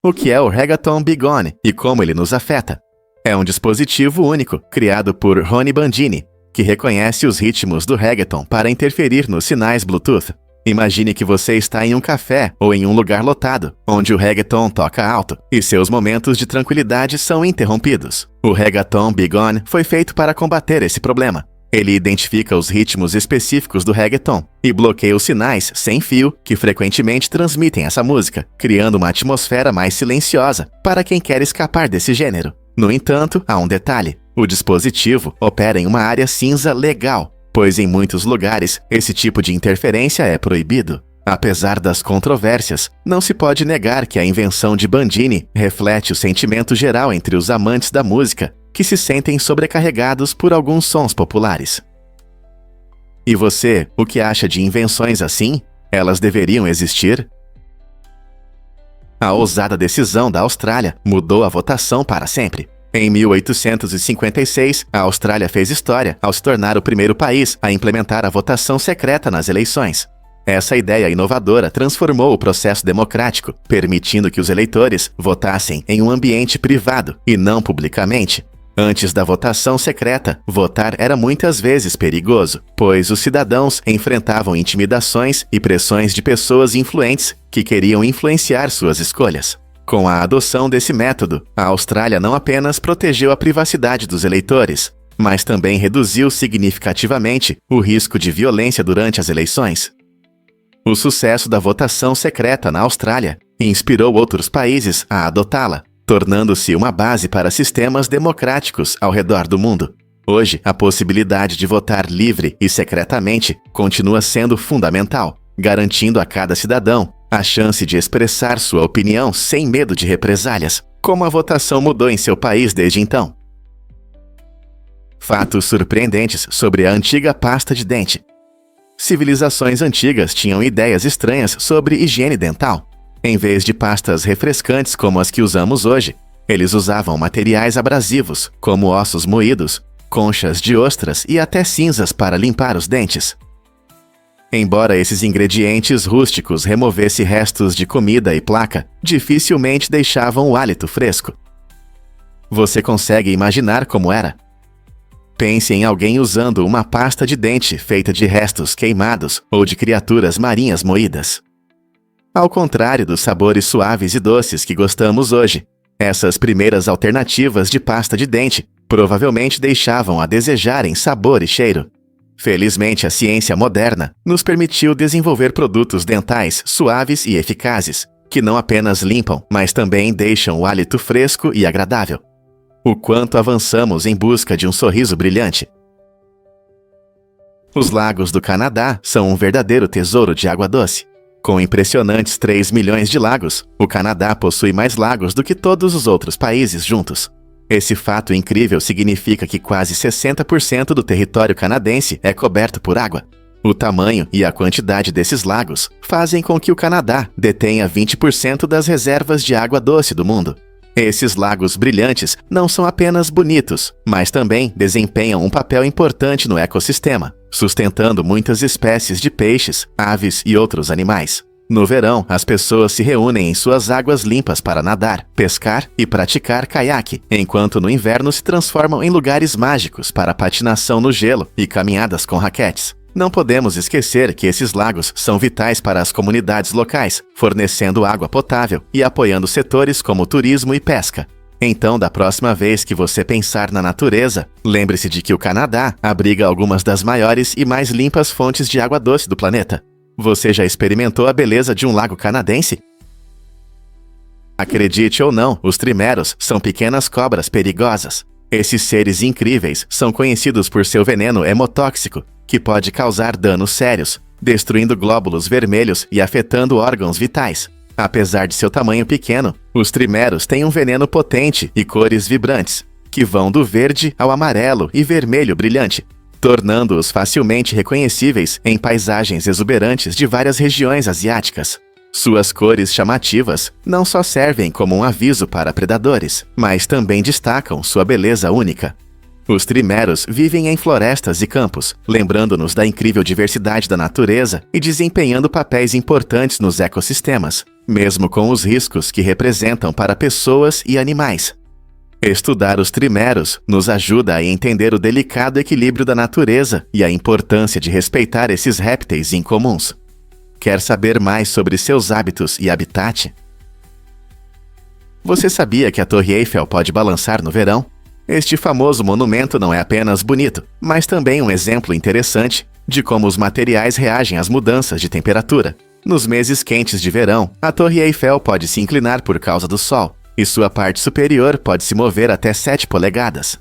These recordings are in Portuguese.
O que é o Reggaeton Big On e como ele nos afeta? É um dispositivo único, criado por Ronnie Bandini, que reconhece os ritmos do reggaeton para interferir nos sinais Bluetooth. Imagine que você está em um café ou em um lugar lotado, onde o reggaeton toca alto, e seus momentos de tranquilidade são interrompidos. O Reggaeton Big On foi feito para combater esse problema. Ele identifica os ritmos específicos do reggaeton e bloqueia os sinais sem fio que frequentemente transmitem essa música, criando uma atmosfera mais silenciosa para quem quer escapar desse gênero. No entanto, há um detalhe: o dispositivo opera em uma área cinza legal, pois em muitos lugares esse tipo de interferência é proibido. Apesar das controvérsias, não se pode negar que a invenção de Bandini reflete o sentimento geral entre os amantes da música, que se sentem sobrecarregados por alguns sons populares. E você, o que acha de invenções assim? Elas deveriam existir? A ousada decisão da Austrália mudou a votação para sempre. Em 1856, a Austrália fez história ao se tornar o primeiro país a implementar a votação secreta nas eleições. Essa ideia inovadora transformou o processo democrático, permitindo que os eleitores votassem em um ambiente privado e não publicamente. Antes da votação secreta, votar era muitas vezes perigoso, pois os cidadãos enfrentavam intimidações e pressões de pessoas influentes que queriam influenciar suas escolhas. Com a adoção desse método, a Austrália não apenas protegeu a privacidade dos eleitores, mas também reduziu significativamente o risco de violência durante as eleições. O sucesso da votação secreta na Austrália inspirou outros países a adotá-la, tornando-se uma base para sistemas democráticos ao redor do mundo. Hoje, a possibilidade de votar livre e secretamente continua sendo fundamental, garantindo a cada cidadão a chance de expressar sua opinião sem medo de represálias. Como a votação mudou em seu país desde então? Fatos surpreendentes sobre a antiga pasta de dente. Civilizações antigas tinham ideias estranhas sobre higiene dental. Em vez de pastas refrescantes como as que usamos hoje, eles usavam materiais abrasivos, como ossos moídos, conchas de ostras e até cinzas para limpar os dentes. Embora esses ingredientes rústicos removessem restos de comida e placa, dificilmente deixavam o hálito fresco. Você consegue imaginar como era? Pense em alguém usando uma pasta de dente feita de restos queimados ou de criaturas marinhas moídas. Ao contrário dos sabores suaves e doces que gostamos hoje, essas primeiras alternativas de pasta de dente provavelmente deixavam a desejar em sabor e cheiro. Felizmente, a ciência moderna nos permitiu desenvolver produtos dentais suaves e eficazes, que não apenas limpam, mas também deixam o hálito fresco e agradável. O quanto avançamos em busca de um sorriso brilhante. Os lagos do Canadá são um verdadeiro tesouro de água doce. Com impressionantes 3 milhões de lagos, o Canadá possui mais lagos do que todos os outros países juntos. Esse fato incrível significa que quase 60% do território canadense é coberto por água. O tamanho e a quantidade desses lagos fazem com que o Canadá detenha 20% das reservas de água doce do mundo. Esses lagos brilhantes não são apenas bonitos, mas também desempenham um papel importante no ecossistema, sustentando muitas espécies de peixes, aves e outros animais. No verão, as pessoas se reúnem em suas águas limpas para nadar, pescar e praticar caiaque, enquanto no inverno se transformam em lugares mágicos para patinação no gelo e caminhadas com raquetes. Não podemos esquecer que esses lagos são vitais para as comunidades locais, fornecendo água potável e apoiando setores como turismo e pesca. Então, da próxima vez que você pensar na natureza, lembre-se de que o Canadá abriga algumas das maiores e mais limpas fontes de água doce do planeta. Você já experimentou a beleza de um lago canadense? Acredite ou não, os trimeros são pequenas cobras perigosas. Esses seres incríveis são conhecidos por seu veneno hemotóxico, que pode causar danos sérios, destruindo glóbulos vermelhos e afetando órgãos vitais. Apesar de seu tamanho pequeno, os trimeros têm um veneno potente e cores vibrantes, que vão do verde ao amarelo e vermelho brilhante, tornando-os facilmente reconhecíveis em paisagens exuberantes de várias regiões asiáticas. Suas cores chamativas não só servem como um aviso para predadores, mas também destacam sua beleza única. Os trimeros vivem em florestas e campos, lembrando-nos da incrível diversidade da natureza e desempenhando papéis importantes nos ecossistemas, mesmo com os riscos que representam para pessoas e animais. Estudar os trimeros nos ajuda a entender o delicado equilíbrio da natureza e a importância de respeitar esses répteis incomuns. Quer saber mais sobre seus hábitos e habitat? Você sabia que a Torre Eiffel pode balançar no verão? Este famoso monumento não é apenas bonito, mas também um exemplo interessante de como os materiais reagem às mudanças de temperatura. Nos meses quentes de verão, a Torre Eiffel pode se inclinar por causa do sol, e sua parte superior pode se mover até 7 polegadas.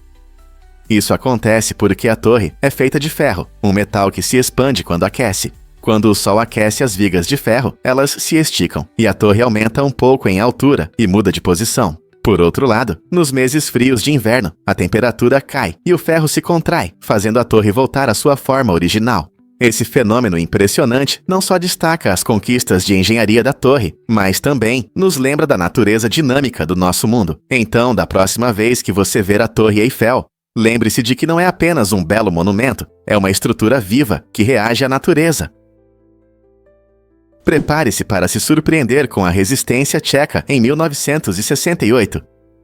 Isso acontece porque a torre é feita de ferro, um metal que se expande quando aquece. Quando o sol aquece as vigas de ferro, elas se esticam, e a torre aumenta um pouco em altura e muda de posição. Por outro lado, nos meses frios de inverno, a temperatura cai e o ferro se contrai, fazendo a torre voltar à sua forma original. Esse fenômeno impressionante não só destaca as conquistas de engenharia da torre, mas também nos lembra da natureza dinâmica do nosso mundo. Então, da próxima vez que você ver a Torre Eiffel, lembre-se de que não é apenas um belo monumento, é uma estrutura viva que reage à natureza. Prepare-se para se surpreender com a resistência tcheca em 1968.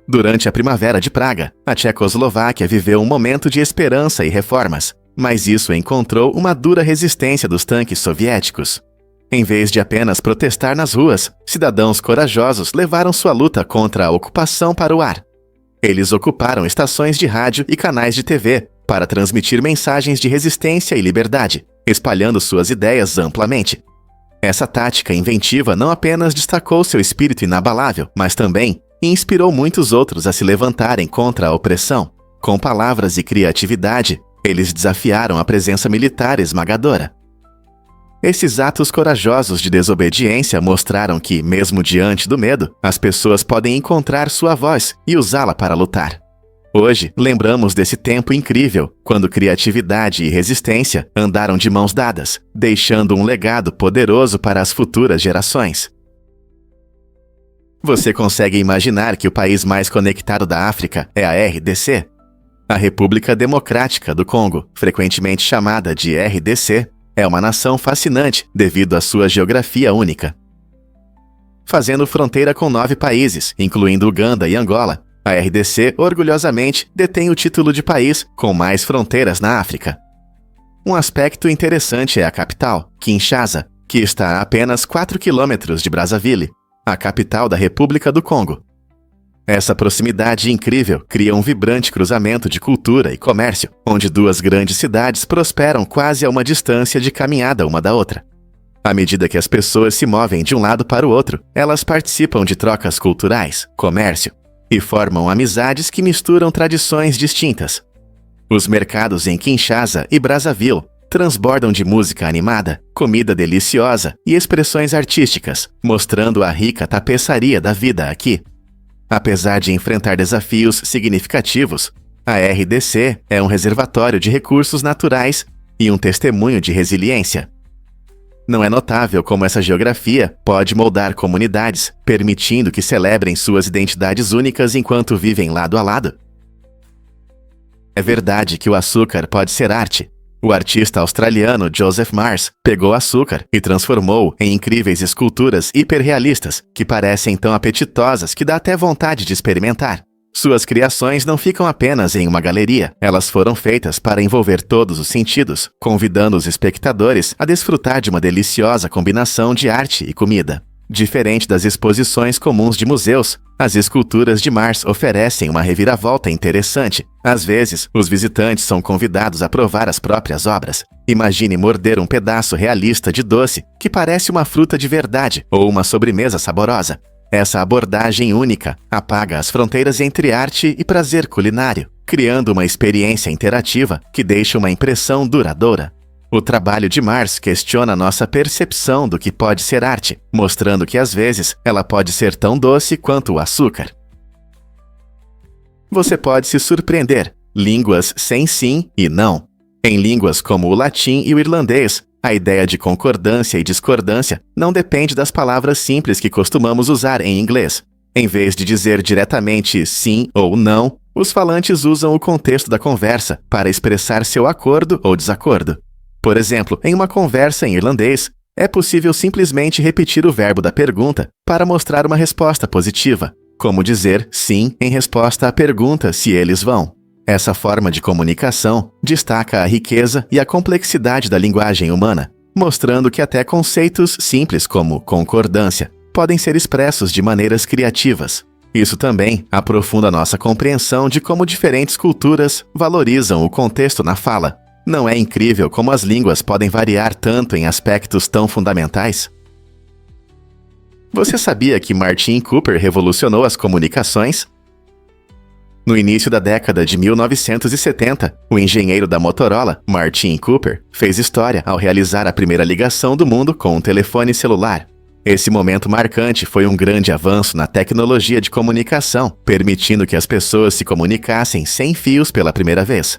Durante a Primavera de Praga, a Tchecoslováquia viveu um momento de esperança e reformas, mas isso encontrou uma dura resistência dos tanques soviéticos. Em vez de apenas protestar nas ruas, cidadãos corajosos levaram sua luta contra a ocupação para o ar. Eles ocuparam estações de rádio e canais de TV para transmitir mensagens de resistência e liberdade, espalhando suas ideias amplamente. Essa tática inventiva não apenas destacou seu espírito inabalável, mas também inspirou muitos outros a se levantarem contra a opressão. Com palavras e criatividade, eles desafiaram a presença militar esmagadora. Esses atos corajosos de desobediência mostraram que, mesmo diante do medo, as pessoas podem encontrar sua voz e usá-la para lutar. Hoje, lembramos desse tempo incrível, quando criatividade e resistência andaram de mãos dadas, deixando um legado poderoso para as futuras gerações. Você consegue imaginar que o país mais conectado da África é a RDC? A República Democrática do Congo, frequentemente chamada de RDC, é uma nação fascinante devido à sua geografia única. Fazendo fronteira com 9 países, incluindo Uganda e Angola, a RDC orgulhosamente detém o título de país com mais fronteiras na África. Um aspecto interessante é a capital, Kinshasa, que está a apenas 4 quilômetros de Brazzaville, a capital da República do Congo. Essa proximidade incrível cria um vibrante cruzamento de cultura e comércio, onde duas grandes cidades prosperam quase a uma distância de caminhada uma da outra. À medida que as pessoas se movem de um lado para o outro, elas participam de trocas culturais, comércio, e formam amizades que misturam tradições distintas. Os mercados em Kinshasa e Brazzaville transbordam de música animada, comida deliciosa e expressões artísticas, mostrando a rica tapeçaria da vida aqui. Apesar de enfrentar desafios significativos, a RDC é um reservatório de recursos naturais e um testemunho de resiliência. Não é notável como essa geografia pode moldar comunidades, permitindo que celebrem suas identidades únicas enquanto vivem lado a lado? É verdade que o açúcar pode ser arte. O artista australiano Joseph Mars pegou açúcar e transformou em incríveis esculturas hiperrealistas que parecem tão apetitosas que dá até vontade de experimentar. Suas criações não ficam apenas em uma galeria, elas foram feitas para envolver todos os sentidos, convidando os espectadores a desfrutar de uma deliciosa combinação de arte e comida. Diferente das exposições comuns de museus, as esculturas de Mars oferecem uma reviravolta interessante. Às vezes, os visitantes são convidados a provar as próprias obras. Imagine morder um pedaço realista de doce, que parece uma fruta de verdade, ou uma sobremesa saborosa. Essa abordagem única apaga as fronteiras entre arte e prazer culinário, criando uma experiência interativa que deixa uma impressão duradoura. O trabalho de Mars questiona nossa percepção do que pode ser arte, mostrando que às vezes ela pode ser tão doce quanto o açúcar. Você pode se surpreender. Línguas sem sim e não. Em línguas como o latim e o irlandês, a ideia de concordância e discordância não depende das palavras simples que costumamos usar em inglês. Em vez de dizer diretamente sim ou não, Os falantes usam o contexto da conversa para expressar seu acordo ou desacordo. Por exemplo, em uma conversa em irlandês, é possível simplesmente repetir o verbo da pergunta para mostrar uma resposta positiva, como dizer sim em resposta à pergunta se eles vão. Essa forma de comunicação destaca a riqueza e a complexidade da linguagem humana, mostrando que até conceitos simples como concordância podem ser expressos de maneiras criativas. Isso também aprofunda nossa compreensão de como diferentes culturas valorizam o contexto na fala. Não é incrível como as línguas podem variar tanto em aspectos tão fundamentais? Você sabia que Martin Cooper revolucionou as comunicações? No início da década de 1970, o engenheiro da Motorola, Martin Cooper, fez história ao realizar a primeira ligação do mundo com um telefone celular. Esse momento marcante foi um grande avanço na tecnologia de comunicação, permitindo que as pessoas se comunicassem sem fios pela primeira vez.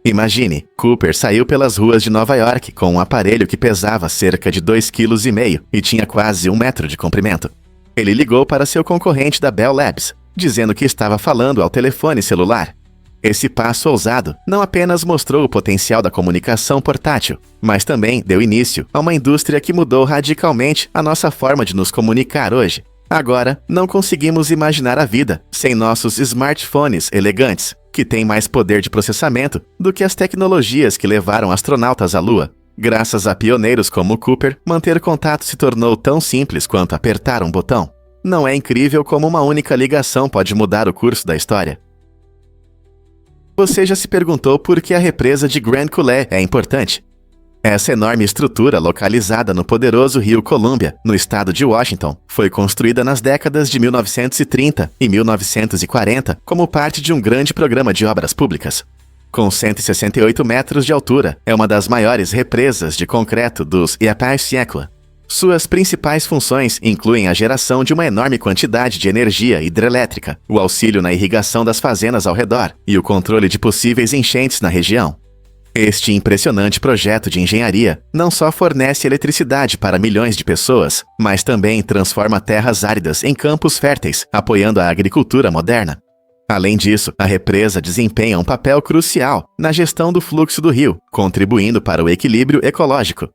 Imagine, Cooper saiu pelas ruas de Nova York com um aparelho que pesava cerca de 2,5 kg e tinha quase 1 metro de comprimento. Ele ligou para seu concorrente da Bell Labs, dizendo que estava falando ao telefone celular. Esse passo ousado não apenas mostrou o potencial da comunicação portátil, mas também deu início a uma indústria que mudou radicalmente a nossa forma de nos comunicar hoje. Agora, não conseguimos imaginar a vida sem nossos smartphones elegantes, que têm mais poder de processamento do que as tecnologias que levaram astronautas à Lua. Graças a pioneiros como Cooper, manter contato se tornou tão simples quanto apertar um botão. Não é incrível como uma única ligação pode mudar o curso da história? Você já se perguntou por que a represa de Grand Coulee é importante? Essa enorme estrutura localizada no poderoso rio Columbia, no estado de Washington, foi construída nas décadas de 1930 e 1940 como parte de um grande programa de obras públicas. Com 168 metros de altura, é uma das maiores represas de concreto dos Appalachians. Suas principais funções incluem a geração de uma enorme quantidade de energia hidrelétrica, o auxílio na irrigação das fazendas ao redor e o controle de possíveis enchentes na região. Este impressionante projeto de engenharia não só fornece eletricidade para milhões de pessoas, mas também transforma terras áridas em campos férteis, apoiando a agricultura moderna. Além disso, a represa desempenha um papel crucial na gestão do fluxo do rio, contribuindo para o equilíbrio ecológico.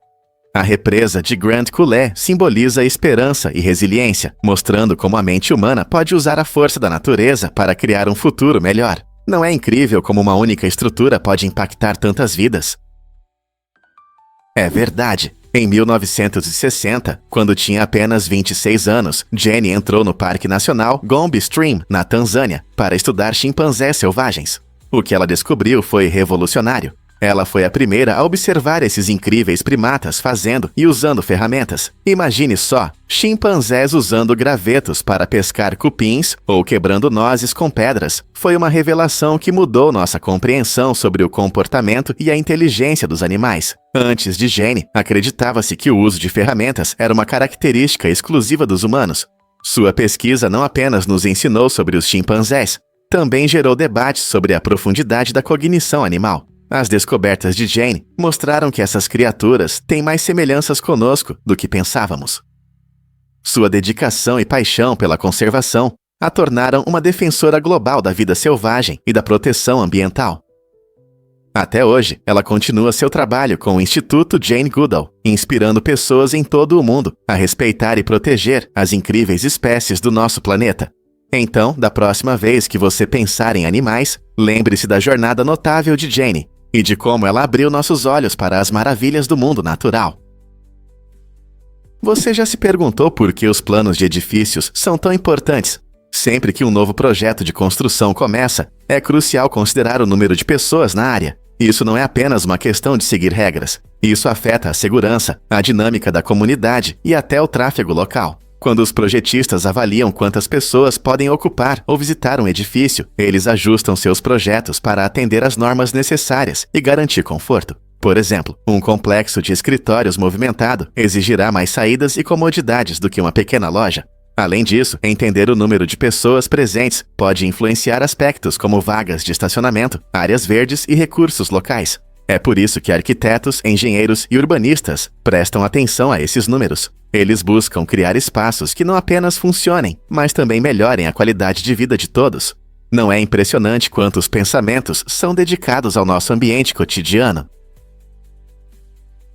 A represa de Grand Coulee simboliza esperança e resiliência, mostrando como a mente humana pode usar a força da natureza para criar um futuro melhor. Não é incrível como uma única estrutura pode impactar tantas vidas? É verdade. Em 1960, quando tinha apenas 26 anos, Jenny entrou no Parque Nacional Gombe Stream, na Tanzânia, para estudar chimpanzés selvagens. O que ela descobriu foi revolucionário. Ela foi a primeira a observar esses incríveis primatas fazendo e usando ferramentas. Imagine só, chimpanzés usando gravetos para pescar cupins ou quebrando nozes com pedras. Foi uma revelação que mudou nossa compreensão sobre o comportamento e a inteligência dos animais. Antes de Jenny, acreditava-se que o uso de ferramentas era uma característica exclusiva dos humanos. Sua pesquisa não apenas nos ensinou sobre os chimpanzés, também gerou debates sobre a profundidade da cognição animal. As descobertas de Jenny mostraram que essas criaturas têm mais semelhanças conosco do que pensávamos. Sua dedicação e paixão pela conservação a tornaram uma defensora global da vida selvagem e da proteção ambiental. Até hoje, ela continua seu trabalho com o Instituto Jane Goodall, inspirando pessoas em todo o mundo a respeitar e proteger as incríveis espécies do nosso planeta. Então, da próxima vez que você pensar em animais, lembre-se da jornada notável de Jenny e de como ela abriu nossos olhos para as maravilhas do mundo natural. Você já se perguntou por que os planos de edifícios são tão importantes? Sempre que um novo projeto de construção começa, é crucial considerar o número de pessoas na área. Isso não é apenas uma questão de seguir regras. Isso afeta a segurança, a dinâmica da comunidade e até o tráfego local. Quando os projetistas avaliam quantas pessoas podem ocupar ou visitar um edifício, eles ajustam seus projetos para atender às normas necessárias e garantir conforto. Por exemplo, um complexo de escritórios movimentado exigirá mais saídas e comodidades do que uma pequena loja. Além disso, entender o número de pessoas presentes pode influenciar aspectos como vagas de estacionamento, áreas verdes e recursos locais. É por isso que arquitetos, engenheiros e urbanistas prestam atenção a esses números. Eles buscam criar espaços que não apenas funcionem, mas também melhorem a qualidade de vida de todos. Não é impressionante quantos pensamentos são dedicados ao nosso ambiente cotidiano?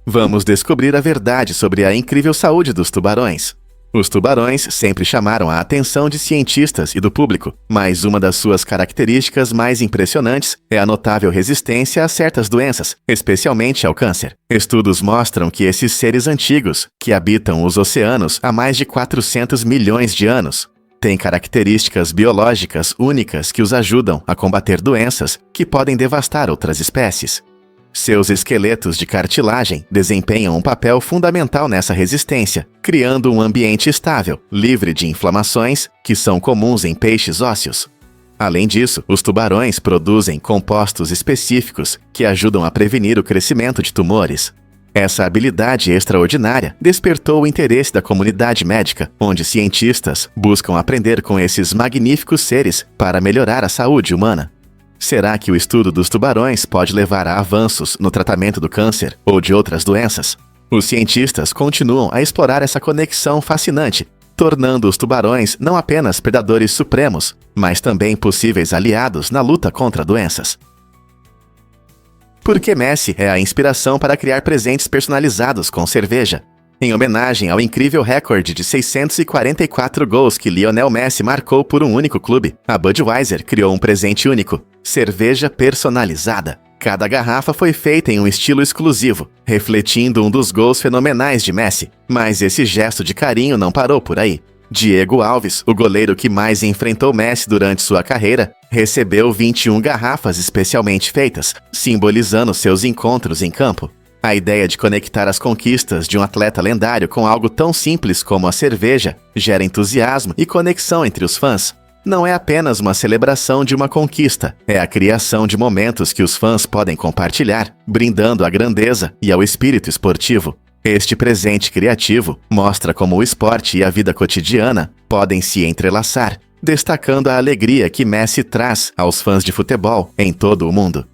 Vamos descobrir a verdade sobre a incrível saúde dos tubarões. Os tubarões sempre chamaram a atenção de cientistas e do público, mas uma das suas características mais impressionantes é a notável resistência a certas doenças, especialmente ao câncer. Estudos mostram que esses seres antigos, que habitam os oceanos há mais de 400 milhões de anos, têm características biológicas únicas que os ajudam a combater doenças que podem devastar outras espécies. Seus esqueletos de cartilagem desempenham um papel fundamental nessa resistência, criando um ambiente estável, livre de inflamações, que são comuns em peixes ósseos. Além disso, os tubarões produzem compostos específicos que ajudam a prevenir o crescimento de tumores. Essa habilidade extraordinária despertou o interesse da comunidade médica, onde cientistas buscam aprender com esses magníficos seres para melhorar a saúde humana. Será que o estudo dos tubarões pode levar a avanços no tratamento do câncer ou de outras doenças? Os cientistas continuam a explorar essa conexão fascinante, tornando os tubarões não apenas predadores supremos, mas também possíveis aliados na luta contra doenças. Por que Messi é a inspiração para criar presentes personalizados com cerveja? Em homenagem ao incrível recorde de 644 gols que Lionel Messi marcou por um único clube, a Budweiser criou um presente único: cerveja personalizada. Cada garrafa foi feita em um estilo exclusivo, refletindo um dos gols fenomenais de Messi. Mas esse gesto de carinho não parou por aí. Diego Alves, o goleiro que mais enfrentou Messi durante sua carreira, recebeu 21 garrafas especialmente feitas, simbolizando seus encontros em campo. A ideia de conectar as conquistas de um atleta lendário com algo tão simples como a cerveja gera entusiasmo e conexão entre os fãs. Não é apenas uma celebração de uma conquista, é a criação de momentos que os fãs podem compartilhar, brindando à grandeza e ao espírito esportivo. Este presente criativo mostra como o esporte e a vida cotidiana podem se entrelaçar, destacando a alegria que Messi traz aos fãs de futebol em todo o mundo.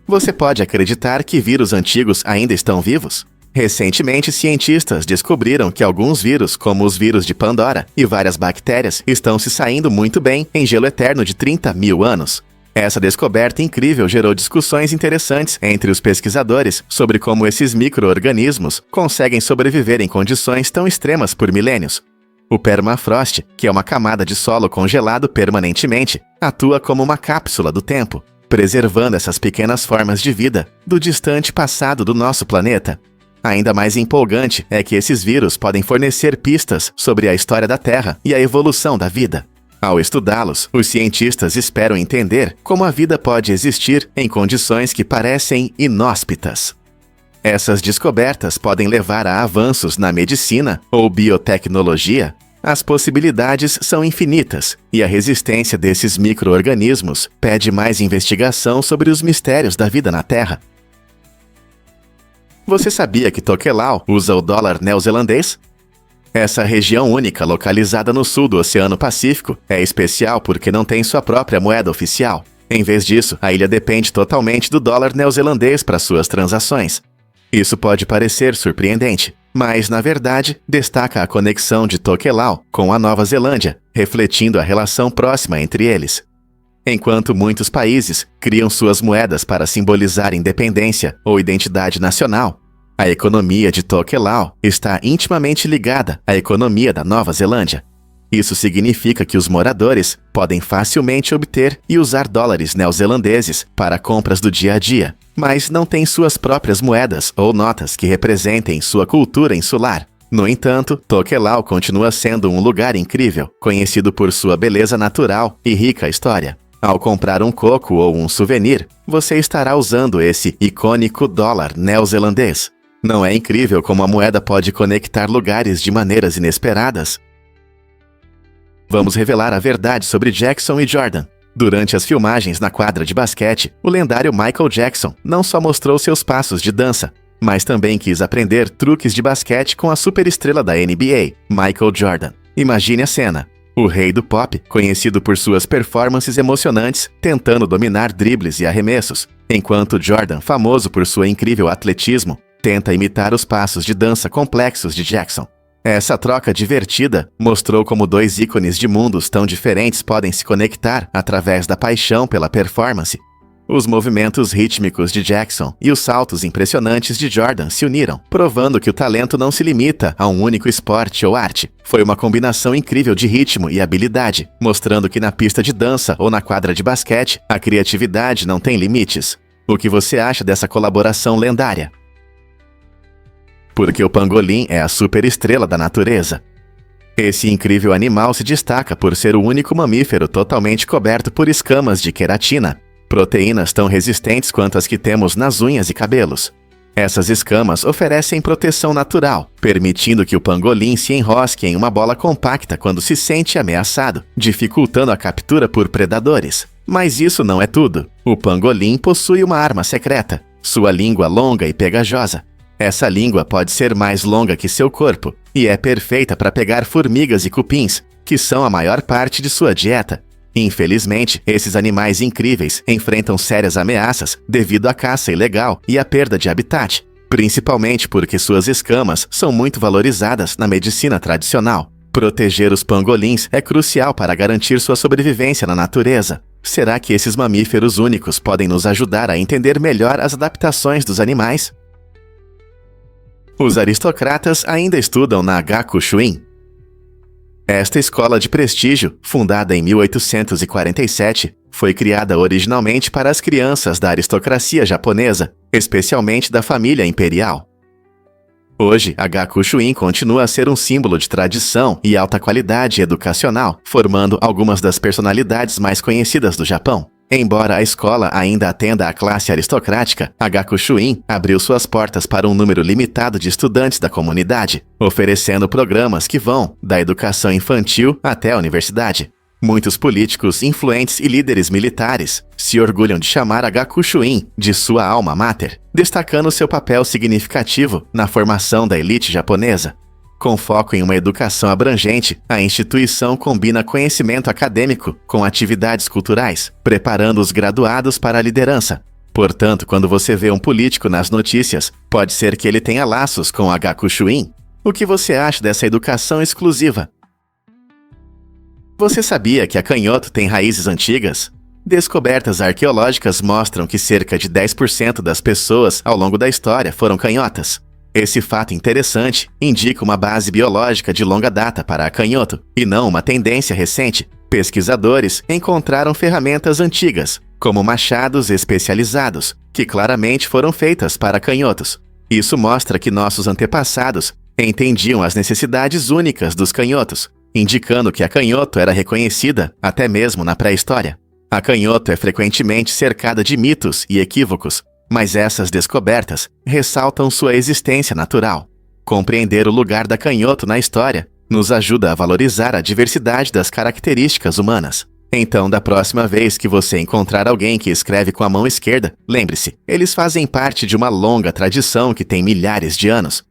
Você pode acreditar que vírus antigos ainda estão vivos? Recentemente, cientistas descobriram que alguns vírus, como os vírus de Pandora e várias bactérias, estão se saindo muito bem em gelo eterno de 30 mil anos. Essa descoberta incrível gerou discussões interessantes entre os pesquisadores sobre como esses micro-organismos conseguem sobreviver em condições tão extremas por milênios. O permafrost, que é uma camada de solo congelado permanentemente, atua como uma cápsula do tempo, preservando essas pequenas formas de vida do distante passado do nosso planeta. Ainda mais empolgante é que esses vírus podem fornecer pistas sobre a história da Terra e a evolução da vida. Ao estudá-los, os cientistas esperam entender como a vida pode existir em condições que parecem inóspitas. Essas descobertas podem levar a avanços na medicina ou biotecnologia. As possibilidades são infinitas, e a resistência desses micro-organismos pede mais investigação sobre os mistérios da vida na Terra. Você sabia que Tokelau usa o dólar neozelandês? Essa região única, localizada no sul do Oceano Pacífico, é especial porque não tem sua própria moeda oficial. Em vez disso, a ilha depende totalmente do dólar neozelandês para suas transações. Isso pode parecer surpreendente, mas, na verdade, destaca a conexão de Tokelau com a Nova Zelândia, refletindo a relação próxima entre eles. Enquanto muitos países criam suas moedas para simbolizar independência ou identidade nacional, a economia de Tokelau está intimamente ligada à economia da Nova Zelândia. Isso significa que os moradores podem facilmente obter e usar dólares neozelandeses para compras do dia a dia, mas não têm suas próprias moedas ou notas que representem sua cultura insular. No entanto, Tokelau continua sendo um lugar incrível, conhecido por sua beleza natural e rica história. Ao comprar um coco ou um souvenir, você estará usando esse icônico dólar neozelandês. Não é incrível como a moeda pode conectar lugares de maneiras inesperadas? Vamos revelar a verdade sobre Jackson e Jordan. Durante as filmagens na quadra de basquete, o lendário Michael Jackson não só mostrou seus passos de dança, mas também quis aprender truques de basquete com a superestrela da NBA, Michael Jordan. Imagine a cena. O rei do pop, conhecido por suas performances emocionantes, tentando dominar dribles e arremessos, enquanto Jordan, famoso por seu incrível atletismo, tenta imitar os passos de dança complexos de Jackson. Essa troca divertida mostrou como dois ícones de mundos tão diferentes podem se conectar através da paixão pela performance. Os movimentos rítmicos de Jackson e os saltos impressionantes de Jordan se uniram, provando que o talento não se limita a um único esporte ou arte. Foi uma combinação incrível de ritmo e habilidade, mostrando que na pista de dança ou na quadra de basquete, a criatividade não tem limites. O que você acha dessa colaboração lendária? Porque o pangolim é a superestrela da natureza. Esse incrível animal se destaca por ser o único mamífero totalmente coberto por escamas de queratina, proteínas tão resistentes quanto as que temos nas unhas e cabelos. Essas escamas oferecem proteção natural, permitindo que o pangolim se enrosque em uma bola compacta quando se sente ameaçado, dificultando a captura por predadores. Mas isso não é tudo. O pangolim possui uma arma secreta, sua língua longa e pegajosa. Essa língua pode ser mais longa que seu corpo e é perfeita para pegar formigas e cupins, que são a maior parte de sua dieta. Infelizmente, esses animais incríveis enfrentam sérias ameaças devido à caça ilegal e à perda de habitat, principalmente porque suas escamas são muito valorizadas na medicina tradicional. Proteger os pangolins é crucial para garantir sua sobrevivência na natureza. Será que esses mamíferos únicos podem nos ajudar a entender melhor as adaptações dos animais? Os aristocratas ainda estudam na Gakushuin. Esta escola de prestígio, fundada em 1847, foi criada originalmente para as crianças da aristocracia japonesa, especialmente da família imperial. Hoje, a Gakushuin continua a ser um símbolo de tradição e alta qualidade educacional, formando algumas das personalidades mais conhecidas do Japão. Embora a escola ainda atenda à classe aristocrática, a Gakushuin abriu suas portas para um número limitado de estudantes da comunidade, oferecendo programas que vão da educação infantil até a universidade. Muitos políticos, influentes e líderes militares se orgulham de chamar a Gakushuin de sua alma mater, destacando seu papel significativo na formação da elite japonesa. Com foco em uma educação abrangente, a instituição combina conhecimento acadêmico com atividades culturais, preparando os graduados para a liderança. Portanto, quando você vê um político nas notícias, pode ser que ele tenha laços com a Gakushuin. O que você acha dessa educação exclusiva? Você sabia que a canhoto tem raízes antigas? Descobertas arqueológicas mostram que cerca de 10% das pessoas ao longo da história foram canhotas. Esse fato interessante indica uma base biológica de longa data para a canhoto, e não uma tendência recente. Pesquisadores encontraram ferramentas antigas, como machados especializados, que claramente foram feitas para canhotos. Isso mostra que nossos antepassados entendiam as necessidades únicas dos canhotos, indicando que a canhoto era reconhecida até mesmo na pré-história. A canhoto é frequentemente cercada de mitos e equívocos, mas essas descobertas ressaltam sua existência natural. Compreender o lugar da canhoto na história nos ajuda a valorizar a diversidade das características humanas. Então, da próxima vez que você encontrar alguém que escreve com a mão esquerda, lembre-se, eles fazem parte de uma longa tradição que tem milhares de anos.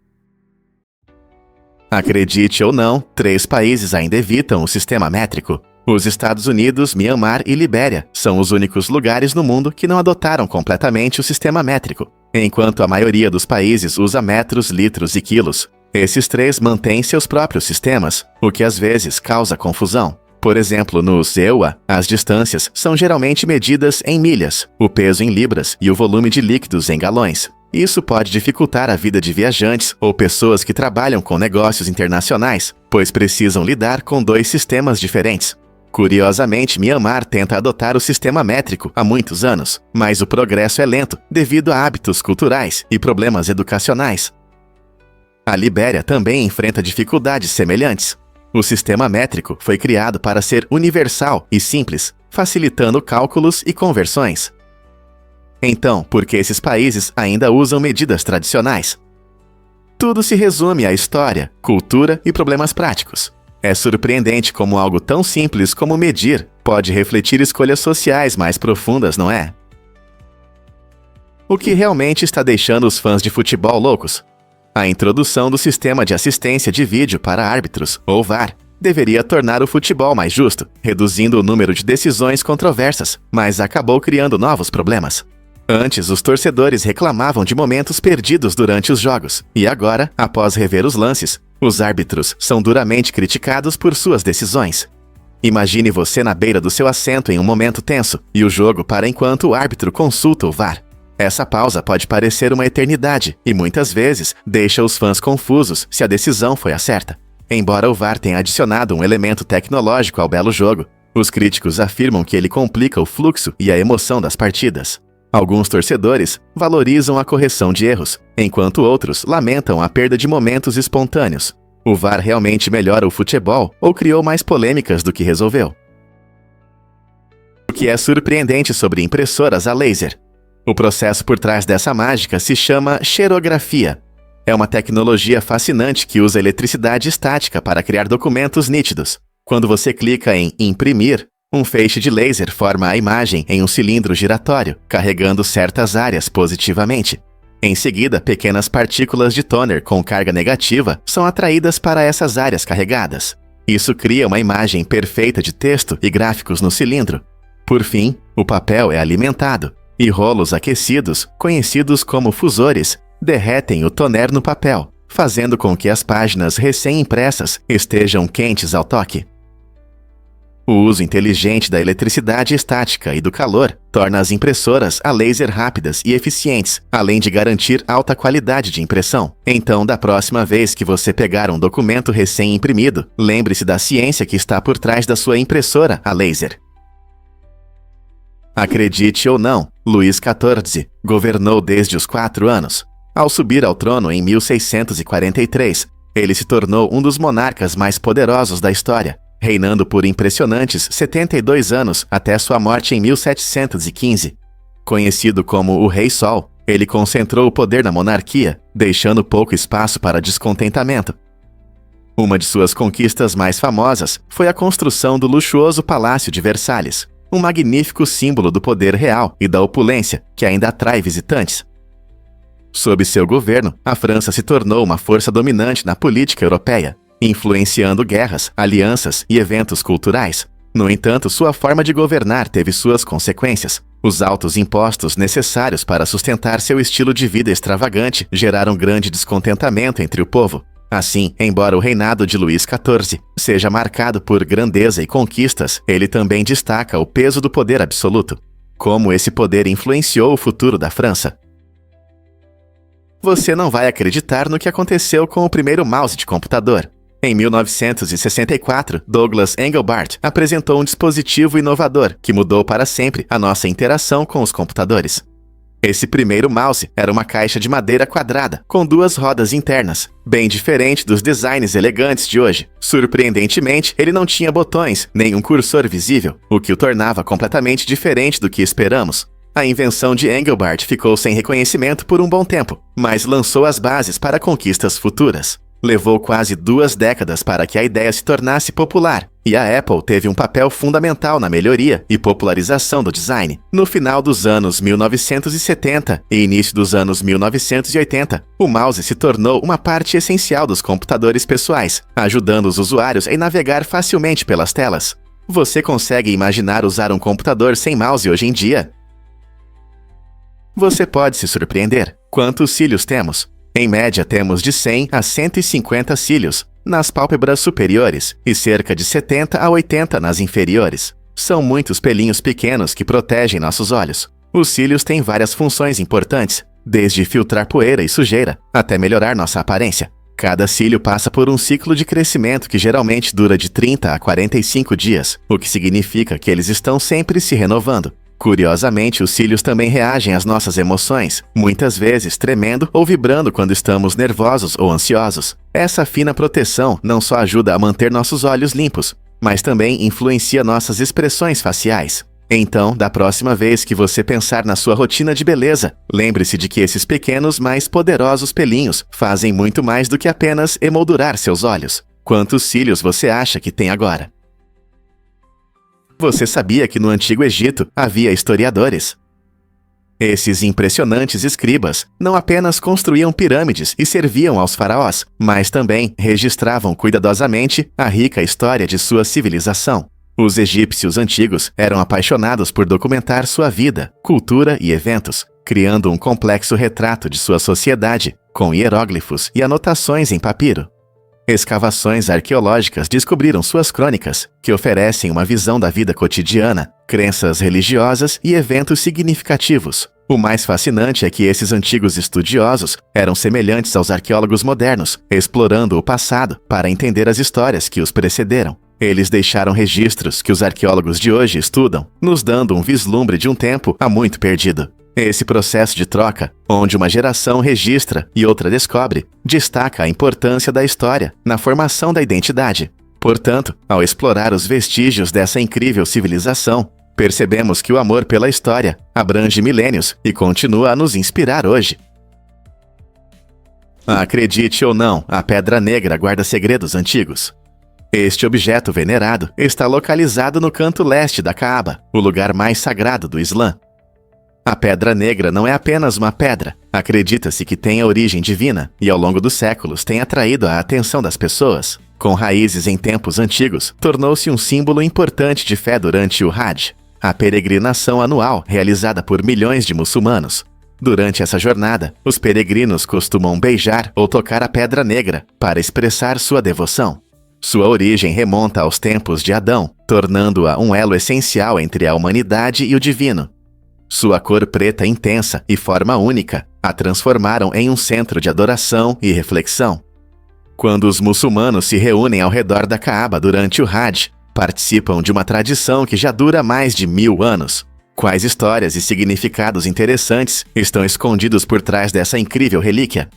Acredite ou não, 3 países ainda evitam o sistema métrico. Os Estados Unidos, Myanmar e Libéria são os únicos lugares no mundo que não adotaram completamente o sistema métrico, enquanto a maioria dos países usa metros, litros e quilos. Esses 3 mantêm seus próprios sistemas, o que às vezes causa confusão. Por exemplo, no EUA, as distâncias são geralmente medidas em milhas, o peso em libras e o volume de líquidos em galões. Isso pode dificultar a vida de viajantes ou pessoas que trabalham com negócios internacionais, pois precisam lidar com 2 sistemas diferentes. Curiosamente, Myanmar tenta adotar o sistema métrico há muitos anos, mas o progresso é lento devido a hábitos culturais e problemas educacionais. A Libéria também enfrenta dificuldades semelhantes. O sistema métrico foi criado para ser universal e simples, facilitando cálculos e conversões. Então, por que esses países ainda usam medidas tradicionais? Tudo se resume à história, cultura e problemas práticos. É surpreendente como algo tão simples como medir pode refletir escolhas sociais mais profundas, não é? O que realmente está deixando os fãs de futebol loucos? A introdução do sistema de assistência de vídeo para árbitros, ou VAR, deveria tornar o futebol mais justo, reduzindo o número de decisões controversas, mas acabou criando novos problemas. Antes, os torcedores reclamavam de momentos perdidos durante os jogos, e agora, após rever os lances, Os árbitros são duramente criticados por suas decisões. Imagine você na beira do seu assento em um momento tenso, e o jogo para enquanto o árbitro consulta o VAR. Essa pausa pode parecer uma eternidade, e muitas vezes deixa os fãs confusos se a decisão foi a certa. Embora o VAR tenha adicionado um elemento tecnológico ao belo jogo, os críticos afirmam que ele complica o fluxo e a emoção das partidas. Alguns torcedores valorizam a correção de erros, enquanto outros lamentam a perda de momentos espontâneos. O VAR realmente melhora o futebol ou criou mais polêmicas do que resolveu? O que é surpreendente sobre impressoras a laser? O processo por trás dessa mágica se chama xerografia. É uma tecnologia fascinante que usa eletricidade estática para criar documentos nítidos. Quando você clica em imprimir, um feixe de laser forma a imagem em um cilindro giratório, carregando certas áreas positivamente. Em seguida, pequenas partículas de toner com carga negativa são atraídas para essas áreas carregadas. Isso cria uma imagem perfeita de texto e gráficos no cilindro. Por fim, o papel é alimentado, e rolos aquecidos, conhecidos como fusores, derretem o toner no papel, fazendo com que as páginas recém-impressas estejam quentes ao toque. O uso inteligente da eletricidade estática e do calor torna as impressoras a laser rápidas e eficientes, além de garantir alta qualidade de impressão. Então, da próxima vez que você pegar um documento recém-imprimido, lembre-se da ciência que está por trás da sua impressora a laser. Acredite ou não, Luís XIV governou desde os 4 anos. Ao subir ao trono em 1643, ele se tornou um dos monarcas mais poderosos da história, reinando por impressionantes 72 anos até sua morte em 1715. Conhecido como o Rei Sol, ele concentrou o poder na monarquia, deixando pouco espaço para descontentamento. Uma de suas conquistas mais famosas foi a construção do luxuoso Palácio de Versalhes, um magnífico símbolo do poder real e da opulência que ainda atrai visitantes. Sob seu governo, a França se tornou uma força dominante na política europeia, influenciando guerras, alianças e eventos culturais. No entanto, sua forma de governar teve suas consequências. Os altos impostos necessários para sustentar seu estilo de vida extravagante geraram grande descontentamento entre o povo. Assim, embora o reinado de Luís XIV seja marcado por grandeza e conquistas, ele também destaca o peso do poder absoluto. Como esse poder influenciou o futuro da França? Você não vai acreditar no que aconteceu com o primeiro mouse de computador. Em 1964, Douglas Engelbart apresentou um dispositivo inovador que mudou para sempre a nossa interação com os computadores. Esse primeiro mouse era uma caixa de madeira quadrada, com 2 rodas internas, bem diferente dos designs elegantes de hoje. Surpreendentemente, ele não tinha botões, nem um cursor visível, o que o tornava completamente diferente do que esperamos. A invenção de Engelbart ficou sem reconhecimento por um bom tempo, mas lançou as bases para conquistas futuras. Levou quase 2 décadas para que a ideia se tornasse popular, e a Apple teve um papel fundamental na melhoria e popularização do design. No final dos anos 1970 e início dos anos 1980, o mouse se tornou uma parte essencial dos computadores pessoais, ajudando os usuários a navegar facilmente pelas telas. Você consegue imaginar usar um computador sem mouse hoje em dia? Você pode se surpreender. Quantos cílios temos? Em média, temos de 100 a 150 cílios nas pálpebras superiores e cerca de 70 a 80 nas inferiores. São muitos pelinhos pequenos que protegem nossos olhos. Os cílios têm várias funções importantes, desde filtrar poeira e sujeira até melhorar nossa aparência. Cada cílio passa por um ciclo de crescimento que geralmente dura de 30 a 45 dias, o que significa que eles estão sempre se renovando. Curiosamente, os cílios também reagem às nossas emoções, muitas vezes tremendo ou vibrando quando estamos nervosos ou ansiosos. Essa fina proteção não só ajuda a manter nossos olhos limpos, mas também influencia nossas expressões faciais. Então, da próxima vez que você pensar na sua rotina de beleza, lembre-se de que esses pequenos, mais poderosos pelinhos fazem muito mais do que apenas emoldurar seus olhos. Quantos cílios você acha que tem agora? Você sabia que no Antigo Egito havia historiadores? Esses impressionantes escribas não apenas construíam pirâmides e serviam aos faraós, mas também registravam cuidadosamente a rica história de sua civilização. Os egípcios antigos eram apaixonados por documentar sua vida, cultura e eventos, criando um complexo retrato de sua sociedade, com hieróglifos e anotações em papiro. Escavações arqueológicas descobriram suas crônicas, que oferecem uma visão da vida cotidiana, crenças religiosas e eventos significativos. O mais fascinante é que esses antigos estudiosos eram semelhantes aos arqueólogos modernos, explorando o passado para entender as histórias que os precederam. Eles deixaram registros que os arqueólogos de hoje estudam, nos dando um vislumbre de um tempo há muito perdido. Esse processo de troca, onde uma geração registra e outra descobre, destaca a importância da história na formação da identidade. Portanto, ao explorar os vestígios dessa incrível civilização, percebemos que o amor pela história abrange milênios e continua a nos inspirar hoje. Acredite ou não, a Pedra Negra guarda segredos antigos. Este objeto venerado está localizado no canto leste da Caaba, o lugar mais sagrado do Islã. A Pedra Negra não é apenas uma pedra. Acredita-se que tem origem divina e, ao longo dos séculos, tem atraído a atenção das pessoas. Com raízes em tempos antigos, tornou-se um símbolo importante de fé durante o Hajj, a peregrinação anual realizada por milhões de muçulmanos. Durante essa jornada, os peregrinos costumam beijar ou tocar a Pedra Negra para expressar sua devoção. Sua origem remonta aos tempos de Adão, tornando-a um elo essencial entre a humanidade e o divino. Sua cor preta intensa e forma única a transformaram em um centro de adoração e reflexão. Quando os muçulmanos se reúnem ao redor da Caaba durante o Hajj, participam de uma tradição que já dura mais de 1000 anos. Quais histórias e significados interessantes estão escondidos por trás dessa incrível relíquia?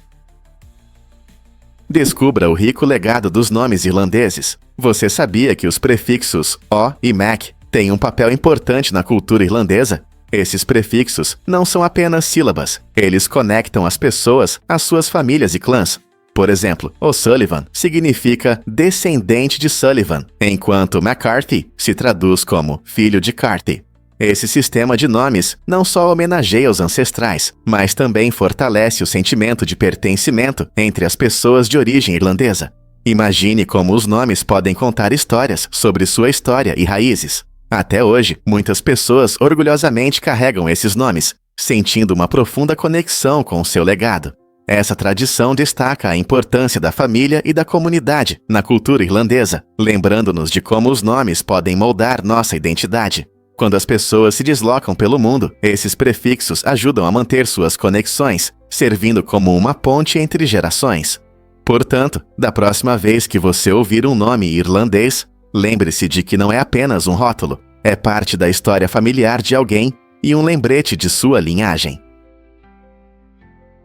Descubra o rico legado dos nomes irlandeses. Você sabia que os prefixos O e Mac têm um papel importante na cultura irlandesa? Esses prefixos não são apenas sílabas, eles conectam as pessoas às suas famílias e clãs. Por exemplo, O'Sullivan significa descendente de Sullivan, enquanto McCarthy se traduz como filho de Carthy. Esse sistema de nomes não só homenageia os ancestrais, mas também fortalece o sentimento de pertencimento entre as pessoas de origem irlandesa. Imagine como os nomes podem contar histórias sobre sua história e raízes. Até hoje, muitas pessoas orgulhosamente carregam esses nomes, sentindo uma profunda conexão com o seu legado. Essa tradição destaca a importância da família e da comunidade na cultura irlandesa, lembrando-nos de como os nomes podem moldar nossa identidade. Quando as pessoas se deslocam pelo mundo, esses prefixos ajudam a manter suas conexões, servindo como uma ponte entre gerações. Portanto, da próxima vez que você ouvir um nome irlandês, lembre-se de que não é apenas um rótulo, é parte da história familiar de alguém e um lembrete de sua linhagem.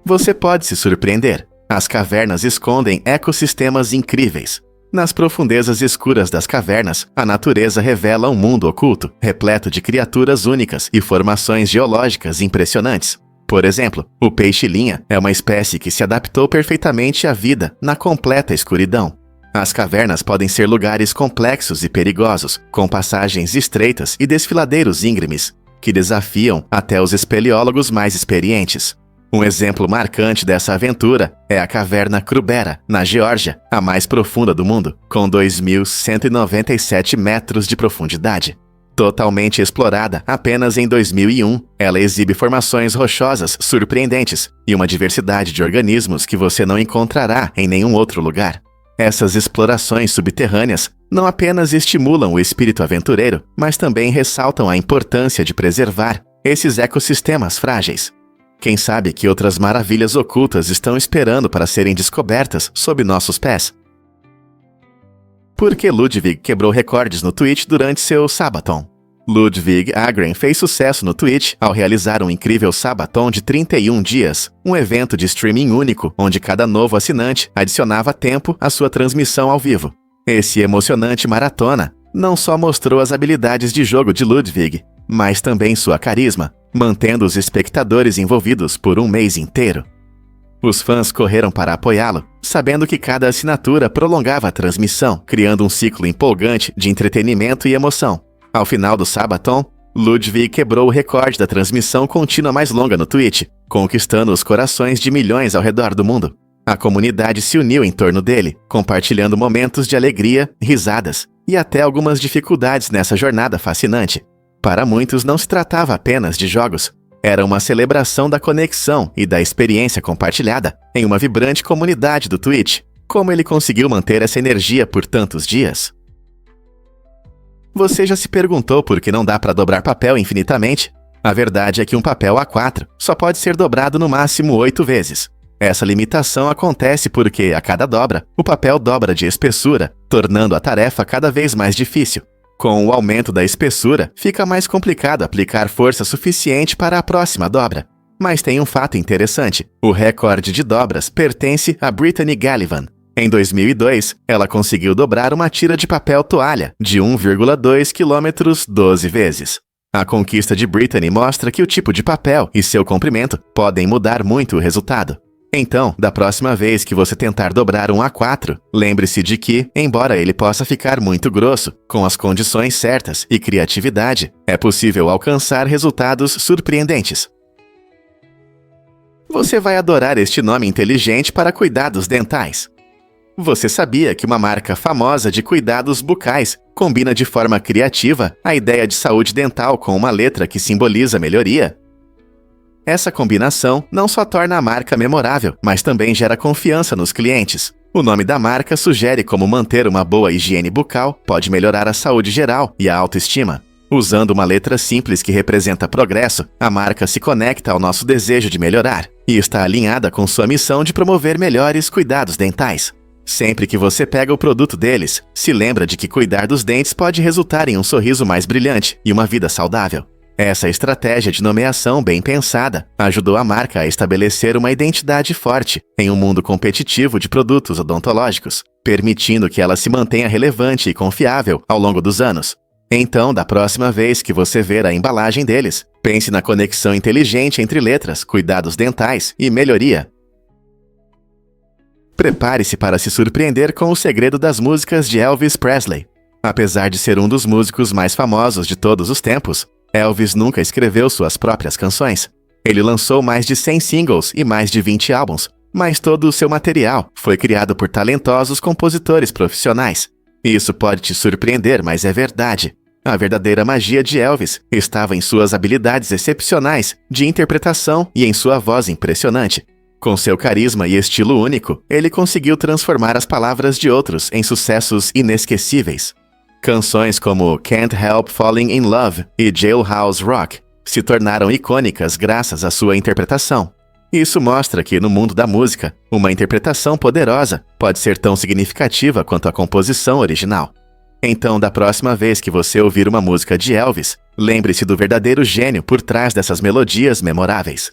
Você pode se surpreender. As cavernas escondem ecossistemas incríveis. Nas profundezas escuras das cavernas, a natureza revela um mundo oculto, repleto de criaturas únicas e formações geológicas impressionantes. Por exemplo, o peixe-linha é uma espécie que se adaptou perfeitamente à vida na completa escuridão. As cavernas podem ser lugares complexos e perigosos, com passagens estreitas e desfiladeiros íngremes, que desafiam até os espeleólogos mais experientes. Um exemplo marcante dessa aventura é a Caverna Krubera, na Geórgia, a mais profunda do mundo, com 2.197 metros de profundidade. Totalmente explorada apenas em 2001, ela exibe formações rochosas surpreendentes e uma diversidade de organismos que você não encontrará em nenhum outro lugar. Essas explorações subterrâneas não apenas estimulam o espírito aventureiro, mas também ressaltam a importância de preservar esses ecossistemas frágeis. Quem sabe que outras maravilhas ocultas estão esperando para serem descobertas sob nossos pés? Por que Ludwig quebrou recordes no Twitch durante seu Sabaton? Ludwig Agren fez sucesso no Twitch ao realizar um incrível Sabaton de 31 dias, um evento de streaming único onde cada novo assinante adicionava tempo à sua transmissão ao vivo. Esse emocionante maratona não só mostrou as habilidades de jogo de Ludwig, mas também sua carisma, mantendo os espectadores envolvidos por um mês inteiro. Os fãs correram para apoiá-lo, sabendo que cada assinatura prolongava a transmissão, criando um ciclo empolgante de entretenimento e emoção. Ao final do Sabaton, Ludwig quebrou o recorde da transmissão contínua mais longa no Twitch, conquistando os corações de milhões ao redor do mundo. A comunidade se uniu em torno dele, compartilhando momentos de alegria, risadas e até algumas dificuldades nessa jornada fascinante. Para muitos não se tratava apenas de jogos, era uma celebração da conexão e da experiência compartilhada em uma vibrante comunidade do Twitch. Como ele conseguiu manter essa energia por tantos dias? Você já se perguntou por que não dá para dobrar papel infinitamente? A verdade é que um papel A4 só pode ser dobrado no máximo 8 vezes. Essa limitação acontece porque, a cada dobra, o papel dobra de espessura, tornando a tarefa cada vez mais difícil. Com o aumento da espessura, fica mais complicado aplicar força suficiente para a próxima dobra. Mas tem um fato interessante: o recorde de dobras pertence a Brittany Gallivan. Em 2002, ela conseguiu dobrar uma tira de papel toalha de 1,2 km 12 vezes. A conquista de Brittany mostra que o tipo de papel e seu comprimento podem mudar muito o resultado. Então, da próxima vez que você tentar dobrar um A4, lembre-se de que, embora ele possa ficar muito grosso, com as condições certas e criatividade, é possível alcançar resultados surpreendentes. Você vai adorar este nome inteligente para cuidados dentais. Você sabia que uma marca famosa de cuidados bucais combina de forma criativa a ideia de saúde dental com uma letra que simboliza melhoria? Essa combinação não só torna a marca memorável, mas também gera confiança nos clientes. O nome da marca sugere como manter uma boa higiene bucal pode melhorar a saúde geral e a autoestima. Usando uma letra simples que representa progresso, a marca se conecta ao nosso desejo de melhorar e está alinhada com sua missão de promover melhores cuidados dentais. Sempre que você pega o produto deles, se lembra de que cuidar dos dentes pode resultar em um sorriso mais brilhante e uma vida saudável. Essa estratégia de nomeação bem pensada ajudou a marca a estabelecer uma identidade forte em um mundo competitivo de produtos odontológicos, permitindo que ela se mantenha relevante e confiável ao longo dos anos. Então, da próxima vez que você ver a embalagem deles, pense na conexão inteligente entre letras, cuidados dentais e melhoria. Prepare-se para se surpreender com o segredo das músicas de Elvis Presley. Apesar de ser um dos músicos mais famosos de todos os tempos, Elvis nunca escreveu suas próprias canções. Ele lançou mais de 100 singles e mais de 20 álbuns, mas todo o seu material foi criado por talentosos compositores profissionais. Isso pode te surpreender, mas é verdade. A verdadeira magia de Elvis estava em suas habilidades excepcionais de interpretação e em sua voz impressionante. Com seu carisma e estilo único, ele conseguiu transformar as palavras de outros em sucessos inesquecíveis. Canções como Can't Help Falling in Love e Jailhouse Rock se tornaram icônicas graças à sua interpretação. Isso mostra que, no mundo da música, uma interpretação poderosa pode ser tão significativa quanto a composição original. Então, da próxima vez que você ouvir uma música de Elvis, lembre-se do verdadeiro gênio por trás dessas melodias memoráveis.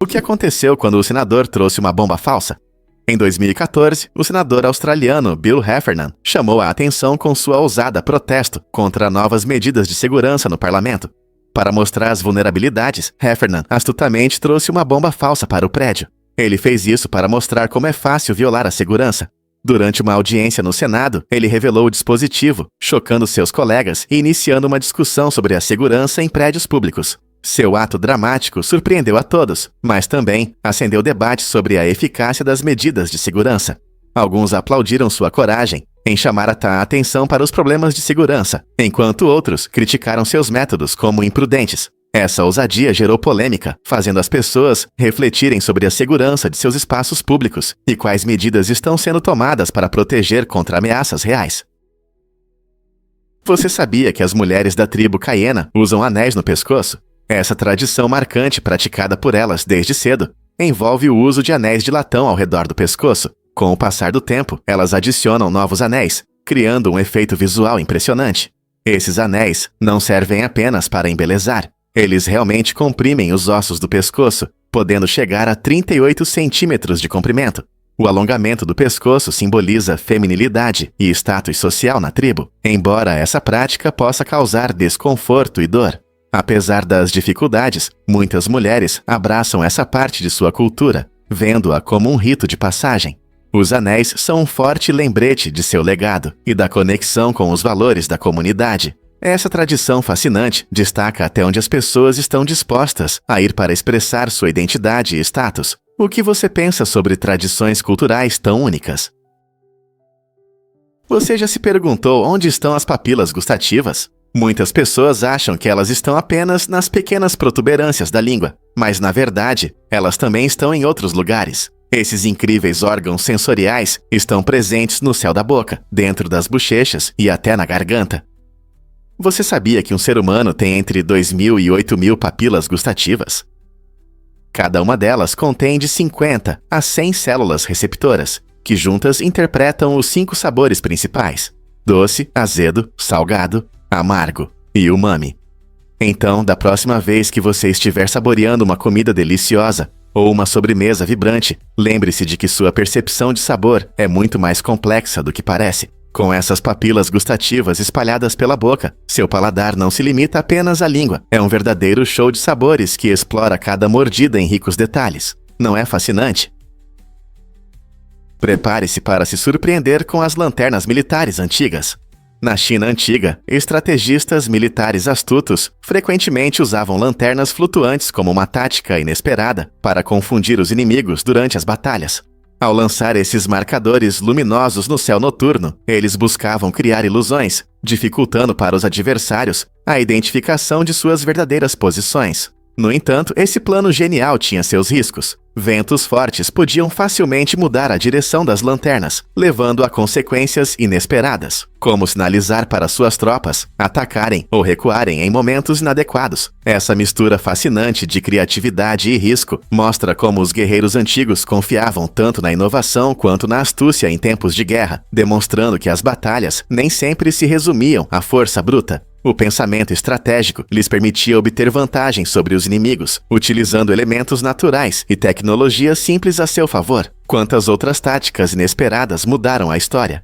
O que aconteceu quando o senador trouxe uma bomba falsa? Em 2014, o senador australiano Bill Heffernan chamou a atenção com sua ousada protesto contra novas medidas de segurança no parlamento. Para mostrar as vulnerabilidades, Heffernan astutamente trouxe uma bomba falsa para o prédio. Ele fez isso para mostrar como é fácil violar a segurança. Durante uma audiência no Senado, ele revelou o dispositivo, chocando seus colegas e iniciando uma discussão sobre a segurança em prédios públicos. Seu ato dramático surpreendeu a todos, mas também acendeu debates sobre a eficácia das medidas de segurança. Alguns aplaudiram sua coragem em chamar a atenção para os problemas de segurança, enquanto outros criticaram seus métodos como imprudentes. Essa ousadia gerou polêmica, fazendo as pessoas refletirem sobre a segurança de seus espaços públicos e quais medidas estão sendo tomadas para proteger contra ameaças reais. Você sabia que as mulheres da tribo Caiena usam anéis no pescoço? Essa tradição marcante praticada por elas desde cedo envolve o uso de anéis de latão ao redor do pescoço. Com o passar do tempo, elas adicionam novos anéis, criando um efeito visual impressionante. Esses anéis não servem apenas para embelezar. Eles realmente comprimem os ossos do pescoço, podendo chegar a 38 centímetros de comprimento. O alongamento do pescoço simboliza feminilidade e status social na tribo, embora essa prática possa causar desconforto e dor. Apesar das dificuldades, muitas mulheres abraçam essa parte de sua cultura, vendo-a como um rito de passagem. Os anéis são um forte lembrete de seu legado e da conexão com os valores da comunidade. Essa tradição fascinante destaca até onde as pessoas estão dispostas a ir para expressar sua identidade e status. O que você pensa sobre tradições culturais tão únicas? Você já se perguntou onde estão as papilas gustativas? Muitas pessoas acham que elas estão apenas nas pequenas protuberâncias da língua, mas na verdade, elas também estão em outros lugares. Esses incríveis órgãos sensoriais estão presentes no céu da boca, dentro das bochechas e até na garganta. Você sabia que um ser humano tem entre 2.000 e 8.000 papilas gustativas? Cada uma delas contém de 50 a 100 células receptoras, que juntas interpretam os 5 sabores principais: doce, azedo, salgado, amargo e umami. Então, da próxima vez que você estiver saboreando uma comida deliciosa ou uma sobremesa vibrante, lembre-se de que sua percepção de sabor é muito mais complexa do que parece. Com essas papilas gustativas espalhadas pela boca, seu paladar não se limita apenas à língua. É um verdadeiro show de sabores que explora cada mordida em ricos detalhes. Não é fascinante? Prepare-se para se surpreender com as lanternas militares antigas. Na China antiga, estrategistas militares astutos frequentemente usavam lanternas flutuantes como uma tática inesperada para confundir os inimigos durante as batalhas. Ao lançar esses marcadores luminosos no céu noturno, eles buscavam criar ilusões, dificultando para os adversários a identificação de suas verdadeiras posições. No entanto, esse plano genial tinha seus riscos. Ventos fortes podiam facilmente mudar a direção das lanternas, levando a consequências inesperadas, como sinalizar para suas tropas atacarem ou recuarem em momentos inadequados. Essa mistura fascinante de criatividade e risco mostra como os guerreiros antigos confiavam tanto na inovação quanto na astúcia em tempos de guerra, demonstrando que as batalhas nem sempre se resumiam à força bruta. O pensamento estratégico lhes permitia obter vantagem sobre os inimigos, utilizando elementos naturais e tecnologia simples a seu favor. Quantas outras táticas inesperadas mudaram a história?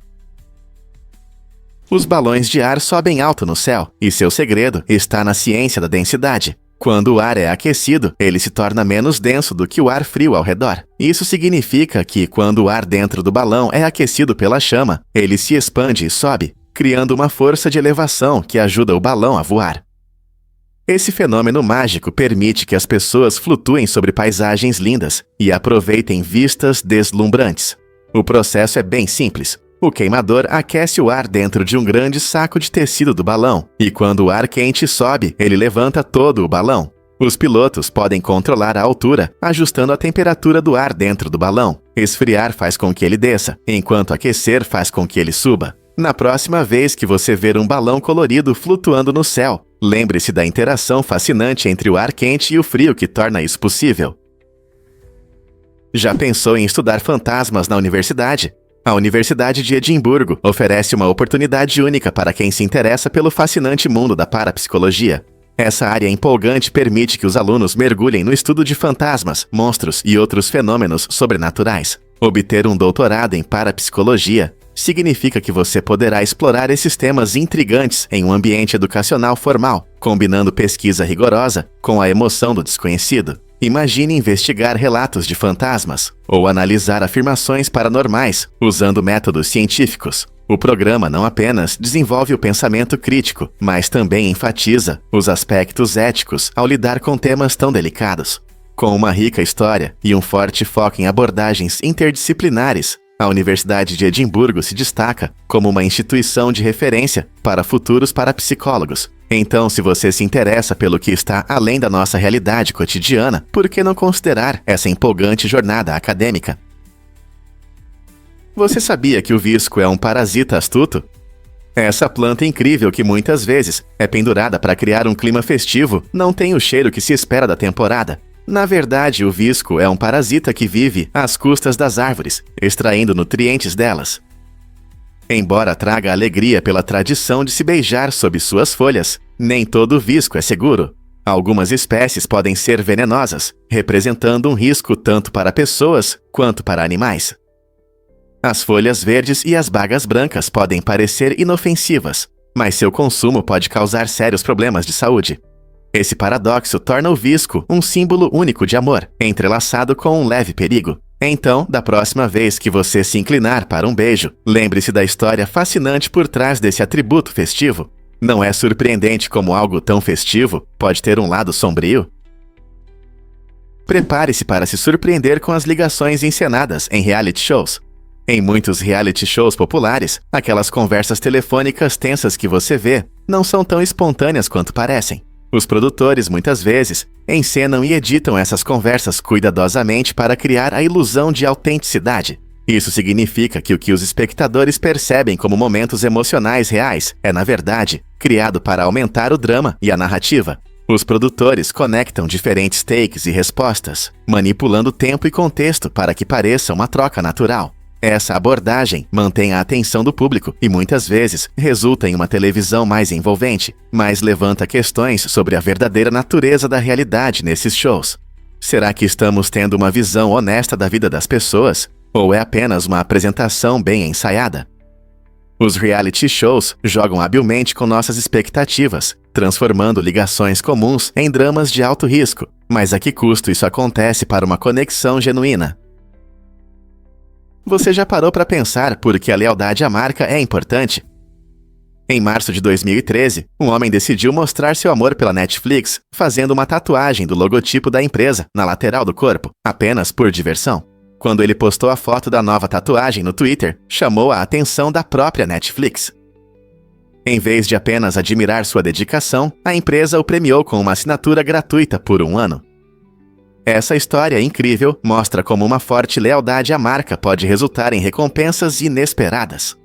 Os balões de ar sobem alto no céu, e seu segredo está na ciência da densidade. Quando o ar é aquecido, ele se torna menos denso do que o ar frio ao redor. Isso significa que, quando o ar dentro do balão é aquecido pela chama, ele se expande e sobe, criando uma força de elevação que ajuda o balão a voar. Esse fenômeno mágico permite que as pessoas flutuem sobre paisagens lindas e aproveitem vistas deslumbrantes. O processo é bem simples. O queimador aquece o ar dentro de um grande saco de tecido do balão, e quando o ar quente sobe, ele levanta todo o balão. Os pilotos podem controlar a altura, ajustando a temperatura do ar dentro do balão. Esfriar faz com que ele desça, enquanto aquecer faz com que ele suba. Na próxima vez que você ver um balão colorido flutuando no céu, lembre-se da interação fascinante entre o ar quente e o frio que torna isso possível. Já pensou em estudar fantasmas na universidade? A Universidade de Edimburgo oferece uma oportunidade única para quem se interessa pelo fascinante mundo da parapsicologia. Essa área empolgante permite que os alunos mergulhem no estudo de fantasmas, monstros e outros fenômenos sobrenaturais. Obter um doutorado em parapsicologia significa que você poderá explorar esses temas intrigantes em um ambiente educacional formal, combinando pesquisa rigorosa com a emoção do desconhecido. Imagine investigar relatos de fantasmas ou analisar afirmações paranormais usando métodos científicos. O programa não apenas desenvolve o pensamento crítico, mas também enfatiza os aspectos éticos ao lidar com temas tão delicados. Com uma rica história e um forte foco em abordagens interdisciplinares, a Universidade de Edimburgo se destaca como uma instituição de referência para futuros parapsicólogos. Então, se você se interessa pelo que está além da nossa realidade cotidiana, por que não considerar essa empolgante jornada acadêmica? Você sabia que o visco é um parasita astuto? Essa planta incrível que muitas vezes é pendurada para criar um clima festivo não tem o cheiro que se espera da temporada. Na verdade, o visco é um parasita que vive às custas das árvores, extraindo nutrientes delas. Embora traga alegria pela tradição de se beijar sob suas folhas, nem todo visco é seguro. Algumas espécies podem ser venenosas, representando um risco tanto para pessoas quanto para animais. As folhas verdes e as bagas brancas podem parecer inofensivas, mas seu consumo pode causar sérios problemas de saúde. Esse paradoxo torna o visco um símbolo único de amor, entrelaçado com um leve perigo. Então, da próxima vez que você se inclinar para um beijo, lembre-se da história fascinante por trás desse atributo festivo. Não é surpreendente como algo tão festivo pode ter um lado sombrio? Prepare-se para se surpreender com as ligações encenadas em reality shows. Em muitos reality shows populares, aquelas conversas telefônicas tensas que você vê não são tão espontâneas quanto parecem. Os produtores, muitas vezes, encenam e editam essas conversas cuidadosamente para criar a ilusão de autenticidade. Isso significa que o que os espectadores percebem como momentos emocionais reais é, na verdade, criado para aumentar o drama e a narrativa. Os produtores conectam diferentes takes e respostas, manipulando tempo e contexto para que pareça uma troca natural. Essa abordagem mantém a atenção do público e muitas vezes resulta em uma televisão mais envolvente, mas levanta questões sobre a verdadeira natureza da realidade nesses shows. Será que estamos tendo uma visão honesta da vida das pessoas? Ou é apenas uma apresentação bem ensaiada? Os reality shows jogam habilmente com nossas expectativas, transformando ligações comuns em dramas de alto risco. Mas a que custo isso acontece para uma conexão genuína? Você já parou para pensar por que a lealdade à marca é importante? Em março de 2013, um homem decidiu mostrar seu amor pela Netflix fazendo uma tatuagem do logotipo da empresa na lateral do corpo, apenas por diversão. Quando ele postou a foto da nova tatuagem no Twitter, chamou a atenção da própria Netflix. Em vez de apenas admirar sua dedicação, a empresa o premiou com uma assinatura gratuita por 1 ano. Essa história incrível mostra como uma forte lealdade à marca pode resultar em recompensas inesperadas.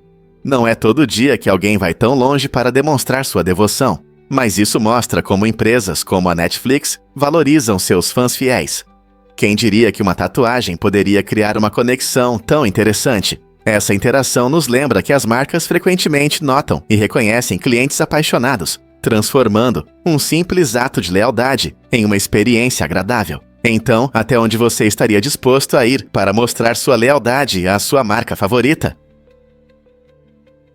Não é todo dia que alguém vai tão longe para demonstrar sua devoção, mas isso mostra como empresas como a Netflix valorizam seus fãs fiéis. Quem diria que uma tatuagem poderia criar uma conexão tão interessante? Essa interação nos lembra que as marcas frequentemente notam e reconhecem clientes apaixonados, transformando um simples ato de lealdade em uma experiência agradável. Então, até onde você estaria disposto a ir para mostrar sua lealdade à sua marca favorita?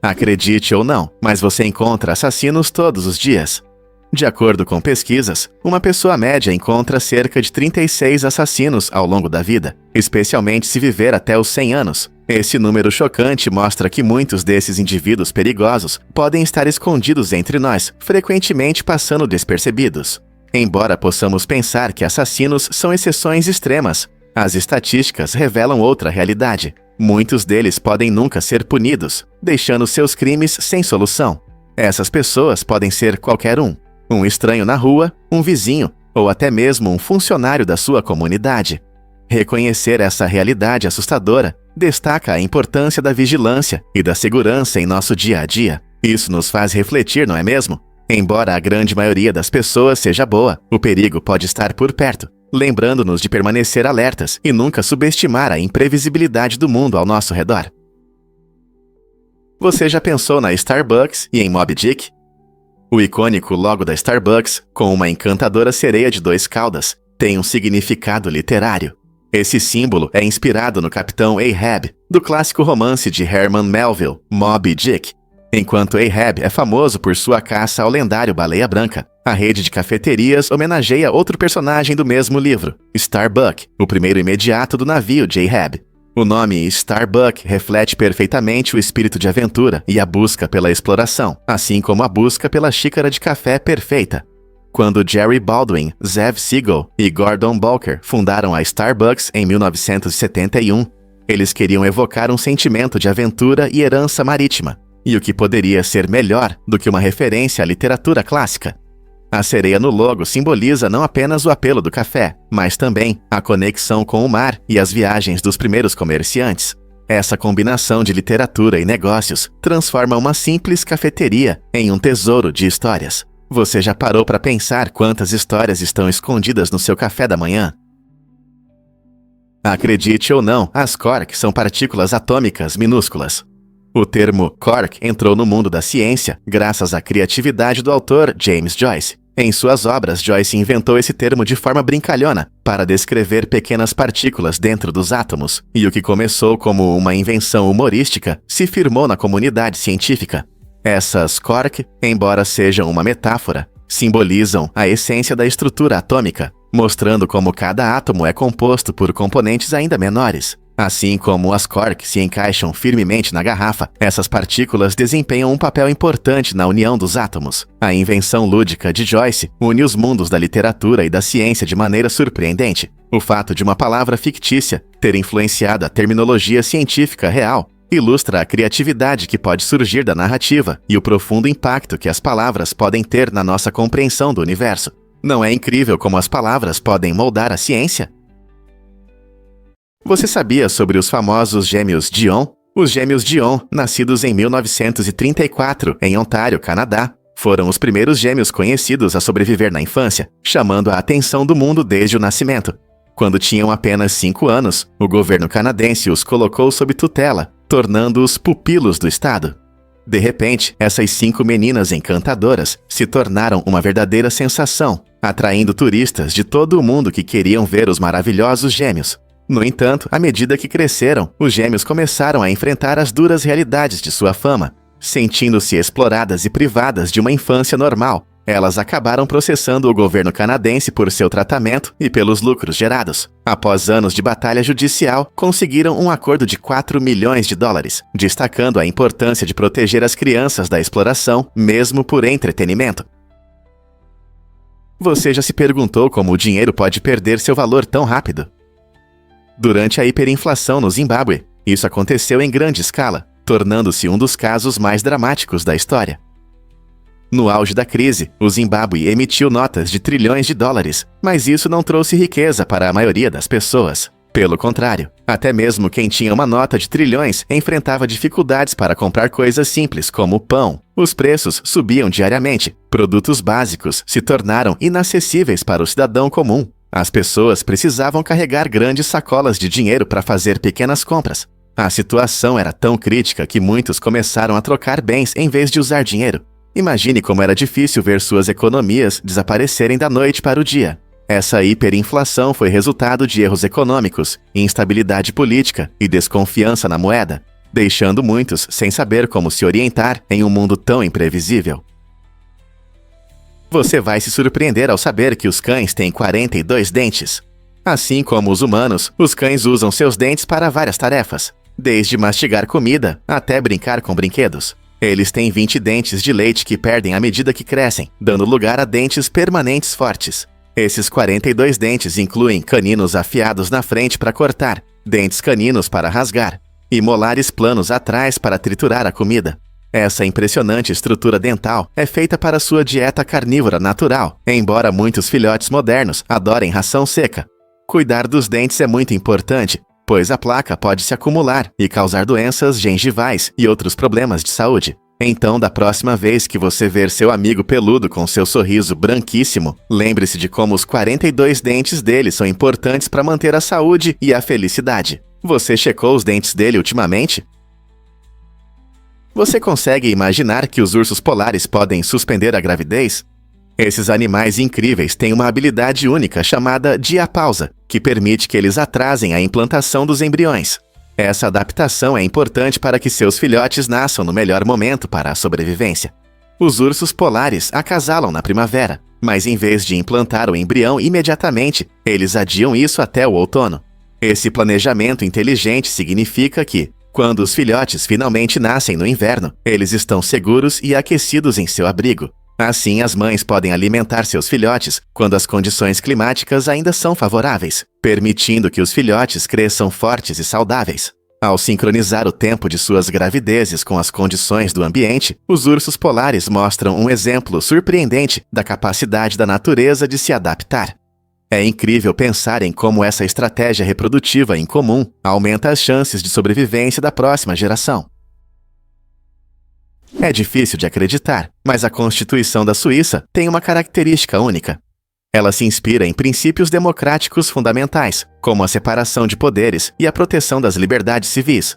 Acredite ou não, mas você encontra assassinos todos os dias. De acordo com pesquisas, uma pessoa média encontra cerca de 36 assassinos ao longo da vida, especialmente se viver até os 100 anos. Esse número chocante mostra que muitos desses indivíduos perigosos podem estar escondidos entre nós, frequentemente passando despercebidos. Embora possamos pensar que assassinos são exceções extremas, as estatísticas revelam outra realidade. Muitos deles podem nunca ser punidos, deixando seus crimes sem solução. Essas pessoas podem ser qualquer um estranho na rua, um vizinho ou até mesmo um funcionário da sua comunidade. Reconhecer essa realidade assustadora destaca a importância da vigilância e da segurança em nosso dia a dia. Isso nos faz refletir, não é mesmo? Embora a grande maioria das pessoas seja boa, o perigo pode estar por perto, lembrando-nos de permanecer alertas e nunca subestimar a imprevisibilidade do mundo ao nosso redor. Você já pensou na Starbucks e em Moby Dick? O icônico logo da Starbucks, com uma encantadora sereia de 2 caudas, tem um significado literário. Esse símbolo é inspirado no capitão Ahab, do clássico romance de Herman Melville, Moby Dick. Enquanto Ahab é famoso por sua caça ao lendário Baleia Branca, a rede de cafeterias homenageia outro personagem do mesmo livro, Starbuck, o primeiro imediato do navio de Ahab. O nome Starbuck reflete perfeitamente o espírito de aventura e a busca pela exploração, assim como a busca pela xícara de café perfeita. Quando Jerry Baldwin, Zev Siegel e Gordon Bolker fundaram a Starbucks em 1971, eles queriam evocar um sentimento de aventura e herança marítima. E o que poderia ser melhor do que uma referência à literatura clássica? A sereia no logo simboliza não apenas o apelo do café, mas também a conexão com o mar e as viagens dos primeiros comerciantes. Essa combinação de literatura e negócios transforma uma simples cafeteria em um tesouro de histórias. Você já parou para pensar quantas histórias estão escondidas no seu café da manhã? Acredite ou não, as quarks são partículas atômicas minúsculas. O termo quark entrou no mundo da ciência graças à criatividade do autor James Joyce. Em suas obras, Joyce inventou esse termo de forma brincalhona para descrever pequenas partículas dentro dos átomos, e o que começou como uma invenção humorística se firmou na comunidade científica. Essas quark, embora sejam uma metáfora, simbolizam a essência da estrutura atômica, mostrando como cada átomo é composto por componentes ainda menores. Assim como as quarks se encaixam firmemente na garrafa, essas partículas desempenham um papel importante na união dos átomos. A invenção lúdica de Joyce une os mundos da literatura e da ciência de maneira surpreendente. O fato de uma palavra fictícia ter influenciado a terminologia científica real Ilustra a criatividade que pode surgir da narrativa e o profundo impacto que as palavras podem ter na nossa compreensão do universo. Não é incrível como as palavras podem moldar a ciência? Você sabia sobre os famosos gêmeos Dion? Os gêmeos Dion, nascidos em 1934 em Ontário, Canadá, foram os primeiros gêmeos conhecidos a sobreviver na infância, chamando a atenção do mundo desde o nascimento. Quando tinham apenas 5 anos, o governo canadense os colocou sob tutela, tornando-os pupilos do Estado. De repente, essas 5 meninas encantadoras se tornaram uma verdadeira sensação, atraindo turistas de todo o mundo que queriam ver os maravilhosos gêmeos. No entanto, à medida que cresceram, os gêmeos começaram a enfrentar as duras realidades de sua fama. Sentindo-se exploradas e privadas de uma infância normal, elas acabaram processando o governo canadense por seu tratamento e pelos lucros gerados. Após anos de batalha judicial, conseguiram um acordo de 4 milhões de dólares, destacando a importância de proteger as crianças da exploração, mesmo por entretenimento. Você já se perguntou como o dinheiro pode perder seu valor tão rápido? Durante a hiperinflação no Zimbábue, isso aconteceu em grande escala, tornando-se um dos casos mais dramáticos da história. No auge da crise, o Zimbábue emitiu notas de trilhões de dólares, mas isso não trouxe riqueza para a maioria das pessoas. Pelo contrário, até mesmo quem tinha uma nota de trilhões enfrentava dificuldades para comprar coisas simples como pão. Os preços subiam diariamente, produtos básicos se tornaram inacessíveis para o cidadão comum. As pessoas precisavam carregar grandes sacolas de dinheiro para fazer pequenas compras. A situação era tão crítica que muitos começaram a trocar bens em vez de usar dinheiro. Imagine como era difícil ver suas economias desaparecerem da noite para o dia. Essa hiperinflação foi resultado de erros econômicos, instabilidade política e desconfiança na moeda, deixando muitos sem saber como se orientar em um mundo tão imprevisível. Você vai se surpreender ao saber que os cães têm 42 dentes. Assim como os humanos, os cães usam seus dentes para várias tarefas, desde mastigar comida até brincar com brinquedos. Eles têm 20 dentes de leite que perdem à medida que crescem, dando lugar a dentes permanentes fortes. Esses 42 dentes incluem caninos afiados na frente para cortar, dentes caninos para rasgar, e molares planos atrás para triturar a comida. Essa impressionante estrutura dental é feita para sua dieta carnívora natural, embora muitos filhotes modernos adorem ração seca. Cuidar dos dentes é muito importante, pois a placa pode se acumular e causar doenças gengivais e outros problemas de saúde. Então, da próxima vez que você ver seu amigo peludo com seu sorriso branquíssimo, lembre-se de como os 42 dentes dele são importantes para manter a saúde e a felicidade. Você checou os dentes dele ultimamente? Você consegue imaginar que os ursos polares podem suspender a gravidez? Esses animais incríveis têm uma habilidade única chamada diapausa, que permite que eles atrasem a implantação dos embriões. Essa adaptação é importante para que seus filhotes nasçam no melhor momento para a sobrevivência. Os ursos polares acasalam na primavera, mas em vez de implantar o embrião imediatamente, eles adiam isso até o outono. Esse planejamento inteligente significa que, quando os filhotes finalmente nascem no inverno, eles estão seguros e aquecidos em seu abrigo. Assim, as mães podem alimentar seus filhotes quando as condições climáticas ainda são favoráveis, permitindo que os filhotes cresçam fortes e saudáveis. Ao sincronizar o tempo de suas gravidezes com as condições do ambiente, os ursos polares mostram um exemplo surpreendente da capacidade da natureza de se adaptar. É incrível pensar em como essa estratégia reprodutiva em comum aumenta as chances de sobrevivência da próxima geração. É difícil de acreditar, mas a Constituição da Suíça tem uma característica única. Ela se inspira em princípios democráticos fundamentais, como a separação de poderes e a proteção das liberdades civis.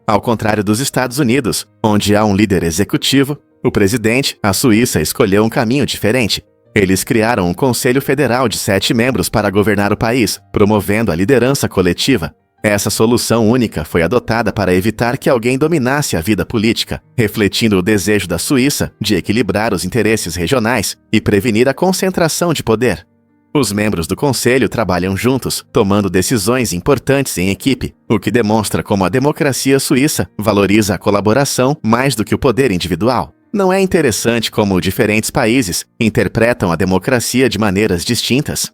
Ao contrário dos Estados Unidos, onde há um líder executivo, o presidente, a Suíça escolheu um caminho diferente. Eles criaram um Conselho Federal de 7 membros para governar o país, promovendo a liderança coletiva. Essa solução única foi adotada para evitar que alguém dominasse a vida política, refletindo o desejo da Suíça de equilibrar os interesses regionais e prevenir a concentração de poder. Os membros do conselho trabalham juntos, tomando decisões importantes em equipe, o que demonstra como a democracia suíça valoriza a colaboração mais do que o poder individual. Não é interessante como diferentes países interpretam a democracia de maneiras distintas?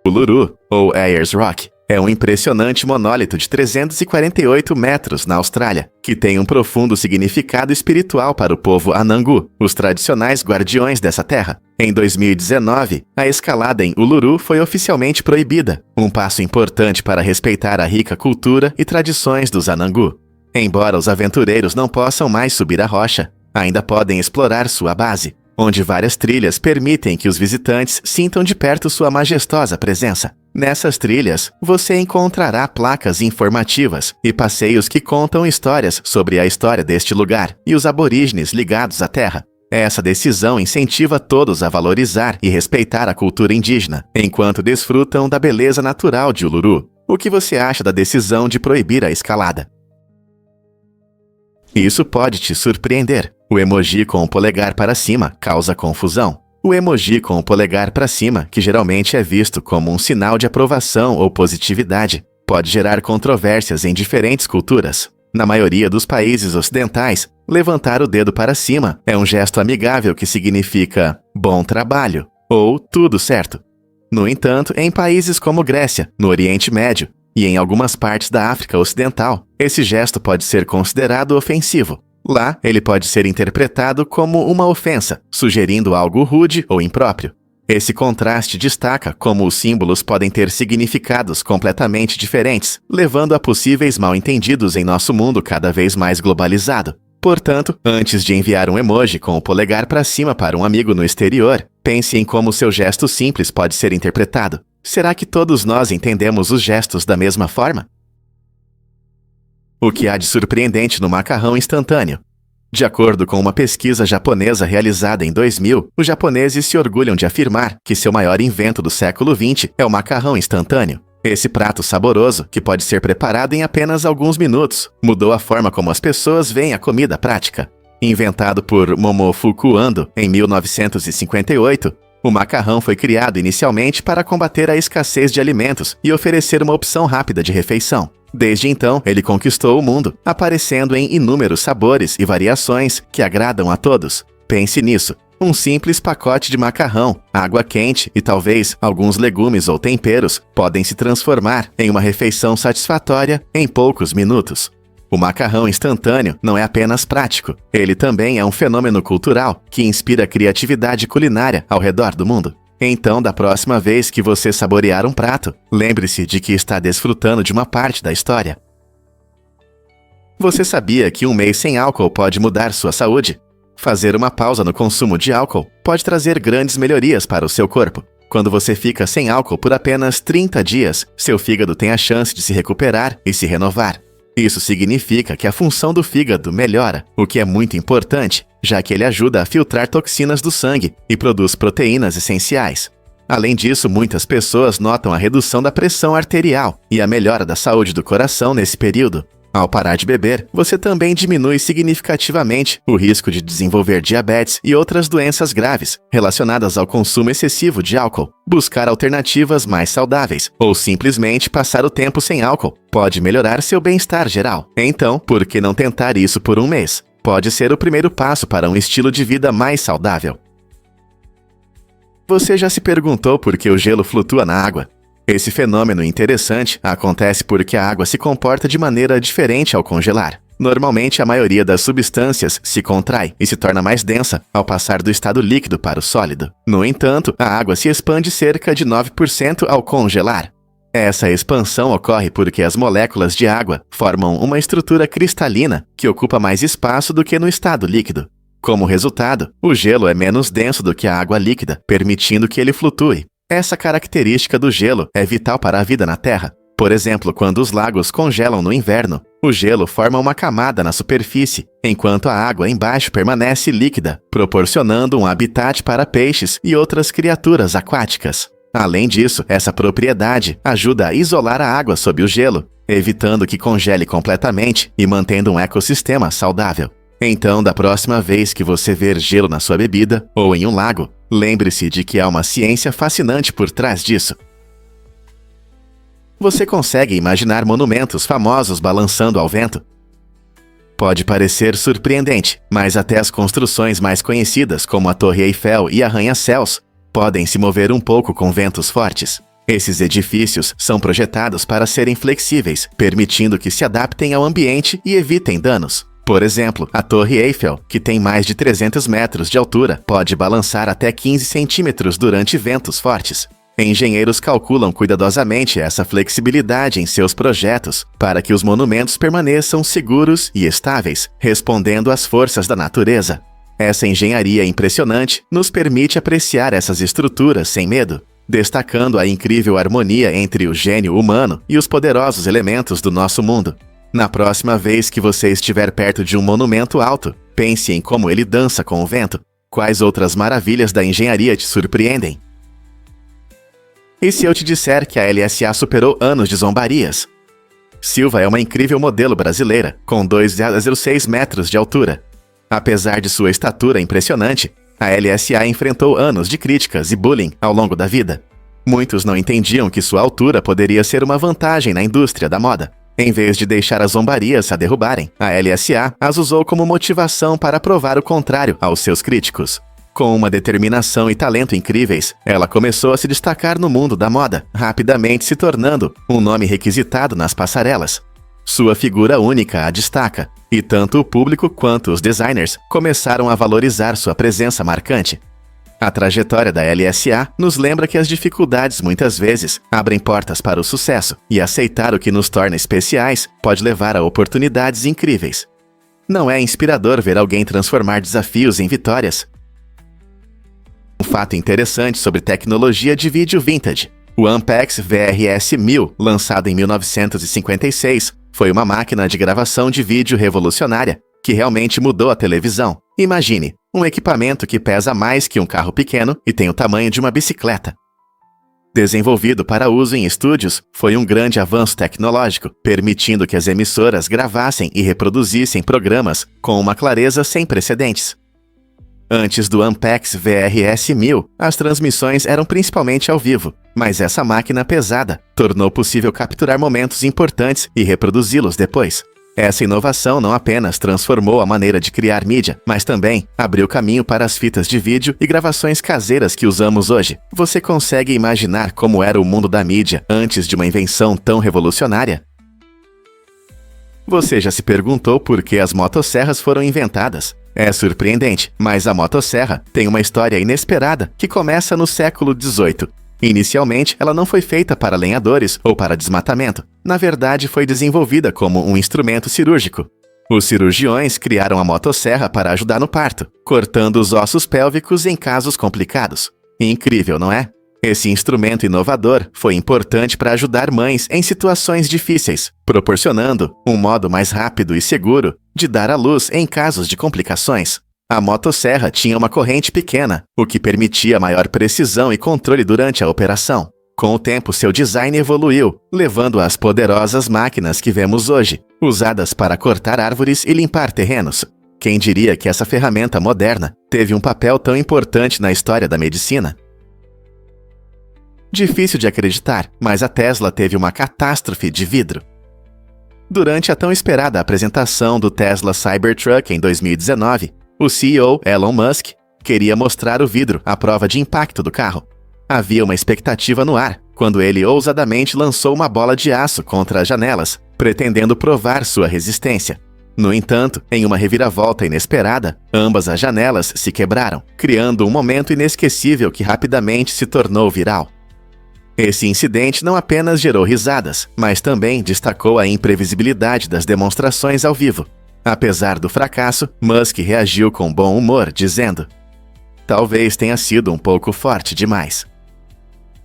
Uluru, ou Ayers Rock, é um impressionante monólito de 348 metros na Austrália, que tem um profundo significado espiritual para o povo Anangu, os tradicionais guardiões dessa terra. Em 2019, a escalada em Uluru foi oficialmente proibida, um passo importante para respeitar a rica cultura e tradições dos Anangu. Embora os aventureiros não possam mais subir a rocha, ainda podem explorar sua base, onde várias trilhas permitem que os visitantes sintam de perto sua majestosa presença. Nessas trilhas, você encontrará placas informativas e passeios que contam histórias sobre a história deste lugar e os aborígenes ligados à terra. Essa decisão incentiva todos a valorizar e respeitar a cultura indígena, enquanto desfrutam da beleza natural de Uluru. O que você acha da decisão de proibir a escalada? Isso pode te surpreender. O emoji com o polegar para cima causa confusão. O emoji com o polegar para cima, que geralmente é visto como um sinal de aprovação ou positividade, pode gerar controvérsias em diferentes culturas. Na maioria dos países ocidentais, levantar o dedo para cima é um gesto amigável que significa bom trabalho ou tudo certo. No entanto, em países como Grécia, no Oriente Médio e em algumas partes da África Ocidental, esse gesto pode ser considerado ofensivo. Lá, ele pode ser interpretado como uma ofensa, sugerindo algo rude ou impróprio. Esse contraste destaca como os símbolos podem ter significados completamente diferentes, levando a possíveis mal-entendidos em nosso mundo cada vez mais globalizado. Portanto, antes de enviar um emoji com o polegar para cima para um amigo no exterior, pense em como seu gesto simples pode ser interpretado. Será que todos nós entendemos os gestos da mesma forma? O que há de surpreendente no macarrão instantâneo? De acordo com uma pesquisa japonesa realizada em 2000, os japoneses se orgulham de afirmar que seu maior invento do século XX é o macarrão instantâneo. Esse prato saboroso, que pode ser preparado em apenas alguns minutos, mudou a forma como as pessoas veem a comida prática. Inventado por Momofuku Ando em 1958, o macarrão foi criado inicialmente para combater a escassez de alimentos e oferecer uma opção rápida de refeição. Desde então, ele conquistou o mundo, aparecendo em inúmeros sabores e variações que agradam a todos. Pense nisso. Um simples pacote de macarrão, água quente e talvez alguns legumes ou temperos podem se transformar em uma refeição satisfatória em poucos minutos. O macarrão instantâneo não é apenas prático, ele também é um fenômeno cultural que inspira criatividade culinária ao redor do mundo. Então, da próxima vez que você saborear um prato, lembre-se de que está desfrutando de uma parte da história. Você sabia que um mês sem álcool pode mudar sua saúde? Fazer uma pausa no consumo de álcool pode trazer grandes melhorias para o seu corpo. Quando você fica sem álcool por apenas 30 dias, seu fígado tem a chance de se recuperar e se renovar. Isso significa que a função do fígado melhora, o que é muito importante, já que ele ajuda a filtrar toxinas do sangue e produz proteínas essenciais. Além disso, muitas pessoas notam a redução da pressão arterial e a melhora da saúde do coração nesse período. Ao parar de beber, você também diminui significativamente o risco de desenvolver diabetes e outras doenças graves relacionadas ao consumo excessivo de álcool. Buscar alternativas mais saudáveis ou simplesmente passar o tempo sem álcool pode melhorar seu bem-estar geral. Então, por que não tentar isso por um mês? Pode ser o primeiro passo para um estilo de vida mais saudável. Você já se perguntou por que o gelo flutua na água? Esse fenômeno interessante acontece porque a água se comporta de maneira diferente ao congelar. Normalmente, a maioria das substâncias se contrai e se torna mais densa ao passar do estado líquido para o sólido. No entanto, a água se expande cerca de 9% ao congelar. Essa expansão ocorre porque as moléculas de água formam uma estrutura cristalina que ocupa mais espaço do que no estado líquido. Como resultado, o gelo é menos denso do que a água líquida, permitindo que ele flutue. Essa característica do gelo é vital para a vida na Terra. Por exemplo, quando os lagos congelam no inverno, o gelo forma uma camada na superfície, enquanto a água embaixo permanece líquida, proporcionando um habitat para peixes e outras criaturas aquáticas. Além disso, essa propriedade ajuda a isolar a água sob o gelo, evitando que congele completamente e mantendo um ecossistema saudável. Então, da próxima vez que você ver gelo na sua bebida ou em um lago, lembre-se de que há uma ciência fascinante por trás disso. Você consegue imaginar monumentos famosos balançando ao vento? Pode parecer surpreendente, mas até as construções mais conhecidas, como a Torre Eiffel e Arranha-Céus, podem se mover um pouco com ventos fortes. Esses edifícios são projetados para serem flexíveis, permitindo que se adaptem ao ambiente e evitem danos. Por exemplo, a Torre Eiffel, que tem mais de 300 metros de altura, pode balançar até 15 centímetros durante ventos fortes. Engenheiros calculam cuidadosamente essa flexibilidade em seus projetos para que os monumentos permaneçam seguros e estáveis, respondendo às forças da natureza. Essa engenharia impressionante nos permite apreciar essas estruturas sem medo, destacando a incrível harmonia entre o gênio humano e os poderosos elementos do nosso mundo. Na próxima vez que você estiver perto de um monumento alto, pense em como ele dança com o vento. Quais outras maravilhas da engenharia te surpreendem? E se eu te disser que a LSA superou anos de zombarias? Silva é uma incrível modelo brasileira, com 2,06 metros de altura. Apesar de sua estatura impressionante, a LSA enfrentou anos de críticas e bullying ao longo da vida. Muitos não entendiam que sua altura poderia ser uma vantagem na indústria da moda. Em vez de deixar as zombarias a derrubarem, a LSA as usou como motivação para provar o contrário aos seus críticos. Com uma determinação e talento incríveis, ela começou a se destacar no mundo da moda, rapidamente se tornando um nome requisitado nas passarelas. Sua figura única a destaca, e tanto o público quanto os designers começaram a valorizar sua presença marcante. A trajetória da LSA nos lembra que as dificuldades muitas vezes abrem portas para o sucesso, e aceitar o que nos torna especiais pode levar a oportunidades incríveis. Não é inspirador ver alguém transformar desafios em vitórias? Um fato interessante sobre tecnologia de vídeo vintage. O Ampex VRS 1000, lançado em 1956, foi uma máquina de gravação de vídeo revolucionária que realmente mudou a televisão. Imagine, um equipamento que pesa mais que um carro pequeno e tem o tamanho de uma bicicleta. Desenvolvido para uso em estúdios, foi um grande avanço tecnológico, permitindo que as emissoras gravassem e reproduzissem programas com uma clareza sem precedentes. Antes do Ampex VRS 1000, as transmissões eram principalmente ao vivo, mas essa máquina pesada tornou possível capturar momentos importantes e reproduzi-los depois. Essa inovação não apenas transformou a maneira de criar mídia, mas também abriu caminho para as fitas de vídeo e gravações caseiras que usamos hoje. Você consegue imaginar como era o mundo da mídia antes de uma invenção tão revolucionária? Você já se perguntou por que as motosserras foram inventadas? É surpreendente, mas a motosserra tem uma história inesperada que começa no século XVIII. Inicialmente, ela não foi feita para lenhadores ou para desmatamento. Na verdade, foi desenvolvida como um instrumento cirúrgico. Os cirurgiões criaram a motosserra para ajudar no parto, cortando os ossos pélvicos em casos complicados. Incrível, não é? Esse instrumento inovador foi importante para ajudar mães em situações difíceis, proporcionando um modo mais rápido e seguro de dar à luz em casos de complicações. A motosserra tinha uma corrente pequena, o que permitia maior precisão e controle durante a operação. Com o tempo, seu design evoluiu, levando às poderosas máquinas que vemos hoje, usadas para cortar árvores e limpar terrenos. Quem diria que essa ferramenta moderna teve um papel tão importante na história da medicina? Difícil de acreditar, mas a Tesla teve uma catástrofe de vidro. Durante a tão esperada apresentação do Tesla Cybertruck em 2019, o CEO Elon Musk queria mostrar o vidro à prova de impacto do carro. Havia uma expectativa no ar quando ele ousadamente lançou uma bola de aço contra as janelas, pretendendo provar sua resistência. No entanto, em uma reviravolta inesperada, ambas as janelas se quebraram, criando um momento inesquecível que rapidamente se tornou viral. Esse incidente não apenas gerou risadas, mas também destacou a imprevisibilidade das demonstrações ao vivo. Apesar do fracasso, Musk reagiu com bom humor, dizendo: "Talvez tenha sido um pouco forte demais."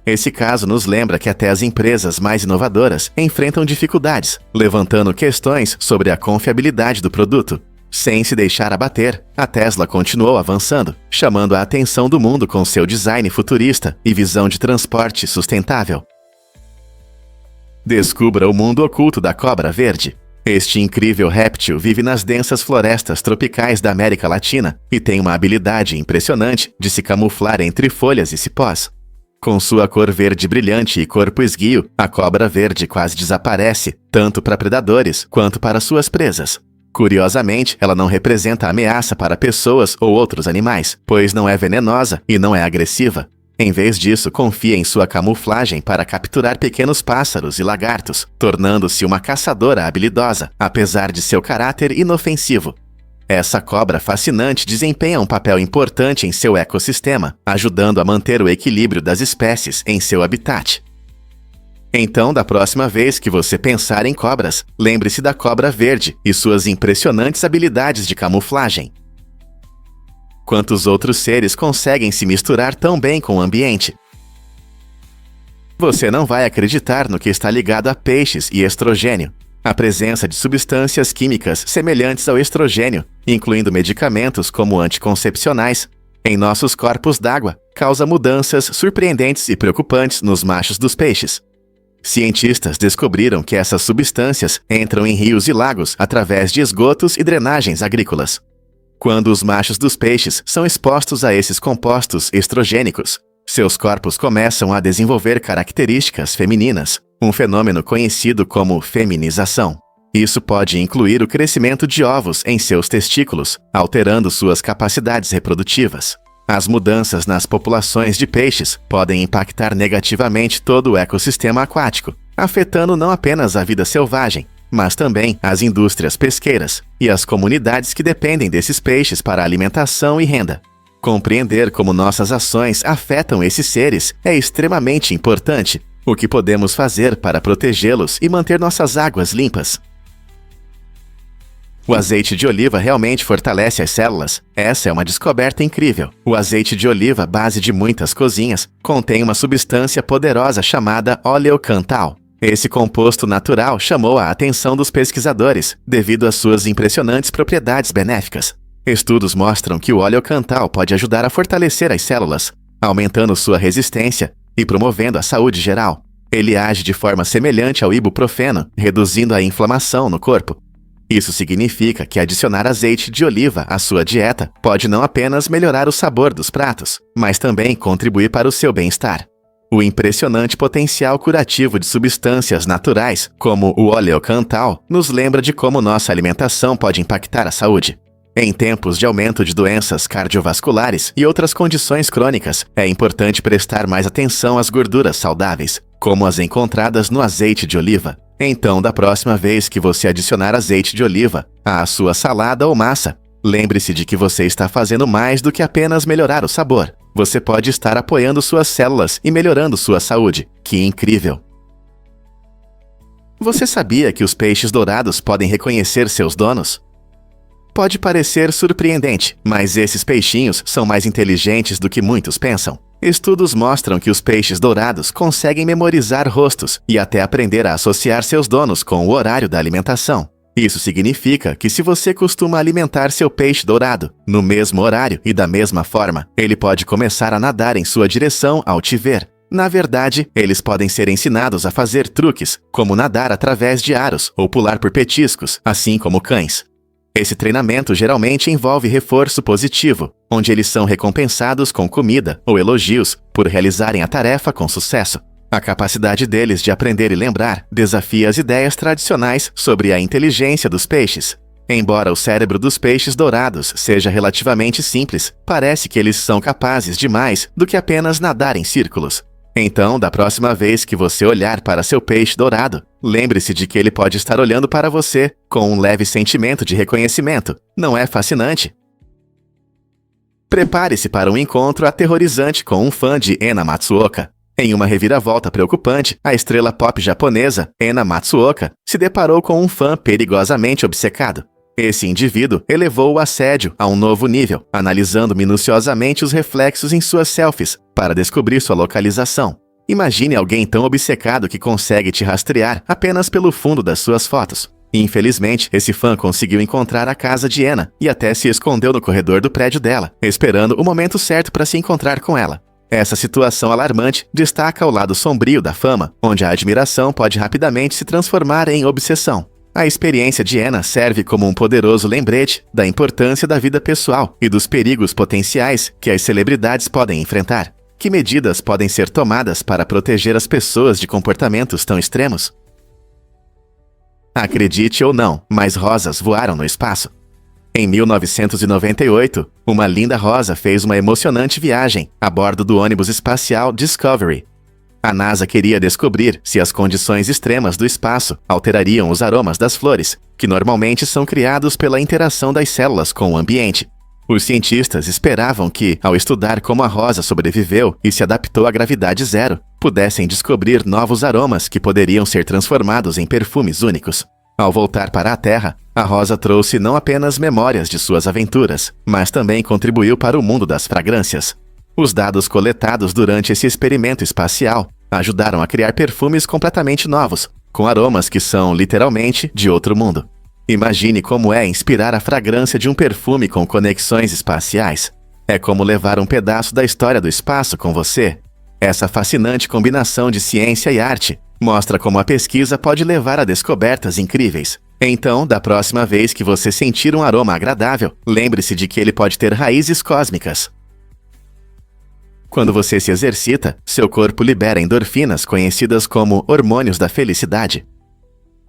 Esse caso nos lembra que até as empresas mais inovadoras enfrentam dificuldades, levantando questões sobre a confiabilidade do produto. Sem se deixar abater, a Tesla continuou avançando, chamando a atenção do mundo com seu design futurista e visão de transporte sustentável. Descubra o mundo oculto da cobra verde. Este incrível réptil vive nas densas florestas tropicais da América Latina e tem uma habilidade impressionante de se camuflar entre folhas e cipós. Com sua cor verde brilhante e corpo esguio, a cobra verde quase desaparece, tanto para predadores quanto para suas presas. Curiosamente, ela não representa ameaça para pessoas ou outros animais, pois não é venenosa e não é agressiva. Em vez disso, confia em sua camuflagem para capturar pequenos pássaros e lagartos, tornando-se uma caçadora habilidosa, apesar de seu caráter inofensivo. Essa cobra fascinante desempenha um papel importante em seu ecossistema, ajudando a manter o equilíbrio das espécies em seu habitat. Então, da próxima vez que você pensar em cobras, lembre-se da cobra verde e suas impressionantes habilidades de camuflagem. Quantos outros seres conseguem se misturar tão bem com o ambiente? Você não vai acreditar no que está ligado a peixes e estrogênio. A presença de substâncias químicas semelhantes ao estrogênio, incluindo medicamentos como anticoncepcionais, em nossos corpos d'água, causa mudanças surpreendentes e preocupantes nos machos dos peixes. Cientistas descobriram que essas substâncias entram em rios e lagos através de esgotos e drenagens agrícolas. Quando os machos dos peixes são expostos a esses compostos estrogênicos, seus corpos começam a desenvolver características femininas, um fenômeno conhecido como feminização. Isso pode incluir o crescimento de ovos em seus testículos, alterando suas capacidades reprodutivas. As mudanças nas populações de peixes podem impactar negativamente todo o ecossistema aquático, afetando não apenas a vida selvagem, mas também as indústrias pesqueiras e as comunidades que dependem desses peixes para alimentação e renda. Compreender como nossas ações afetam esses seres é extremamente importante. O que podemos fazer para protegê-los e manter nossas águas limpas? O azeite de oliva realmente fortalece as células. Essa é uma descoberta incrível. O azeite de oliva, base de muitas cozinhas, contém uma substância poderosa chamada oleocantal. Esse composto natural chamou a atenção dos pesquisadores, devido às suas impressionantes propriedades benéficas. Estudos mostram que o oleocantal pode ajudar a fortalecer as células, aumentando sua resistência e promovendo a saúde geral. Ele age de forma semelhante ao ibuprofeno, reduzindo a inflamação no corpo. Isso significa que adicionar azeite de oliva à sua dieta pode não apenas melhorar o sabor dos pratos, mas também contribuir para o seu bem-estar. O impressionante potencial curativo de substâncias naturais, como o oleocantal, nos lembra de como nossa alimentação pode impactar a saúde. Em tempos de aumento de doenças cardiovasculares e outras condições crônicas, é importante prestar mais atenção às gorduras saudáveis, como as encontradas no azeite de oliva. Então, da próxima vez que você adicionar azeite de oliva à sua salada ou massa, lembre-se de que você está fazendo mais do que apenas melhorar o sabor. Você pode estar apoiando suas células e melhorando sua saúde. Que incrível! Você sabia que os peixes dourados podem reconhecer seus donos? Pode parecer surpreendente, mas esses peixinhos são mais inteligentes do que muitos pensam. Estudos mostram que os peixes dourados conseguem memorizar rostos e até aprender a associar seus donos com o horário da alimentação. Isso significa que se você costuma alimentar seu peixe dourado no mesmo horário e da mesma forma, ele pode começar a nadar em sua direção ao te ver. Na verdade, eles podem ser ensinados a fazer truques, como nadar através de aros ou pular por petiscos, assim como cães. Esse treinamento geralmente envolve reforço positivo, onde eles são recompensados com comida ou elogios por realizarem a tarefa com sucesso. A capacidade deles de aprender e lembrar desafia as ideias tradicionais sobre a inteligência dos peixes. Embora o cérebro dos peixes dourados seja relativamente simples, parece que eles são capazes de mais do que apenas nadar em círculos. Então, da próxima vez que você olhar para seu peixe dourado, lembre-se de que ele pode estar olhando para você com um leve sentimento de reconhecimento. Não é fascinante? Prepare-se para um encontro aterrorizante com um fã de Ena Matsuoka. Em uma reviravolta preocupante, a estrela pop japonesa, Ena Matsuoka, se deparou com um fã perigosamente obcecado. Esse indivíduo elevou o assédio a um novo nível, analisando minuciosamente os reflexos em suas selfies para descobrir sua localização. Imagine alguém tão obcecado que consegue te rastrear apenas pelo fundo das suas fotos. Infelizmente, esse fã conseguiu encontrar a casa de Ena e até se escondeu no corredor do prédio dela, esperando o momento certo para se encontrar com ela. Essa situação alarmante destaca o lado sombrio da fama, onde a admiração pode rapidamente se transformar em obsessão. A experiência de Ena serve como um poderoso lembrete da importância da vida pessoal e dos perigos potenciais que as celebridades podem enfrentar. Que medidas podem ser tomadas para proteger as pessoas de comportamentos tão extremos? Acredite ou não, mas rosas voaram no espaço. Em 1998, uma linda rosa fez uma emocionante viagem a bordo do ônibus espacial Discovery. A NASA queria descobrir se as condições extremas do espaço alterariam os aromas das flores, que normalmente são criados pela interação das células com o ambiente. Os cientistas esperavam que, ao estudar como a rosa sobreviveu e se adaptou à gravidade zero, pudessem descobrir novos aromas que poderiam ser transformados em perfumes únicos. Ao voltar para a Terra, a rosa trouxe não apenas memórias de suas aventuras, mas também contribuiu para o mundo das fragrâncias. Os dados coletados durante esse experimento espacial ajudaram a criar perfumes completamente novos, com aromas que são, literalmente, de outro mundo. Imagine como é inspirar a fragrância de um perfume com conexões espaciais. É como levar um pedaço da história do espaço com você. Essa fascinante combinação de ciência e arte mostra como a pesquisa pode levar a descobertas incríveis. Então, da próxima vez que você sentir um aroma agradável, lembre-se de que ele pode ter raízes cósmicas. Quando você se exercita, seu corpo libera endorfinas conhecidas como hormônios da felicidade.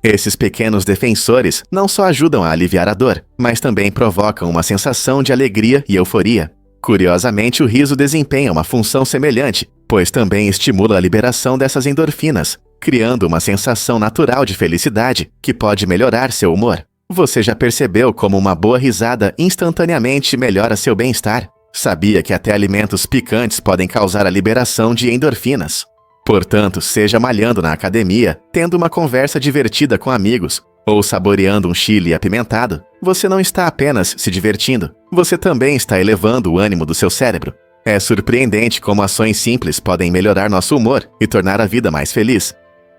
Esses pequenos defensores não só ajudam a aliviar a dor, mas também provocam uma sensação de alegria e euforia. Curiosamente, o riso desempenha uma função semelhante, pois também estimula a liberação dessas endorfinas, criando uma sensação natural de felicidade que pode melhorar seu humor. Você já percebeu como uma boa risada instantaneamente melhora seu bem-estar? Sabia que até alimentos picantes podem causar a liberação de endorfinas? Portanto, seja malhando na academia, tendo uma conversa divertida com amigos, ou saboreando um chile apimentado, você não está apenas se divertindo, você também está elevando o ânimo do seu cérebro. É surpreendente como ações simples podem melhorar nosso humor e tornar a vida mais feliz.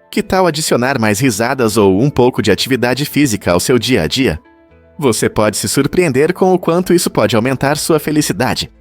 Que tal adicionar mais risadas ou um pouco de atividade física ao seu dia a dia? Você pode se surpreender com o quanto isso pode aumentar sua felicidade.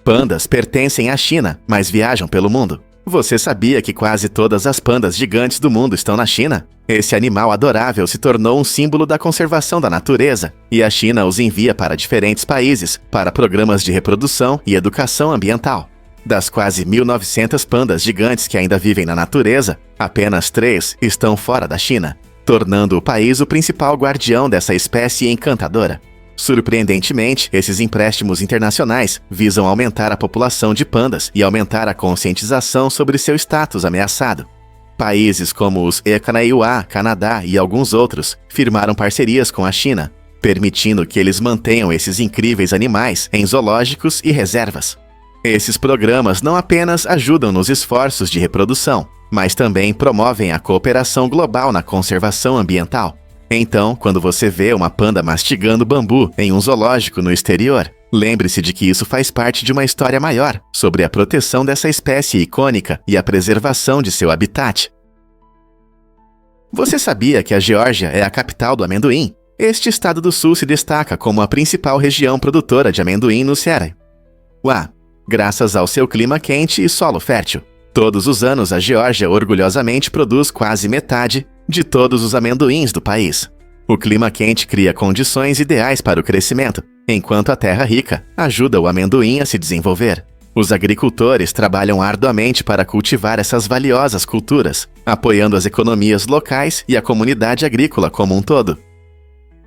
Pandas pertencem à China, mas viajam pelo mundo. Você sabia que quase todas as pandas gigantes do mundo estão na China? Esse animal adorável se tornou um símbolo da conservação da natureza, e a China os envia para diferentes países, para programas de reprodução e educação ambiental. Das quase 1.900 pandas gigantes que ainda vivem na natureza, apenas 3 estão fora da China, tornando o país o principal guardião dessa espécie encantadora. Surpreendentemente, esses empréstimos internacionais visam aumentar a população de pandas e aumentar a conscientização sobre seu status ameaçado. Países como os Ecanaíuá, Canadá e alguns outros firmaram parcerias com a China, permitindo que eles mantenham esses incríveis animais em zoológicos e reservas. Esses programas não apenas ajudam nos esforços de reprodução, mas também promovem a cooperação global na conservação ambiental. Então, quando você vê uma panda mastigando bambu em um zoológico no exterior, lembre-se de que isso faz parte de uma história maior sobre a proteção dessa espécie icônica e a preservação de seu habitat. Você sabia que a Geórgia é a capital do amendoim? Este estado do sul se destaca como a principal região produtora de amendoim no Ceará. Graças ao seu clima quente e solo fértil. Todos os anos, a Geórgia orgulhosamente produz quase metade de todos os amendoins do país. O clima quente cria condições ideais para o crescimento, enquanto a terra rica ajuda o amendoim a se desenvolver. Os agricultores trabalham arduamente para cultivar essas valiosas culturas, apoiando as economias locais e a comunidade agrícola como um todo.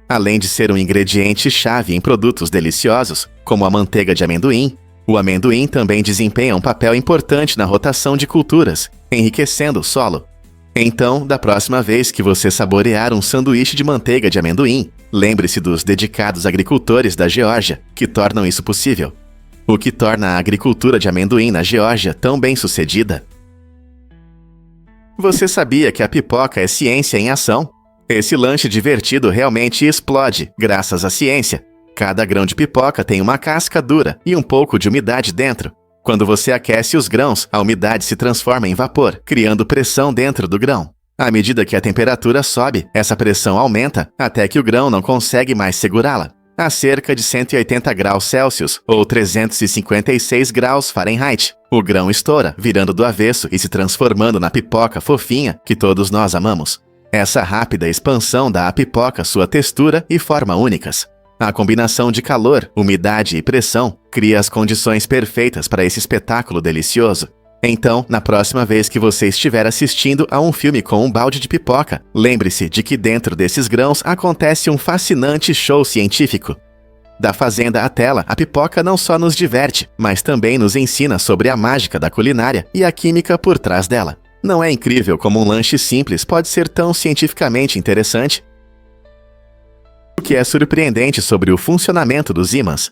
Além de ser um ingrediente-chave em produtos deliciosos, como a manteiga de amendoim, o amendoim também desempenha um papel importante na rotação de culturas, enriquecendo o solo. Então, da próxima vez que você saborear um sanduíche de manteiga de amendoim, lembre-se dos dedicados agricultores da Geórgia que tornam isso possível. O que torna a agricultura de amendoim na Geórgia tão bem-sucedida? Você sabia que a pipoca é ciência em ação? Esse lanche divertido realmente explode, graças à ciência. Cada grão de pipoca tem uma casca dura e um pouco de umidade dentro. Quando você aquece os grãos, a umidade se transforma em vapor, criando pressão dentro do grão. À medida que a temperatura sobe, essa pressão aumenta até que o grão não consegue mais segurá-la. A cerca de 180 graus Celsius, ou 356 graus Fahrenheit, o grão estoura, virando do avesso e se transformando na pipoca fofinha que todos nós amamos. Essa rápida expansão dá à pipoca sua textura e forma únicas. A combinação de calor, umidade e pressão cria as condições perfeitas para esse espetáculo delicioso. Então, na próxima vez que você estiver assistindo a um filme com um balde de pipoca, lembre-se de que dentro desses grãos acontece um fascinante show científico. Da fazenda à tela, a pipoca não só nos diverte, mas também nos ensina sobre a mágica da culinária e a química por trás dela. Não é incrível como um lanche simples pode ser tão cientificamente interessante? O que é surpreendente sobre o funcionamento dos ímãs?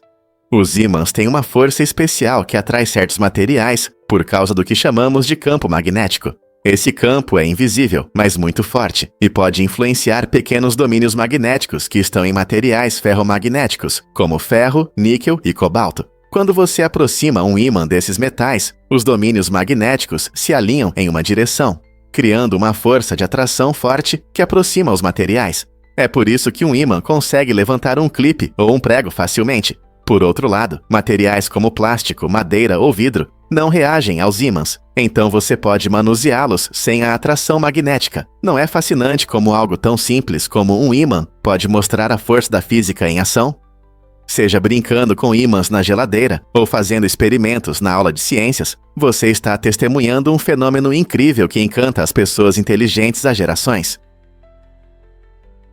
Os ímãs têm uma força especial que atrai certos materiais por causa do que chamamos de campo magnético. Esse campo é invisível, mas muito forte, e pode influenciar pequenos domínios magnéticos que estão em materiais ferromagnéticos, como ferro, níquel e cobalto. Quando você aproxima um ímã desses metais, os domínios magnéticos se alinham em uma direção, criando uma força de atração forte que aproxima os materiais. É por isso que um ímã consegue levantar um clipe ou um prego facilmente. Por outro lado, materiais como plástico, madeira ou vidro não reagem aos ímãs, então você pode manuseá-los sem a atração magnética. Não é fascinante como algo tão simples como um ímã pode mostrar a força da física em ação? Seja brincando com ímãs na geladeira ou fazendo experimentos na aula de ciências, você está testemunhando um fenômeno incrível que encanta as pessoas inteligentes há gerações.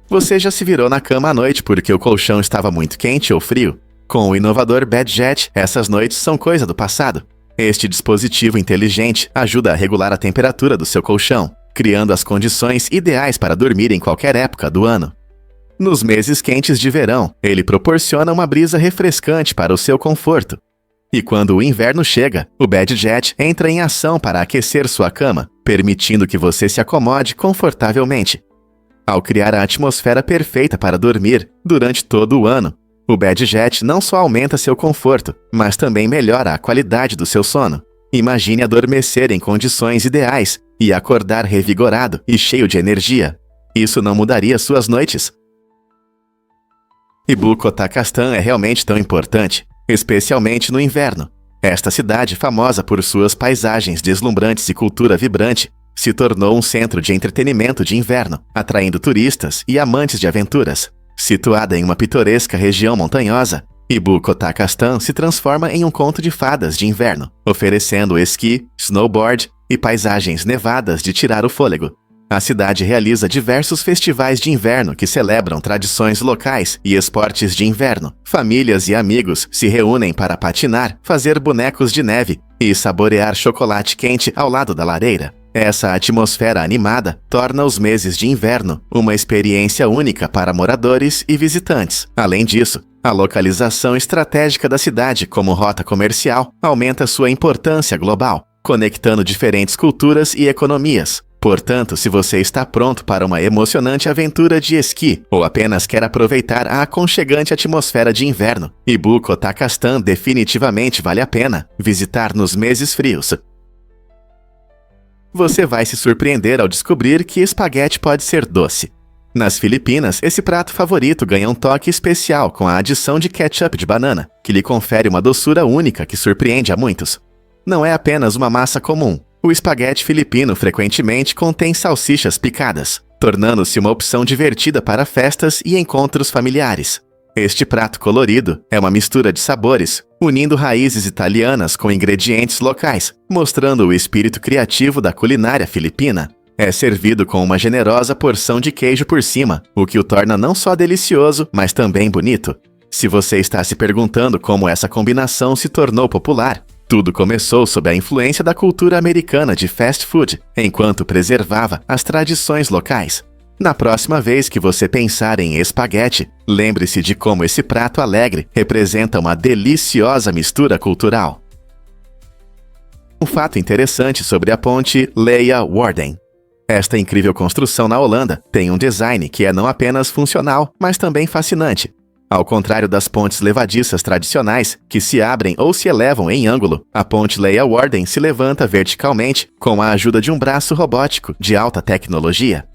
Você já se virou na cama à noite porque o colchão estava muito quente ou frio? Com o inovador BedJet, essas noites são coisa do passado. Este dispositivo inteligente ajuda a regular a temperatura do seu colchão, criando as condições ideais para dormir em qualquer época do ano. Nos meses quentes de verão, ele proporciona uma brisa refrescante para o seu conforto. E quando o inverno chega, o BedJet entra em ação para aquecer sua cama, permitindo que você se acomode confortavelmente. Ao criar a atmosfera perfeita para dormir durante todo o ano, o BedJet não só aumenta seu conforto, mas também melhora a qualidade do seu sono. Imagine adormecer em condições ideais e acordar revigorado e cheio de energia. Isso não mudaria suas noites? Ibu Kottakastan é realmente tão importante, especialmente no inverno. Esta cidade, famosa por suas paisagens deslumbrantes e cultura vibrante, se tornou um centro de entretenimento de inverno, atraindo turistas e amantes de aventuras. Situada em uma pitoresca região montanhosa, Ibu Kottakastan se transforma em um conto de fadas de inverno, oferecendo esqui, snowboard e paisagens nevadas de tirar o fôlego. A cidade realiza diversos festivais de inverno que celebram tradições locais e esportes de inverno. Famílias e amigos se reúnem para patinar, fazer bonecos de neve e saborear chocolate quente ao lado da lareira. Essa atmosfera animada torna os meses de inverno uma experiência única para moradores e visitantes. Além disso, a localização estratégica da cidade como rota comercial aumenta sua importância global, conectando diferentes culturas e economias. Portanto, se você está pronto para uma emocionante aventura de esqui ou apenas quer aproveitar a aconchegante atmosfera de inverno, Ibu Kottakastan definitivamente vale a pena visitar nos meses frios. Você vai se surpreender ao descobrir que espaguete pode ser doce. Nas Filipinas, esse prato favorito ganha um toque especial com a adição de ketchup de banana, que lhe confere uma doçura única que surpreende a muitos. Não é apenas uma massa comum. O espaguete filipino frequentemente contém salsichas picadas, tornando-se uma opção divertida para festas e encontros familiares. Este prato colorido é uma mistura de sabores, unindo raízes italianas com ingredientes locais, mostrando o espírito criativo da culinária filipina. É servido com uma generosa porção de queijo por cima, o que o torna não só delicioso, mas também bonito. Se você está se perguntando como essa combinação se tornou popular, tudo começou sob a influência da cultura americana de fast food, enquanto preservava as tradições locais. Na próxima vez que você pensar em espaguete, lembre-se de como esse prato alegre representa uma deliciosa mistura cultural. Um fato interessante sobre a ponte Leeuwarden. Esta incrível construção na Holanda tem um design que é não apenas funcional, mas também fascinante. Ao contrário das pontes levadiças tradicionais, que se abrem ou se elevam em ângulo, a ponte Leeuwarden se levanta verticalmente com a ajuda de um braço robótico de alta tecnologia.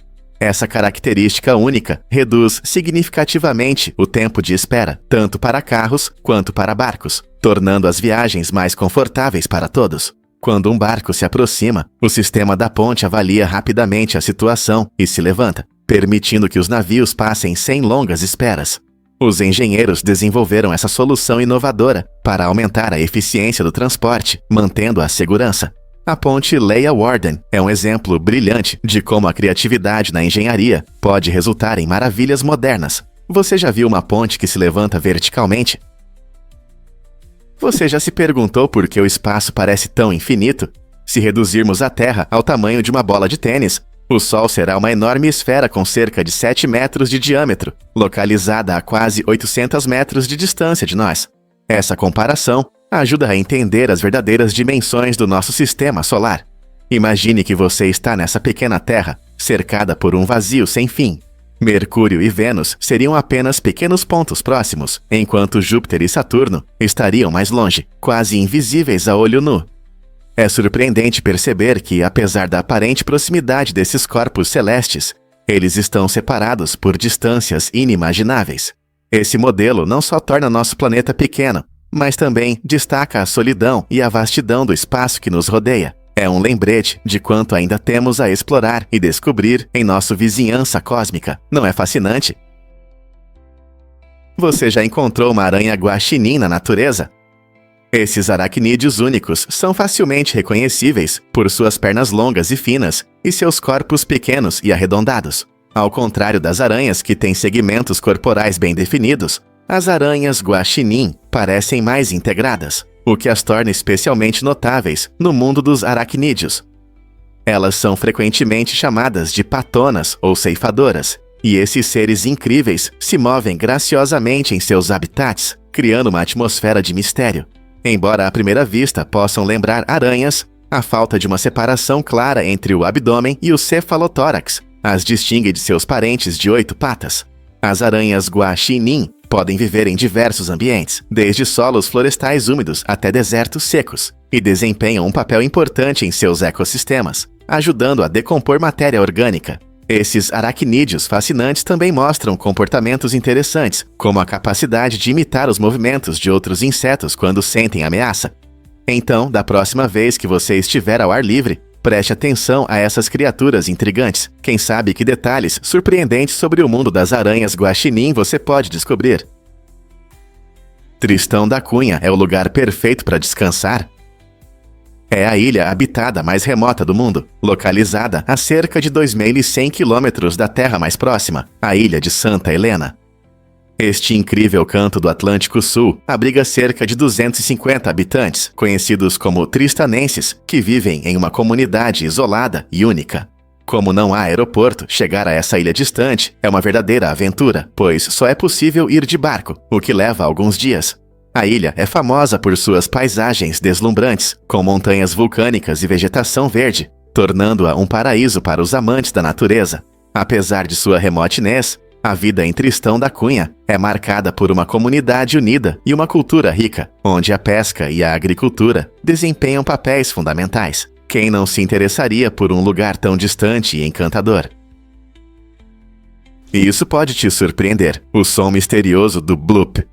Essa característica única reduz significativamente o tempo de espera, tanto para carros quanto para barcos, tornando as viagens mais confortáveis para todos. Quando um barco se aproxima, o sistema da ponte avalia rapidamente a situação e se levanta, permitindo que os navios passem sem longas esperas. Os engenheiros desenvolveram essa solução inovadora para aumentar a eficiência do transporte, mantendo a segurança. A ponte Leia Warden é um exemplo brilhante de como a criatividade na engenharia pode resultar em maravilhas modernas. Você já viu uma ponte que se levanta verticalmente? Você já se perguntou por que o espaço parece tão infinito? Se reduzirmos a Terra ao tamanho de uma bola de tênis, o Sol será uma enorme esfera com cerca de 7 metros de diâmetro, localizada a quase 800 metros de distância de nós. Essa comparação ajuda a entender as verdadeiras dimensões do nosso sistema solar. Imagine que você está nessa pequena Terra, cercada por um vazio sem fim. Mercúrio e Vênus seriam apenas pequenos pontos próximos, enquanto Júpiter e Saturno estariam mais longe, quase invisíveis a olho nu. É surpreendente perceber que, apesar da aparente proximidade desses corpos celestes, eles estão separados por distâncias inimagináveis. Esse modelo não só torna nosso planeta pequeno, mas também destaca a solidão e a vastidão do espaço que nos rodeia. É um lembrete de quanto ainda temos a explorar e descobrir em nossa vizinhança cósmica. Não é fascinante? Você já encontrou uma aranha guaxinim na natureza? Esses aracnídeos únicos são facilmente reconhecíveis por suas pernas longas e finas e seus corpos pequenos e arredondados. Ao contrário das aranhas que têm segmentos corporais bem definidos, as aranhas guaxinim parecem mais integradas, o que as torna especialmente notáveis no mundo dos aracnídeos. Elas são frequentemente chamadas de patonas ou ceifadoras, e esses seres incríveis se movem graciosamente em seus habitats, criando uma atmosfera de mistério. Embora à primeira vista possam lembrar aranhas, a falta de uma separação clara entre o abdômen e o cefalotórax as distingue de seus parentes de 8 patas. As aranhas guaxinim podem viver em diversos ambientes, desde solos florestais úmidos até desertos secos, e desempenham um papel importante em seus ecossistemas, ajudando a decompor matéria orgânica. Esses aracnídeos fascinantes também mostram comportamentos interessantes, como a capacidade de imitar os movimentos de outros insetos quando sentem ameaça. Então, da próxima vez que você estiver ao ar livre, preste atenção a essas criaturas intrigantes. Quem sabe que detalhes surpreendentes sobre o mundo das aranhas guaxinim você pode descobrir. Tristão da Cunha é o lugar perfeito para descansar? É a ilha habitada mais remota do mundo, localizada a cerca de 2.100 quilômetros da terra mais próxima, a ilha de Santa Helena. Este incrível canto do Atlântico Sul abriga cerca de 250 habitantes, conhecidos como tristanenses, que vivem em uma comunidade isolada e única. Como não há aeroporto, chegar a essa ilha distante é uma verdadeira aventura, pois só é possível ir de barco, o que leva alguns dias. A ilha é famosa por suas paisagens deslumbrantes, com montanhas vulcânicas e vegetação verde, tornando-a um paraíso para os amantes da natureza. Apesar de sua remotinez, a vida em Tristão da Cunha é marcada por uma comunidade unida e uma cultura rica, onde a pesca e a agricultura desempenham papéis fundamentais. Quem não se interessaria por um lugar tão distante e encantador? E isso pode te surpreender, o som misterioso do bloop.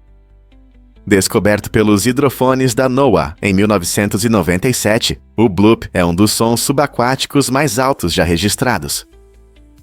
Descoberto pelos hidrofones da NOAA em 1997, o bloop é um dos sons subaquáticos mais altos já registrados.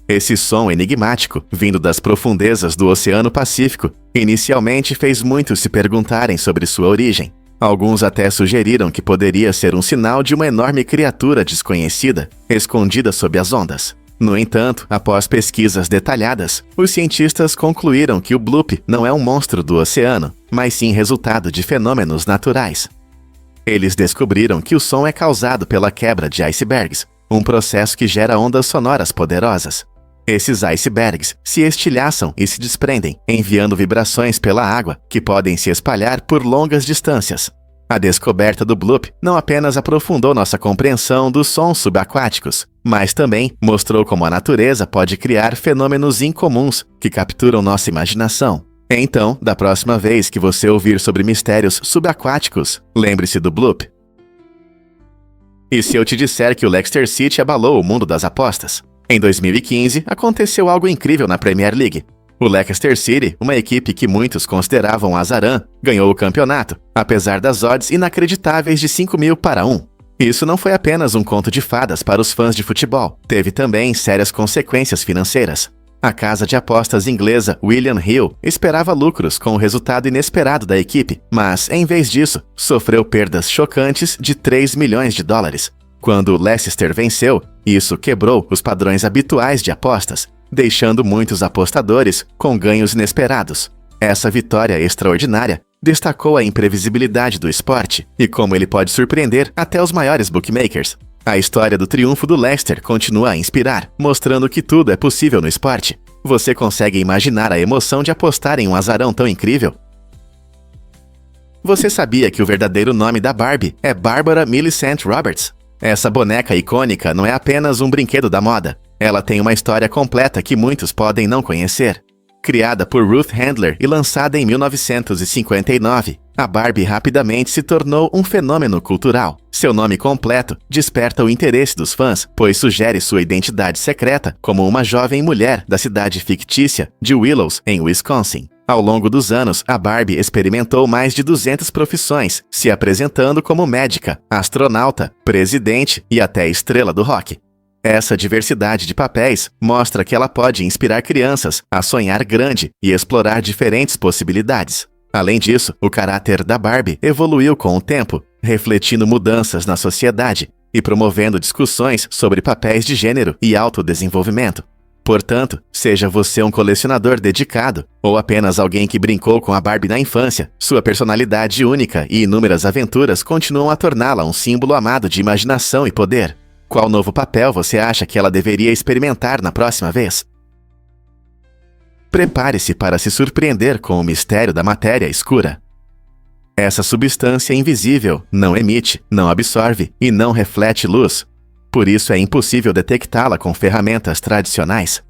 Esse som enigmático, vindo das profundezas do Oceano Pacífico, inicialmente fez muitos se perguntarem sobre sua origem. Alguns até sugeriram que poderia ser um sinal de uma enorme criatura desconhecida, escondida sob as ondas. No entanto, após pesquisas detalhadas, os cientistas concluíram que o bloop não é um monstro do oceano, mas sim resultado de fenômenos naturais. Eles descobriram que o som é causado pela quebra de icebergs, um processo que gera ondas sonoras poderosas. Esses icebergs se estilhaçam e se desprendem, enviando vibrações pela água, que podem se espalhar por longas distâncias. A descoberta do bloop não apenas aprofundou nossa compreensão dos sons subaquáticos, mas também mostrou como a natureza pode criar fenômenos incomuns que capturam nossa imaginação. Então, da próxima vez que você ouvir sobre mistérios subaquáticos, lembre-se do bloop. E se eu te disser que o Leicester City abalou o mundo das apostas? Em 2015, aconteceu algo incrível na Premier League. O Leicester City, uma equipe que muitos consideravam azarã, ganhou o campeonato, apesar das odds inacreditáveis de 5.000 para 1. Isso não foi apenas um conto de fadas para os fãs de futebol, teve também sérias consequências financeiras. A casa de apostas inglesa William Hill esperava lucros com o resultado inesperado da equipe, mas, em vez disso, sofreu perdas chocantes de 3 milhões de dólares. Quando Leicester venceu, isso quebrou os padrões habituais de apostas, deixando muitos apostadores com ganhos inesperados. Essa vitória extraordinária destacou a imprevisibilidade do esporte e como ele pode surpreender até os maiores bookmakers. A história do triunfo do Leicester continua a inspirar, mostrando que tudo é possível no esporte. Você consegue imaginar a emoção de apostar em um azarão tão incrível? Você sabia que o verdadeiro nome da Barbie é Barbara Millicent Roberts? Essa boneca icônica não é apenas um brinquedo da moda. Ela tem uma história completa que muitos podem não conhecer. Criada por Ruth Handler e lançada em 1959, a Barbie rapidamente se tornou um fenômeno cultural. Seu nome completo desperta o interesse dos fãs, pois sugere sua identidade secreta como uma jovem mulher da cidade fictícia de Willows, em Wisconsin. Ao longo dos anos, a Barbie experimentou mais de 200 profissões, se apresentando como médica, astronauta, presidente e até estrela do rock. Essa diversidade de papéis mostra que ela pode inspirar crianças a sonhar grande e explorar diferentes possibilidades. Além disso, o caráter da Barbie evoluiu com o tempo, refletindo mudanças na sociedade e promovendo discussões sobre papéis de gênero e autodesenvolvimento. Portanto, seja você um colecionador dedicado ou apenas alguém que brincou com a Barbie na infância, sua personalidade única e inúmeras aventuras continuam a torná-la um símbolo amado de imaginação e poder. Qual novo papel você acha que ela deveria experimentar na próxima vez? Prepare-se para se surpreender com o mistério da matéria escura. Essa substância invisível não emite, não absorve e não reflete luz. Por isso é impossível detectá-la com ferramentas tradicionais.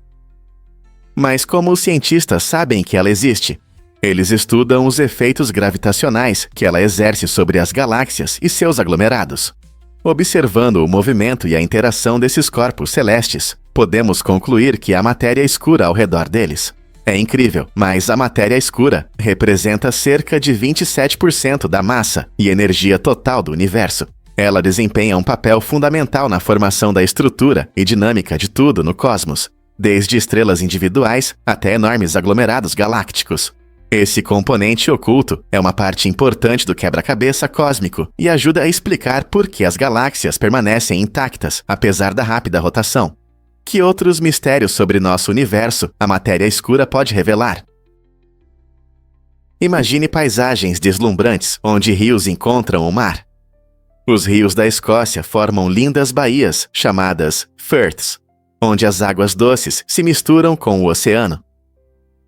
Mas como os cientistas sabem que ela existe? Eles estudam os efeitos gravitacionais que ela exerce sobre as galáxias e seus aglomerados. Observando o movimento e a interação desses corpos celestes, podemos concluir que há matéria escura ao redor deles. É incrível, mas a matéria escura representa cerca de 27% da massa e energia total do universo. Ela desempenha um papel fundamental na formação da estrutura e dinâmica de tudo no cosmos, desde estrelas individuais até enormes aglomerados galácticos. Esse componente oculto é uma parte importante do quebra-cabeça cósmico e ajuda a explicar por que as galáxias permanecem intactas, apesar da rápida rotação. Que outros mistérios sobre nosso universo a matéria escura pode revelar? Imagine paisagens deslumbrantes onde rios encontram o mar. Os rios da Escócia formam lindas baías, chamadas firths, onde as águas doces se misturam com o oceano.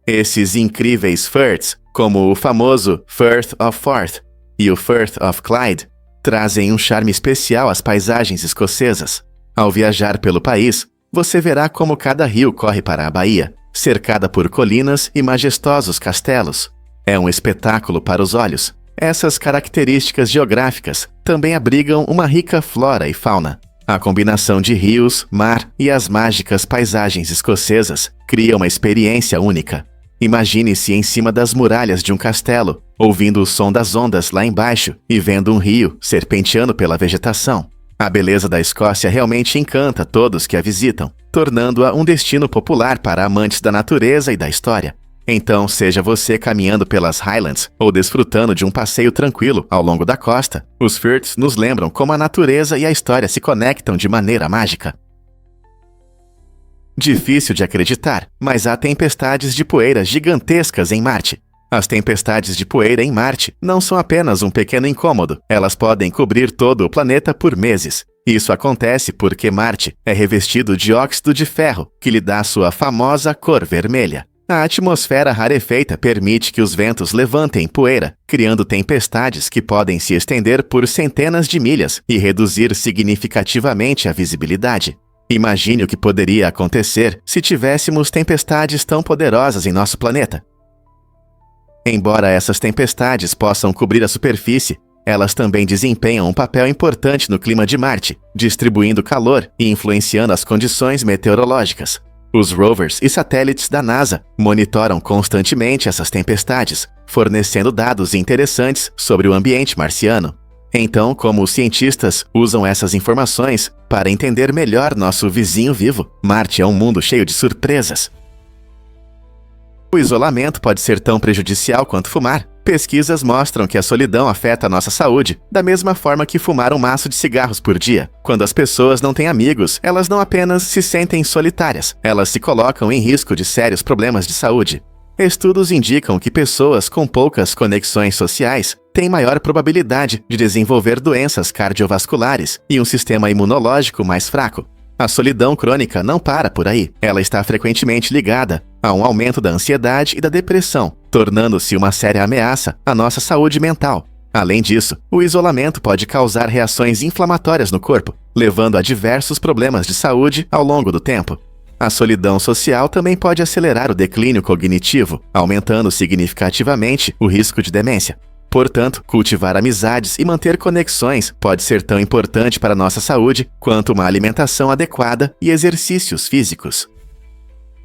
Esses incríveis firths, como o famoso Firth of Forth e o Firth of Clyde, trazem um charme especial às paisagens escocesas. Ao viajar pelo país, você verá como cada rio corre para a baía, cercada por colinas e majestosos castelos. É um espetáculo para os olhos. Essas características geográficas também abrigam uma rica flora e fauna. A combinação de rios, mar e as mágicas paisagens escocesas cria uma experiência única. Imagine-se em cima das muralhas de um castelo, ouvindo o som das ondas lá embaixo e vendo um rio serpenteando pela vegetação. A beleza da Escócia realmente encanta todos que a visitam, tornando-a um destino popular para amantes da natureza e da história. Então, seja você caminhando pelas Highlands ou desfrutando de um passeio tranquilo ao longo da costa, os firths nos lembram como a natureza e a história se conectam de maneira mágica. Difícil de acreditar, mas há tempestades de poeira gigantescas em Marte. As tempestades de poeira em Marte não são apenas um pequeno incômodo, elas podem cobrir todo o planeta por meses. Isso acontece porque Marte é revestido de óxido de ferro, que lhe dá sua famosa cor vermelha. A atmosfera rarefeita permite que os ventos levantem poeira, criando tempestades que podem se estender por centenas de milhas e reduzir significativamente a visibilidade. Imagine o que poderia acontecer se tivéssemos tempestades tão poderosas em nosso planeta. Embora essas tempestades possam cobrir a superfície, elas também desempenham um papel importante no clima de Marte, distribuindo calor e influenciando as condições meteorológicas. Os rovers e satélites da NASA monitoram constantemente essas tempestades, fornecendo dados interessantes sobre o ambiente marciano. Então, como os cientistas usam essas informações para entender melhor nosso vizinho vivo, Marte é um mundo cheio de surpresas. O isolamento pode ser tão prejudicial quanto fumar. Pesquisas mostram que a solidão afeta a nossa saúde, da mesma forma que fumar um maço de cigarros por dia. Quando as pessoas não têm amigos, elas não apenas se sentem solitárias, elas se colocam em risco de sérios problemas de saúde. Estudos indicam que pessoas com poucas conexões sociais têm maior probabilidade de desenvolver doenças cardiovasculares e um sistema imunológico mais fraco. A solidão crônica não para por aí. Ela está frequentemente ligada a um aumento da ansiedade e da depressão, tornando-se uma séria ameaça à nossa saúde mental. Além disso, o isolamento pode causar reações inflamatórias no corpo, levando a diversos problemas de saúde ao longo do tempo. A solidão social também pode acelerar o declínio cognitivo, aumentando significativamente o risco de demência. Portanto, cultivar amizades e manter conexões pode ser tão importante para a nossa saúde quanto uma alimentação adequada e exercícios físicos.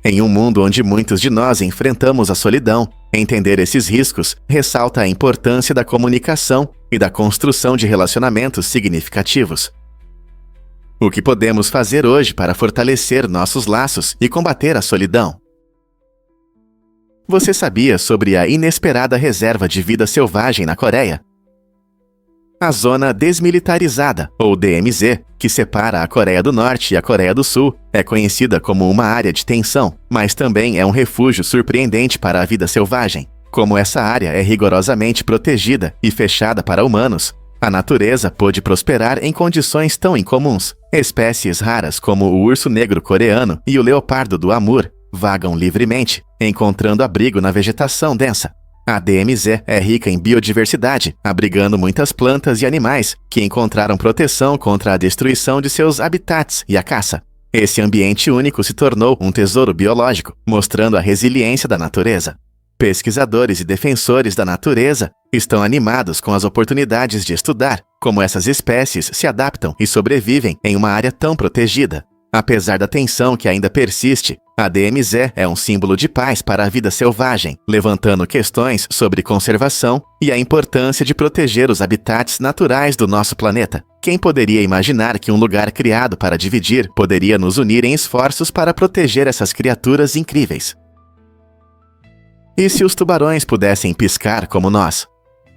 Em um mundo onde muitos de nós enfrentamos a solidão, entender esses riscos ressalta a importância da comunicação e da construção de relacionamentos significativos. O que podemos fazer hoje para fortalecer nossos laços e combater a solidão? Você sabia sobre a inesperada reserva de vida selvagem na Coreia? A Zona Desmilitarizada, ou DMZ, que separa a Coreia do Norte e a Coreia do Sul, é conhecida como uma área de tensão, mas também é um refúgio surpreendente para a vida selvagem. Como essa área é rigorosamente protegida e fechada para humanos, a natureza pôde prosperar em condições tão incomuns. Espécies raras como o urso negro coreano e o leopardo do Amur vagam livremente, encontrando abrigo na vegetação densa. A DMZ é rica em biodiversidade, abrigando muitas plantas e animais que encontraram proteção contra a destruição de seus habitats e a caça. Esse ambiente único se tornou um tesouro biológico, mostrando a resiliência da natureza. Pesquisadores e defensores da natureza estão animados com as oportunidades de estudar como essas espécies se adaptam e sobrevivem em uma área tão protegida. Apesar da tensão que ainda persiste, a DMZ é um símbolo de paz para a vida selvagem, levantando questões sobre conservação e a importância de proteger os habitats naturais do nosso planeta. Quem poderia imaginar que um lugar criado para dividir poderia nos unir em esforços para proteger essas criaturas incríveis? E se os tubarões pudessem piscar como nós?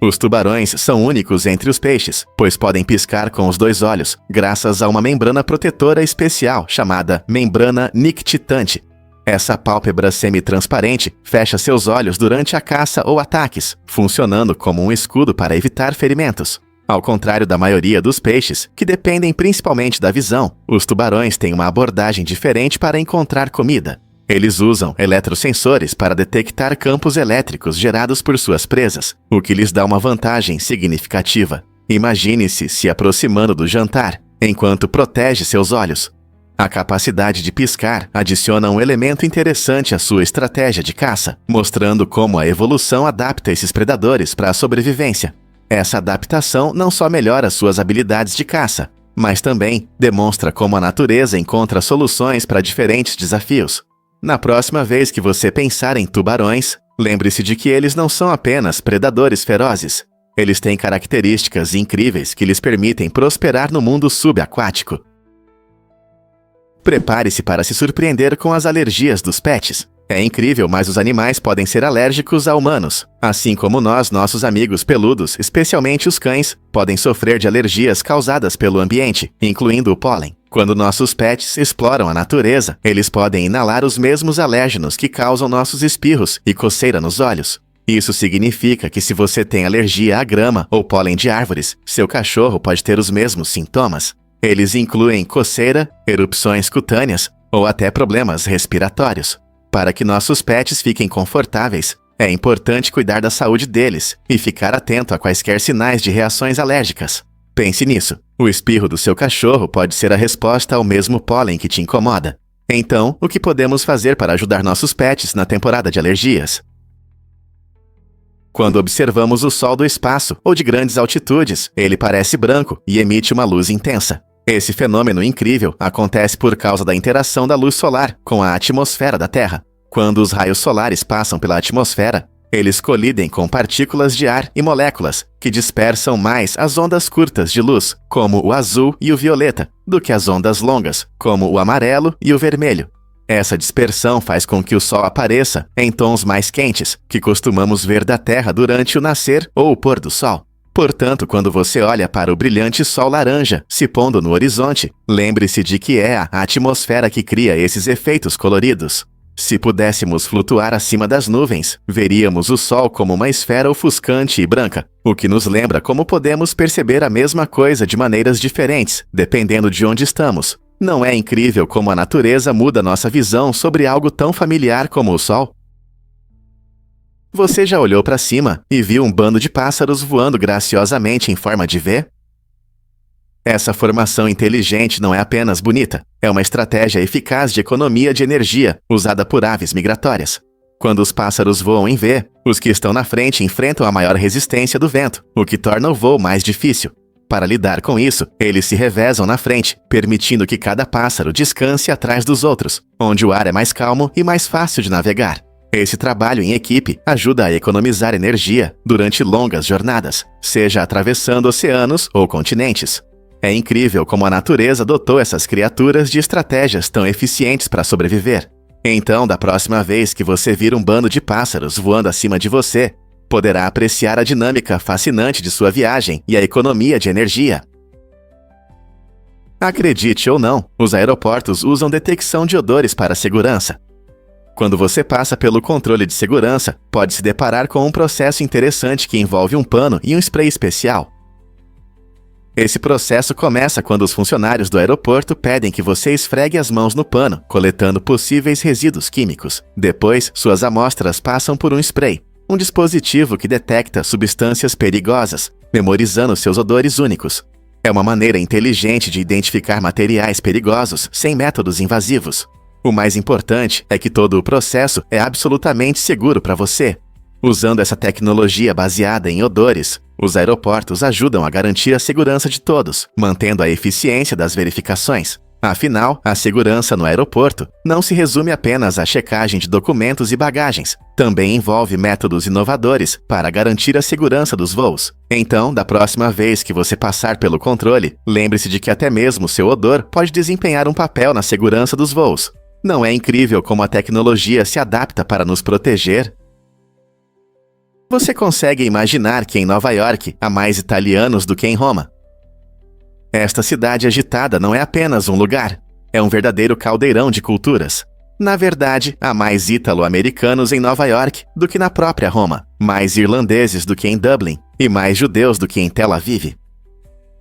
Os tubarões são únicos entre os peixes, pois podem piscar com os dois olhos, graças a uma membrana protetora especial chamada membrana nictitante. Essa pálpebra semi-transparente fecha seus olhos durante a caça ou ataques, funcionando como um escudo para evitar ferimentos. Ao contrário da maioria dos peixes, que dependem principalmente da visão, os tubarões têm uma abordagem diferente para encontrar comida. Eles usam eletrosensores para detectar campos elétricos gerados por suas presas, o que lhes dá uma vantagem significativa. Imagine-se se aproximando do jantar, enquanto protege seus olhos. A capacidade de piscar adiciona um elemento interessante à sua estratégia de caça, mostrando como a evolução adapta esses predadores para a sobrevivência. Essa adaptação não só melhora suas habilidades de caça, mas também demonstra como a natureza encontra soluções para diferentes desafios. Na próxima vez que você pensar em tubarões, lembre-se de que eles não são apenas predadores ferozes. Eles têm características incríveis que lhes permitem prosperar no mundo subaquático. Prepare-se para se surpreender com as alergias dos pets. É incrível, mas os animais podem ser alérgicos a humanos. Assim como nós, nossos amigos peludos, especialmente os cães, podem sofrer de alergias causadas pelo ambiente, incluindo o pólen. Quando nossos pets exploram a natureza, eles podem inalar os mesmos alérgenos que causam nossos espirros e coceira nos olhos. Isso significa que se você tem alergia à grama ou pólen de árvores, seu cachorro pode ter os mesmos sintomas. Eles incluem coceira, erupções cutâneas ou até problemas respiratórios. Para que nossos pets fiquem confortáveis, é importante cuidar da saúde deles e ficar atento a quaisquer sinais de reações alérgicas. Pense nisso. O espirro do seu cachorro pode ser a resposta ao mesmo pólen que te incomoda. Então, o que podemos fazer para ajudar nossos pets na temporada de alergias? Quando observamos o Sol do espaço ou de grandes altitudes, ele parece branco e emite uma luz intensa. Esse fenômeno incrível acontece por causa da interação da luz solar com a atmosfera da Terra. Quando os raios solares passam pela atmosfera, eles colidem com partículas de ar e moléculas, que dispersam mais as ondas curtas de luz, como o azul e o violeta, do que as ondas longas, como o amarelo e o vermelho. Essa dispersão faz com que o Sol apareça em tons mais quentes, que costumamos ver da Terra durante o nascer ou o pôr do Sol. Portanto, quando você olha para o brilhante Sol laranja se pondo no horizonte, lembre-se de que é a atmosfera que cria esses efeitos coloridos. Se pudéssemos flutuar acima das nuvens, veríamos o Sol como uma esfera ofuscante e branca, o que nos lembra como podemos perceber a mesma coisa de maneiras diferentes, dependendo de onde estamos. Não é incrível como a natureza muda nossa visão sobre algo tão familiar como o Sol? Você já olhou para cima e viu um bando de pássaros voando graciosamente em forma de V? Essa formação inteligente não é apenas bonita, é uma estratégia eficaz de economia de energia usada por aves migratórias. Quando os pássaros voam em V, os que estão na frente enfrentam a maior resistência do vento, o que torna o voo mais difícil. Para lidar com isso, eles se revezam na frente, permitindo que cada pássaro descanse atrás dos outros, onde o ar é mais calmo e mais fácil de navegar. Esse trabalho em equipe ajuda a economizar energia durante longas jornadas, seja atravessando oceanos ou continentes. É incrível como a natureza dotou essas criaturas de estratégias tão eficientes para sobreviver. Então, da próxima vez que você vir um bando de pássaros voando acima de você, poderá apreciar a dinâmica fascinante de sua viagem e a economia de energia. Acredite ou não, os aeroportos usam detecção de odores para segurança. Quando você passa pelo controle de segurança, pode se deparar com um processo interessante que envolve um pano e um spray especial. Esse processo começa quando os funcionários do aeroporto pedem que você esfregue as mãos no pano, coletando possíveis resíduos químicos. Depois, suas amostras passam por um spray, um dispositivo que detecta substâncias perigosas, memorizando seus odores únicos. É uma maneira inteligente de identificar materiais perigosos sem métodos invasivos. O mais importante é que todo o processo é absolutamente seguro para você. Usando essa tecnologia baseada em odores, os aeroportos ajudam a garantir a segurança de todos, mantendo a eficiência das verificações. Afinal, a segurança no aeroporto não se resume apenas à checagem de documentos e bagagens. Também envolve métodos inovadores para garantir a segurança dos voos. Então, da próxima vez que você passar pelo controle, lembre-se de que até mesmo seu odor pode desempenhar um papel na segurança dos voos. Não é incrível como a tecnologia se adapta para nos proteger? Você consegue imaginar que em Nova York há mais italianos do que em Roma? Esta cidade agitada não é apenas um lugar, é um verdadeiro caldeirão de culturas. Na verdade, há mais ítalo-americanos em Nova York do que na própria Roma, mais irlandeses do que em Dublin e mais judeus do que em Tel Aviv.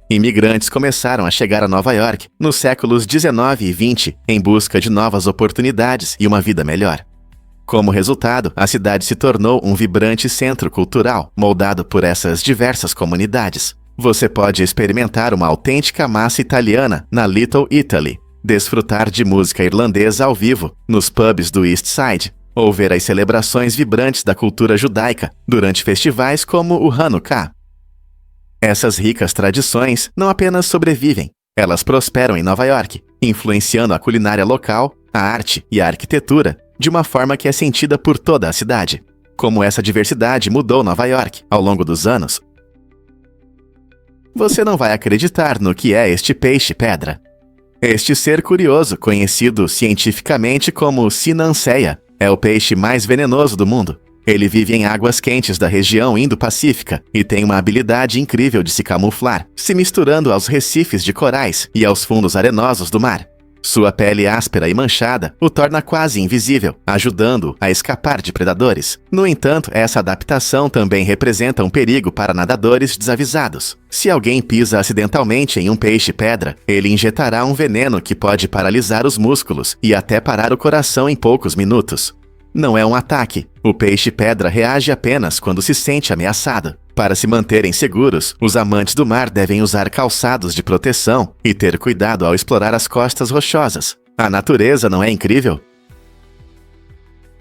Imigrantes começaram a chegar a Nova York nos séculos 19 e 20 em busca de novas oportunidades e uma vida melhor. Como resultado, a cidade se tornou um vibrante centro cultural, moldado por essas diversas comunidades. Você pode experimentar uma autêntica massa italiana na Little Italy, desfrutar de música irlandesa ao vivo nos pubs do East Side, ou ver as celebrações vibrantes da cultura judaica durante festivais como o Hanukkah. Essas ricas tradições não apenas sobrevivem, elas prosperam em Nova York, influenciando a culinária local, a arte e a arquitetura de uma forma que é sentida por toda a cidade. Como essa diversidade mudou Nova York ao longo dos anos. Você não vai acreditar no que é este peixe-pedra. Este ser curioso, conhecido cientificamente como Sinanceia, é o peixe mais venenoso do mundo. Ele vive em águas quentes da região Indo-Pacífica e tem uma habilidade incrível de se camuflar, se misturando aos recifes de corais e aos fundos arenosos do mar. Sua pele áspera e manchada o torna quase invisível, ajudando-o a escapar de predadores. No entanto, essa adaptação também representa um perigo para nadadores desavisados. Se alguém pisa acidentalmente em um peixe-pedra, ele injetará um veneno que pode paralisar os músculos e até parar o coração em poucos minutos. Não é um ataque. O peixe-pedra reage apenas quando se sente ameaçado. Para se manterem seguros, os amantes do mar devem usar calçados de proteção e ter cuidado ao explorar as costas rochosas. A natureza não é incrível?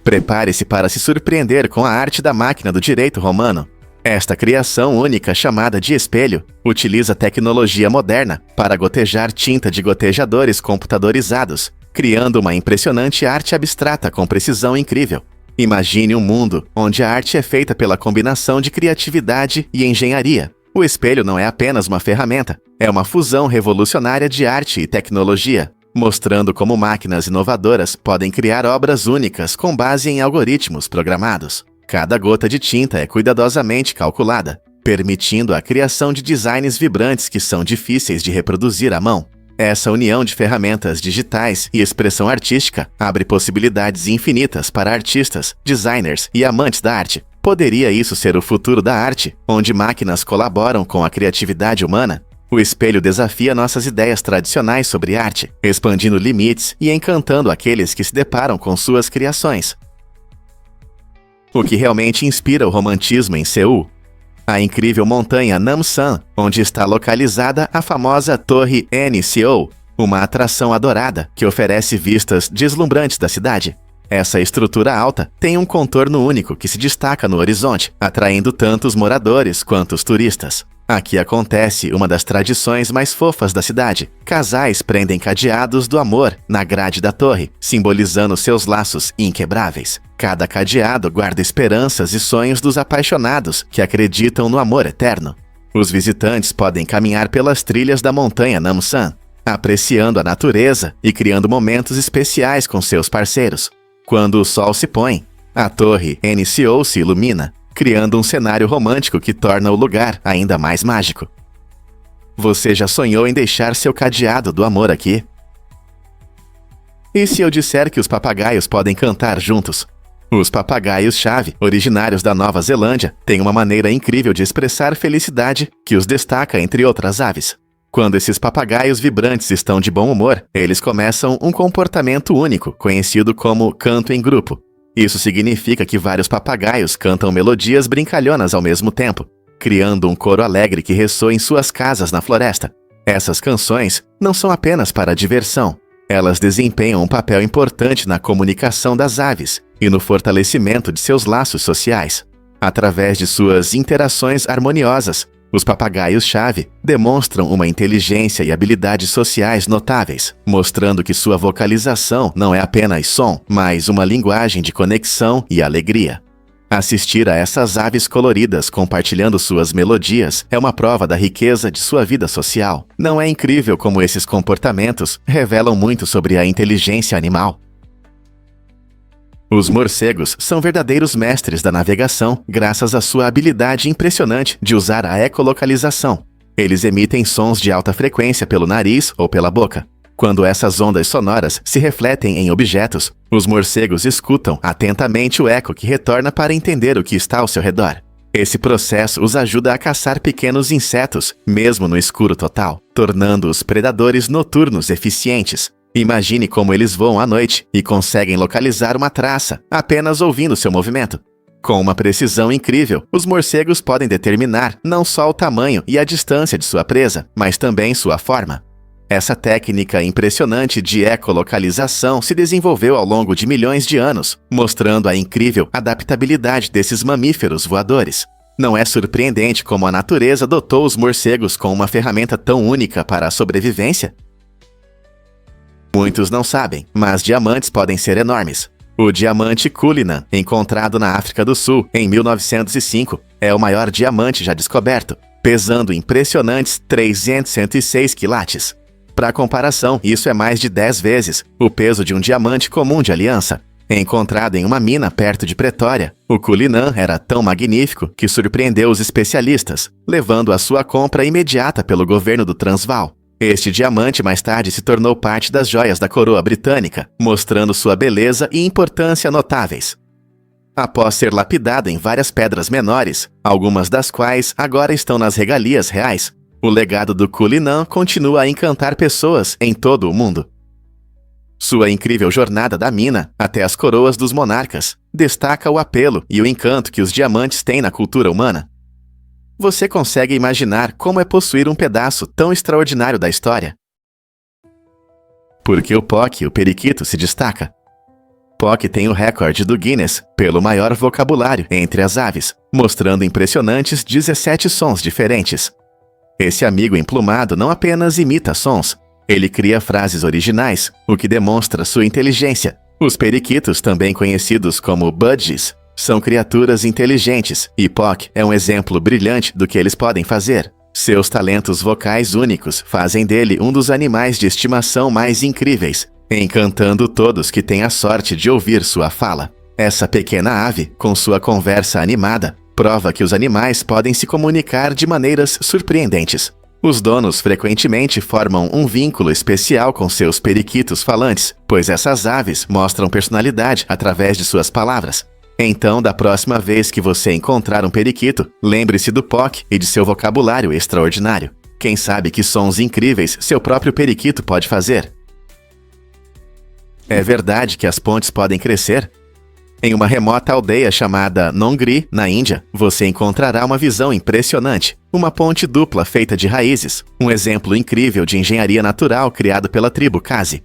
Prepare-se para se surpreender com a arte da máquina do direito romano. Esta criação única chamada de espelho utiliza tecnologia moderna para gotejar tinta de gotejadores computadorizados, criando uma impressionante arte abstrata com precisão incrível. Imagine um mundo onde a arte é feita pela combinação de criatividade e engenharia. O espelho não é apenas uma ferramenta, é uma fusão revolucionária de arte e tecnologia. mostrando como máquinas inovadoras podem criar obras únicas com base em algoritmos programados. Cada gota de tinta é cuidadosamente calculada, permitindo a criação de designs vibrantes que são difíceis de reproduzir à mão. Essa união de ferramentas digitais e expressão artística abre possibilidades infinitas para artistas, designers e amantes da arte. Poderia isso ser o futuro da arte, onde máquinas colaboram com a criatividade humana? O espelho desafia nossas ideias tradicionais sobre arte, expandindo limites e encantando aqueles que se deparam com suas criações. O que realmente inspira o romantismo em Seul? A incrível montanha Namsan, onde está localizada a famosa Torre NCO, uma atração adorada que oferece vistas deslumbrantes da cidade. Essa estrutura alta tem um contorno único que se destaca no horizonte, atraindo tanto os moradores quanto os turistas. Aqui acontece uma das tradições mais fofas da cidade. Casais prendem cadeados do amor na grade da torre, simbolizando seus laços inquebráveis. Cada cadeado guarda esperanças e sonhos dos apaixonados que acreditam no amor eterno. Os visitantes podem caminhar pelas trilhas da montanha Namsan, apreciando a natureza e criando momentos especiais com seus parceiros. Quando o sol se põe, a torre NCO se ilumina, criando um cenário romântico que torna o lugar ainda mais mágico. Você já sonhou em deixar seu cadeado do amor aqui? E se eu disser que os papagaios podem cantar juntos? Os papagaios-chave, originários da Nova Zelândia, têm uma maneira incrível de expressar felicidade que os destaca entre outras aves. Quando esses papagaios vibrantes estão de bom humor, eles começam um comportamento único, conhecido como canto em grupo. Isso significa que vários papagaios cantam melodias brincalhonas ao mesmo tempo, criando um coro alegre que ressoa em suas casas na floresta. Essas canções não são apenas para diversão. Elas desempenham um papel importante na comunicação das aves e no fortalecimento de seus laços sociais. Através de suas interações harmoniosas, os papagaios-chave demonstram uma inteligência e habilidades sociais notáveis, mostrando que sua vocalização não é apenas som, mas uma linguagem de conexão e alegria. Assistir a essas aves coloridas compartilhando suas melodias é uma prova da riqueza de sua vida social. Não é incrível como esses comportamentos revelam muito sobre a inteligência animal? Os morcegos são verdadeiros mestres da navegação graças à sua habilidade impressionante de usar a ecolocalização. Eles emitem sons de alta frequência pelo nariz ou pela boca. Quando essas ondas sonoras se refletem em objetos, os morcegos escutam atentamente o eco que retorna para entender o que está ao seu redor. Esse processo os ajuda a caçar pequenos insetos, mesmo no escuro total, tornando-os predadores noturnos eficientes. Imagine como eles voam à noite e conseguem localizar uma traça apenas ouvindo seu movimento. Com uma precisão incrível, os morcegos podem determinar não só o tamanho e a distância de sua presa, mas também sua forma. Essa técnica impressionante de ecolocalização se desenvolveu ao longo de milhões de anos, mostrando a incrível adaptabilidade desses mamíferos voadores. Não é surpreendente como a natureza dotou os morcegos com uma ferramenta tão única para a sobrevivência? Muitos não sabem, mas diamantes podem ser enormes. O diamante Cullinan, encontrado na África do Sul em 1905, é o maior diamante já descoberto, pesando impressionantes 306 quilates. Para comparação, isso é mais de 10 vezes o peso de um diamante comum de aliança. Encontrado em uma mina perto de Pretória, o Cullinan era tão magnífico que surpreendeu os especialistas, levando a sua compra imediata pelo governo do Transvaal. Este diamante mais tarde se tornou parte das joias da coroa britânica, mostrando sua beleza e importância notáveis. Após ser lapidado em várias pedras menores, algumas das quais agora estão nas regalias reais, o legado do Cullinan continua a encantar pessoas em todo o mundo. Sua incrível jornada da mina até as coroas dos monarcas destaca o apelo e o encanto que os diamantes têm na cultura humana. Você consegue imaginar como é possuir um pedaço tão extraordinário da história? Por que o Poc, o periquito, se destaca? Poc tem o recorde do Guinness pelo maior vocabulário entre as aves, mostrando impressionantes 17 sons diferentes. Esse amigo emplumado não apenas imita sons, ele cria frases originais, o que demonstra sua inteligência. Os periquitos, também conhecidos como budgies, são criaturas inteligentes e Poc é um exemplo brilhante do que eles podem fazer. Seus talentos vocais únicos fazem dele um dos animais de estimação mais incríveis, encantando todos que têm a sorte de ouvir sua fala. Essa pequena ave, com sua conversa animada, prova que os animais podem se comunicar de maneiras surpreendentes. Os donos frequentemente formam um vínculo especial com seus periquitos falantes, pois essas aves mostram personalidade através de suas palavras. Então, da próxima vez que você encontrar um periquito, lembre-se do POC e de seu vocabulário extraordinário. Quem sabe que sons incríveis seu próprio periquito pode fazer? É verdade que as pontes podem crescer? Em uma remota aldeia chamada Nongri, na Índia, você encontrará uma visão impressionante. Uma ponte dupla feita de raízes, um exemplo incrível de engenharia natural criado pela tribo Khasi.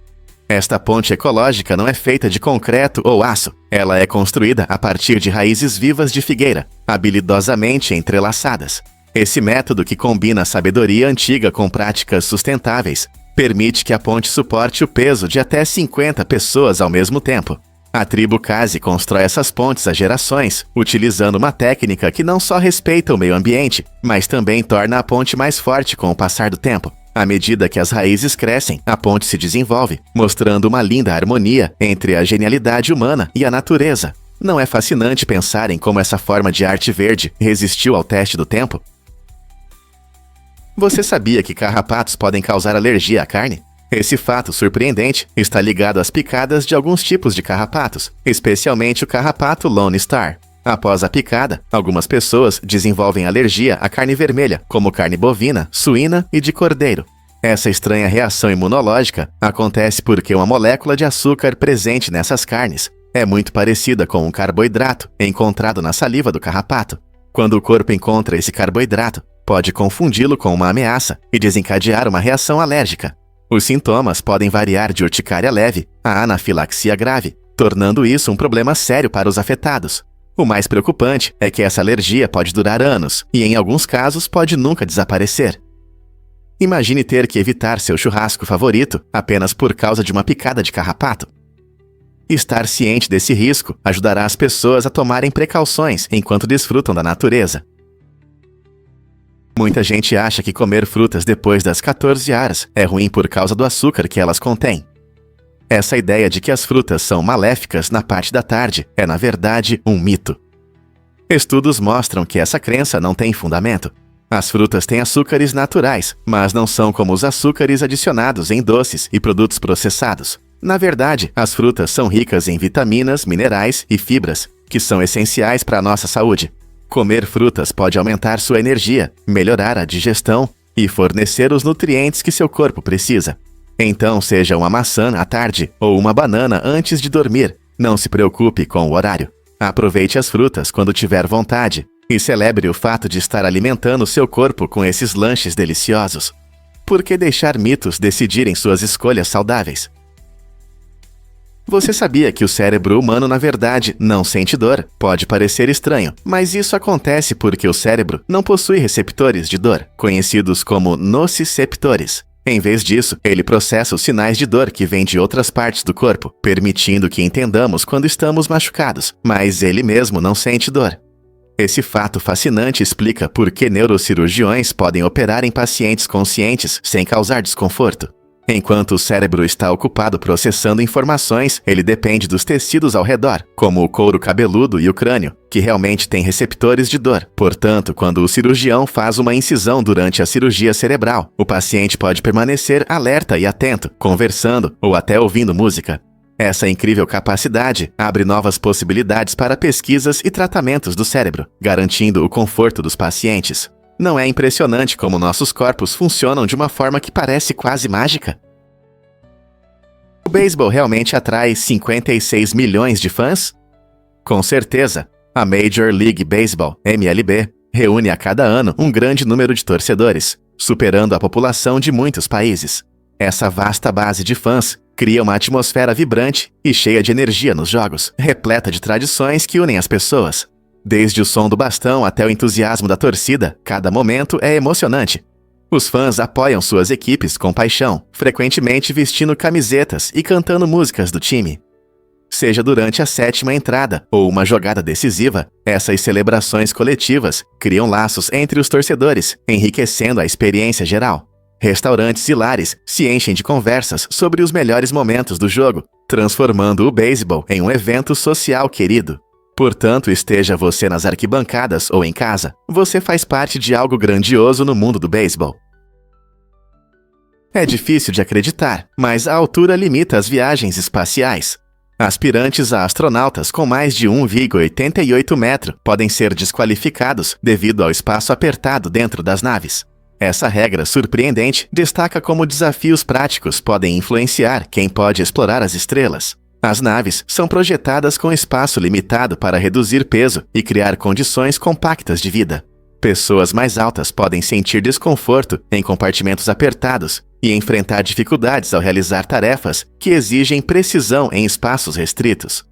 Esta ponte ecológica não é feita de concreto ou aço. Ela é construída a partir de raízes vivas de figueira, habilidosamente entrelaçadas. Esse método, que combina a sabedoria antiga com práticas sustentáveis, permite que a ponte suporte o peso de até 50 pessoas ao mesmo tempo. A tribo Khasi constrói essas pontes há gerações, utilizando uma técnica que não só respeita o meio ambiente, mas também torna a ponte mais forte com o passar do tempo. À medida que as raízes crescem, a ponte se desenvolve, mostrando uma linda harmonia entre a genialidade humana e a natureza. Não é fascinante pensar em como essa forma de arte verde resistiu ao teste do tempo? Você sabia que carrapatos podem causar alergia à carne? Esse fato surpreendente está ligado às picadas de alguns tipos de carrapatos, especialmente o carrapato Lone Star. Após a picada, algumas pessoas desenvolvem alergia à carne vermelha, como carne bovina, suína e de cordeiro. Essa estranha reação imunológica acontece porque uma molécula de açúcar presente nessas carnes é muito parecida com um carboidrato encontrado na saliva do carrapato. Quando o corpo encontra esse carboidrato, pode confundi-lo com uma ameaça e desencadear uma reação alérgica. Os sintomas podem variar de urticária leve a anafilaxia grave, tornando isso um problema sério para os afetados. O mais preocupante é que essa alergia pode durar anos e, em alguns casos, pode nunca desaparecer. Imagine ter que evitar seu churrasco favorito apenas por causa de uma picada de carrapato. Estar ciente desse risco ajudará as pessoas a tomarem precauções enquanto desfrutam da natureza. Muita gente acha que comer frutas depois das 14 horas é ruim por causa do açúcar que elas contêm. Essa ideia de que as frutas são maléficas na parte da tarde é, na verdade, um mito. Estudos mostram que essa crença não tem fundamento. As frutas têm açúcares naturais, mas não são como os açúcares adicionados em doces e produtos processados. Na verdade, as frutas são ricas em vitaminas, minerais e fibras, que são essenciais para a nossa saúde. Comer frutas pode aumentar sua energia, melhorar a digestão e fornecer os nutrientes que seu corpo precisa. Então, seja uma maçã à tarde ou uma banana antes de dormir, não se preocupe com o horário. Aproveite as frutas quando tiver vontade e celebre o fato de estar alimentando seu corpo com esses lanches deliciosos. Por que deixar mitos decidirem suas escolhas saudáveis? Você sabia que o cérebro humano, na verdade, não sente dor? Pode parecer estranho, mas isso acontece porque o cérebro não possui receptores de dor, conhecidos como nociceptores. Em vez disso, ele processa os sinais de dor que vêm de outras partes do corpo, permitindo que entendamos quando estamos machucados, mas ele mesmo não sente dor. Esse fato fascinante explica por que neurocirurgiões podem operar em pacientes conscientes sem causar desconforto. Enquanto o cérebro está ocupado processando informações, ele depende dos tecidos ao redor, como o couro cabeludo e o crânio, que realmente têm receptores de dor. Portanto, quando o cirurgião faz uma incisão durante a cirurgia cerebral, o paciente pode permanecer alerta e atento, conversando ou até ouvindo música. Essa incrível capacidade abre novas possibilidades para pesquisas e tratamentos do cérebro, garantindo o conforto dos pacientes. Não é impressionante como nossos corpos funcionam de uma forma que parece quase mágica? O beisebol realmente atrai 56 milhões de fãs? Com certeza, a Major League Baseball, MLB, reúne a cada ano um grande número de torcedores, superando a população de muitos países. Essa vasta base de fãs cria uma atmosfera vibrante e cheia de energia nos jogos, repleta de tradições que unem as pessoas. Desde o som do bastão até o entusiasmo da torcida, cada momento é emocionante. Os fãs apoiam suas equipes com paixão, frequentemente vestindo camisetas e cantando músicas do time. seja durante a 7ª entrada ou uma jogada decisiva, essas celebrações coletivas criam laços entre os torcedores, enriquecendo a experiência geral. Restaurantes e lares se enchem de conversas sobre os melhores momentos do jogo, transformando o beisebol em um evento social querido. Portanto, esteja você nas arquibancadas ou em casa, você faz parte de algo grandioso no mundo do beisebol. É difícil de acreditar, mas a altura limita as viagens espaciais. Aspirantes a astronautas com mais de 1,88 metros podem ser desqualificados devido ao espaço apertado dentro das naves. Essa regra surpreendente destaca como desafios práticos podem influenciar quem pode explorar as estrelas. As naves são projetadas com espaço limitado para reduzir peso e criar condições compactas de vida. Pessoas mais altas podem sentir desconforto em compartimentos apertados e enfrentar dificuldades ao realizar tarefas que exigem precisão em espaços restritos.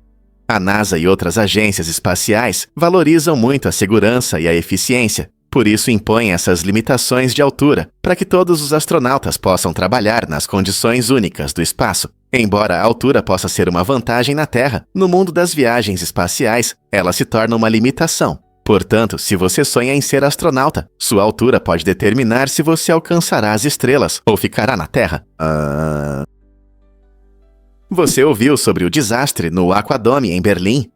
A NASA e outras agências espaciais valorizam muito a segurança e a eficiência, por isso impõem essas limitações de altura para que todos os astronautas possam trabalhar nas condições únicas do espaço. Embora a altura possa ser uma vantagem na Terra, no mundo das viagens espaciais, ela se torna uma limitação. Portanto, se você sonha em ser astronauta, sua altura pode determinar se você alcançará as estrelas ou ficará na Terra. Você ouviu sobre o desastre no Aquadome em Berlim?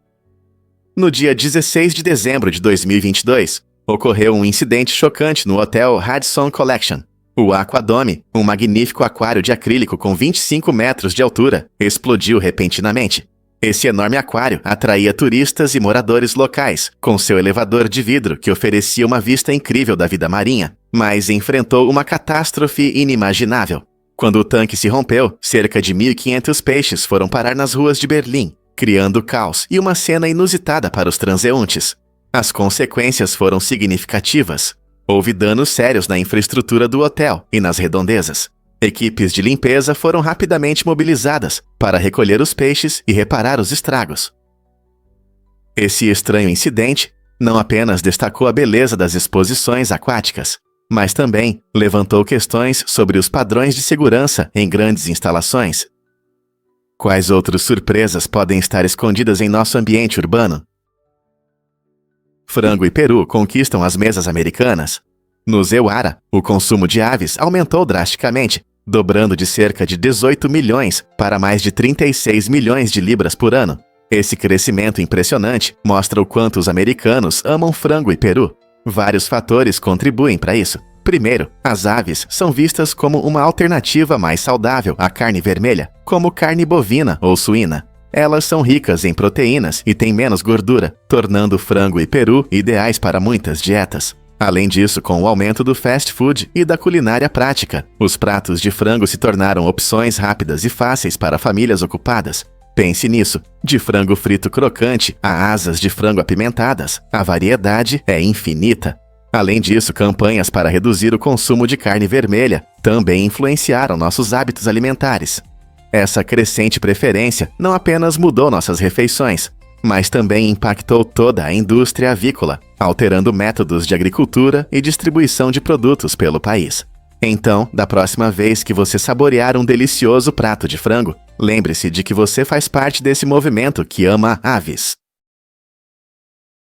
No dia 16 de dezembro de 2022, ocorreu um incidente chocante no Hotel Radisson Collection. O Aquadome, um magnífico aquário de acrílico com 25 metros de altura, explodiu repentinamente. Esse enorme aquário atraía turistas e moradores locais, com seu elevador de vidro que oferecia uma vista incrível da vida marinha, mas enfrentou uma catástrofe inimaginável. Quando o tanque se rompeu, cerca de 1.500 peixes foram parar nas ruas de Berlim, criando caos e uma cena inusitada para os transeuntes. As consequências foram significativas. Houve danos sérios na infraestrutura do hotel e nas redondezas. Equipes de limpeza foram rapidamente mobilizadas para recolher os peixes e reparar os estragos. Esse estranho incidente não apenas destacou a beleza das exposições aquáticas, mas também levantou questões sobre os padrões de segurança em grandes instalações. Quais outras surpresas podem estar escondidas em nosso ambiente urbano? Frango e peru conquistam as mesas americanas. No Zeuara, o consumo de aves aumentou drasticamente, dobrando de cerca de 18 milhões para mais de 36 milhões de libras por ano. Esse crescimento impressionante mostra o quanto os americanos amam frango e peru. Vários fatores contribuem para isso. Primeiro, as aves são vistas como uma alternativa mais saudável à carne vermelha, como carne bovina ou suína. Elas são ricas em proteínas e têm menos gordura, tornando frango e peru ideais para muitas dietas. Além disso, com o aumento do fast food e da culinária prática, os pratos de frango se tornaram opções rápidas e fáceis para famílias ocupadas. Pense nisso, de frango frito crocante a asas de frango apimentadas, a variedade é infinita. Além disso, campanhas para reduzir o consumo de carne vermelha também influenciaram nossos hábitos alimentares. Essa crescente preferência não apenas mudou nossas refeições, mas também impactou toda a indústria avícola, alterando métodos de agricultura e distribuição de produtos pelo país. Então, da próxima vez que você saborear um delicioso prato de frango, lembre-se de que você faz parte desse movimento que ama aves.